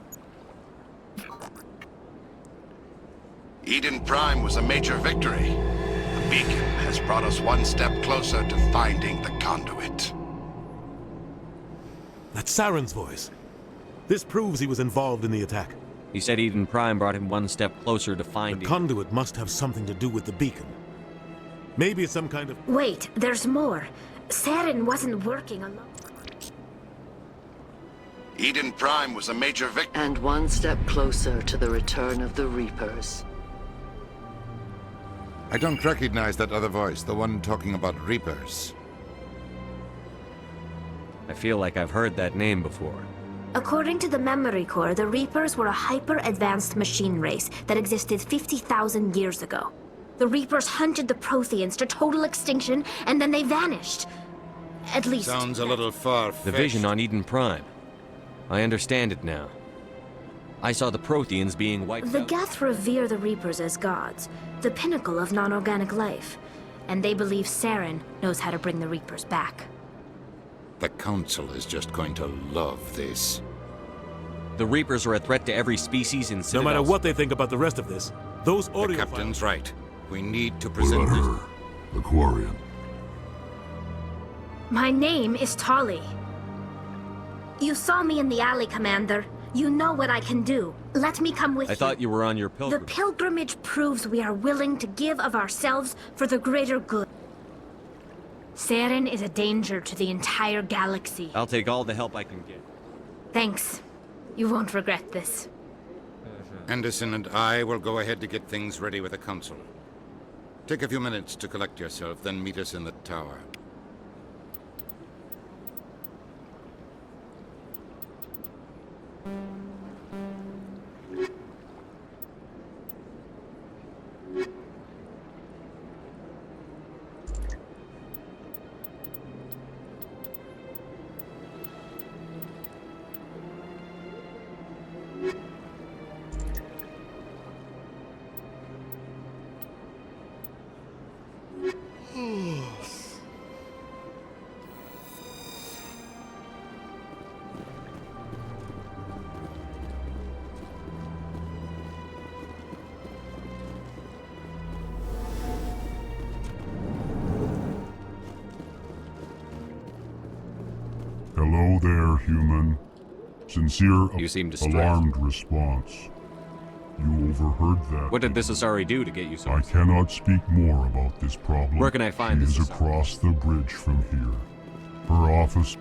Eden Prime was a major victory. The beacon has brought us one step closer to finding the conduit. That's Saren's voice. This proves he was involved in the attack. He said Eden Prime brought him one step closer to finding... The conduit must have something to do with the beacon. Maybe it's some kind of... Wait, there's more. Saren wasn't working alone. Eden Prime was a major victory. And one step closer to the return of the Reapers. I don't recognize that other voice, the one talking about Reapers. I feel like I've heard that name before. According to the memory core, the Reapers were a hyper-advanced machine race that existed 50,000 years ago. The Reapers hunted the Protheans to total extinction, and then they vanished. At least... Sounds a little far-fetched. The vision on Eden Prime. I understand it now. I saw the Protheans being wiped The out. Geth revere the Reapers as gods, the pinnacle of non-organic life. And they believe Saren knows how to bring the Reapers back. The Council is just going to love this. The Reapers are a threat to every species in Citadel. No matter what they think about the rest of this, those audio... The Captain's right. We need to present this... The Quarian. My name is Tali. You saw me in the alley, Commander. You know what I can do. Let me come with you. I thought you were on your The pilgrimage. pilgrimage proves we are willing to give of ourselves for the greater good. Saren is a danger to the entire galaxy. I'll take all the help I can get. Thanks. You won't regret this. Anderson and I will go ahead to get things ready with the Council. Take a few minutes to collect yourself, then meet us in the tower. Hello there, human. Sincere, You seem distressed. alarmed response. You overheard that. What did this Asari do to get you so? I cannot speak more about this problem. Where can I find She this is Asari? across the bridge from here. Her office.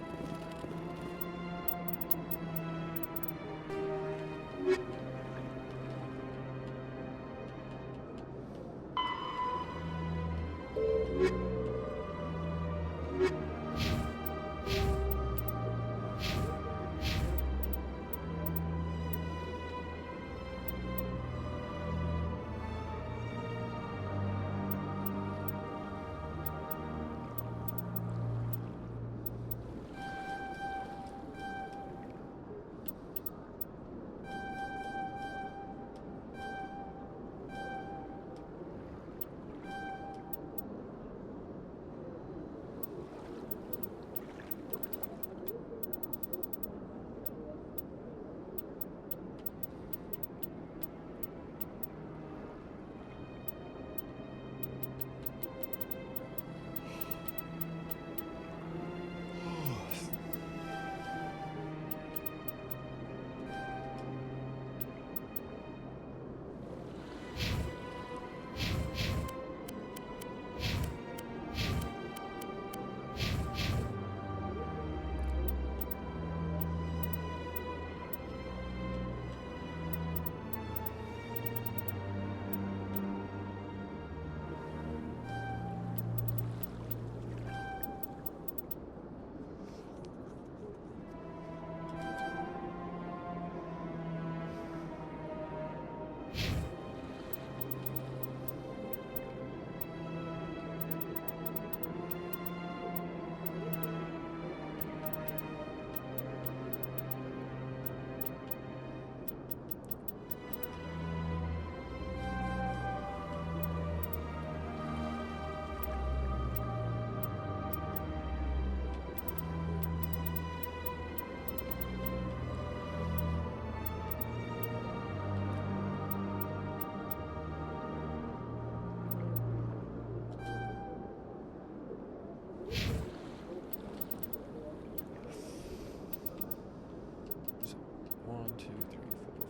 One, two, three,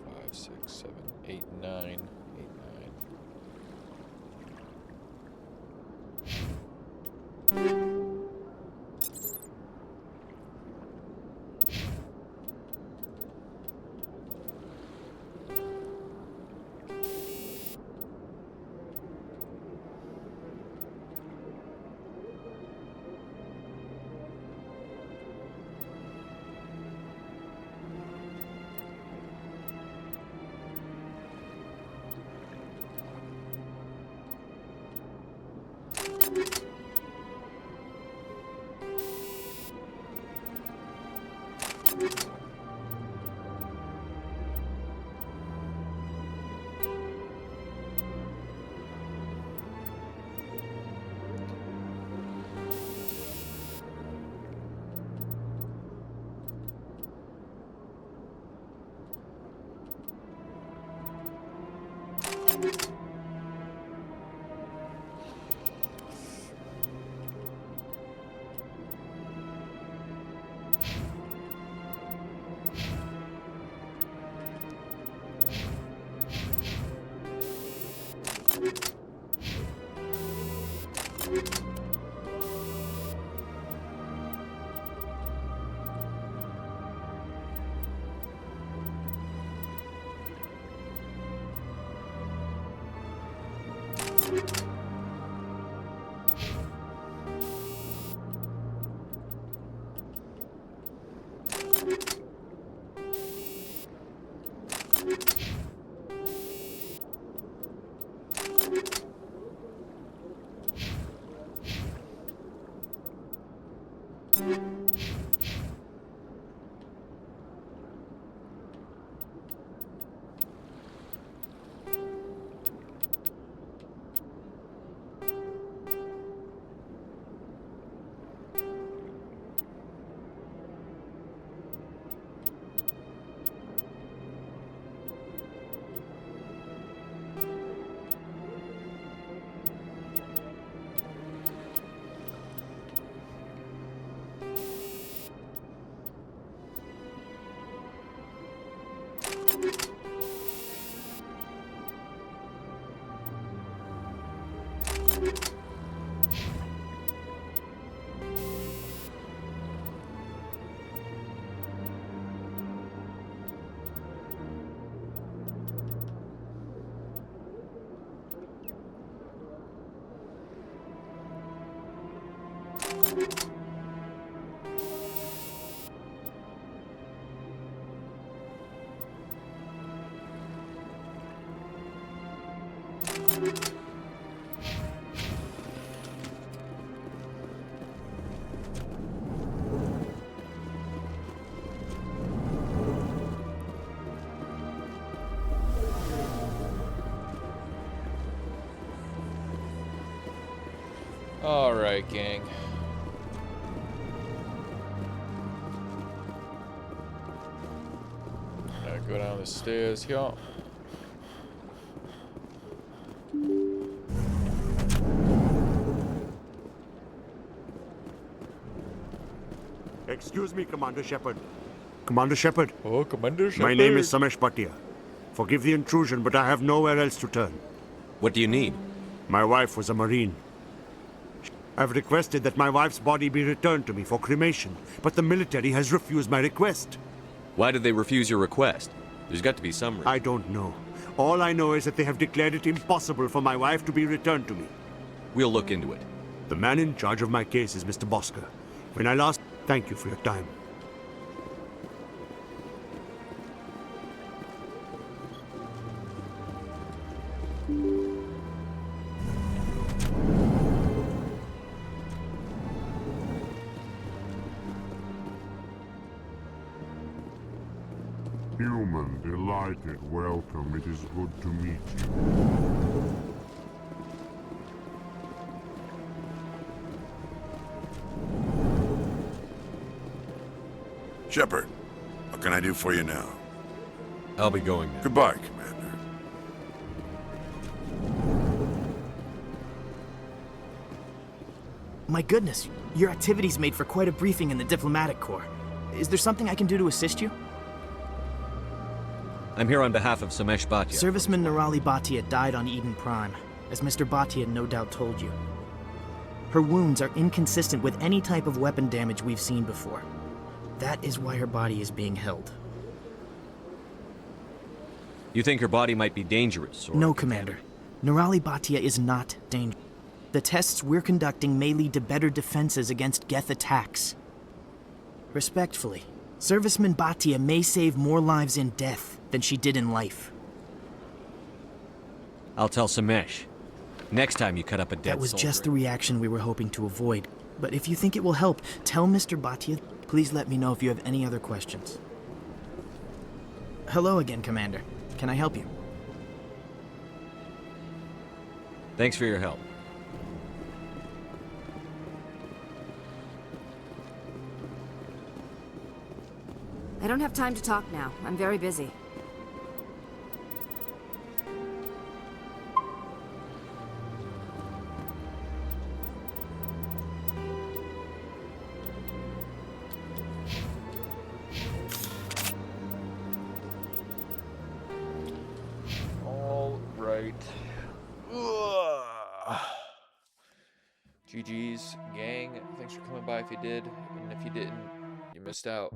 four, five, six, seven, eight, nine. Alright, gang. Gotta go down the stairs here. Excuse me, Commander Shepard. Commander Shepard. Oh, Commander Shepard. My name is Samesh Bhatia. Forgive the intrusion, but I have nowhere else to turn. What do you need? My wife was a Marine. I've requested that my wife's body be returned to me for cremation, but the military has refused my request. Why did they refuse your request? There's got to be some reason. I don't know. All I know is that they have declared it impossible for my wife to be returned to me. We'll look into it. The man in charge of my case is Mr. Bosker. When I last... Thank you for your time. Human, delighted, welcome. It is good to meet you. Shepard, what can I do for you now? I'll be going now. Goodbye, Commander. My goodness, your activities made for quite a briefing in the diplomatic corps. Is there something I can do to assist you? I'm here on behalf of Samesh Bhatia. Serviceman Nirali Bhatia died on Eden Prime, as Mr. Bhatia no doubt told you. Her wounds are inconsistent with any type of weapon damage we've seen before. That is why her body is being held. You think her body might be dangerous, or... No, Commander. Nirali Bhatia is not dangerous. The tests we're conducting may lead to better defenses against Geth attacks. Respectfully, Serviceman Bhatia may save more lives in death than she did in life. I'll tell Samesh. Next time you cut up a dead That was soldier. just the reaction we were hoping to avoid. But if you think it will help, tell Mr. Bhatia. Please let me know if you have any other questions. Hello again, Commander. Can I help you? Thanks for your help. I don't have time to talk now. I'm very busy. All right. GG's, gang. Thanks for coming by if you did. And if you didn't, you missed out.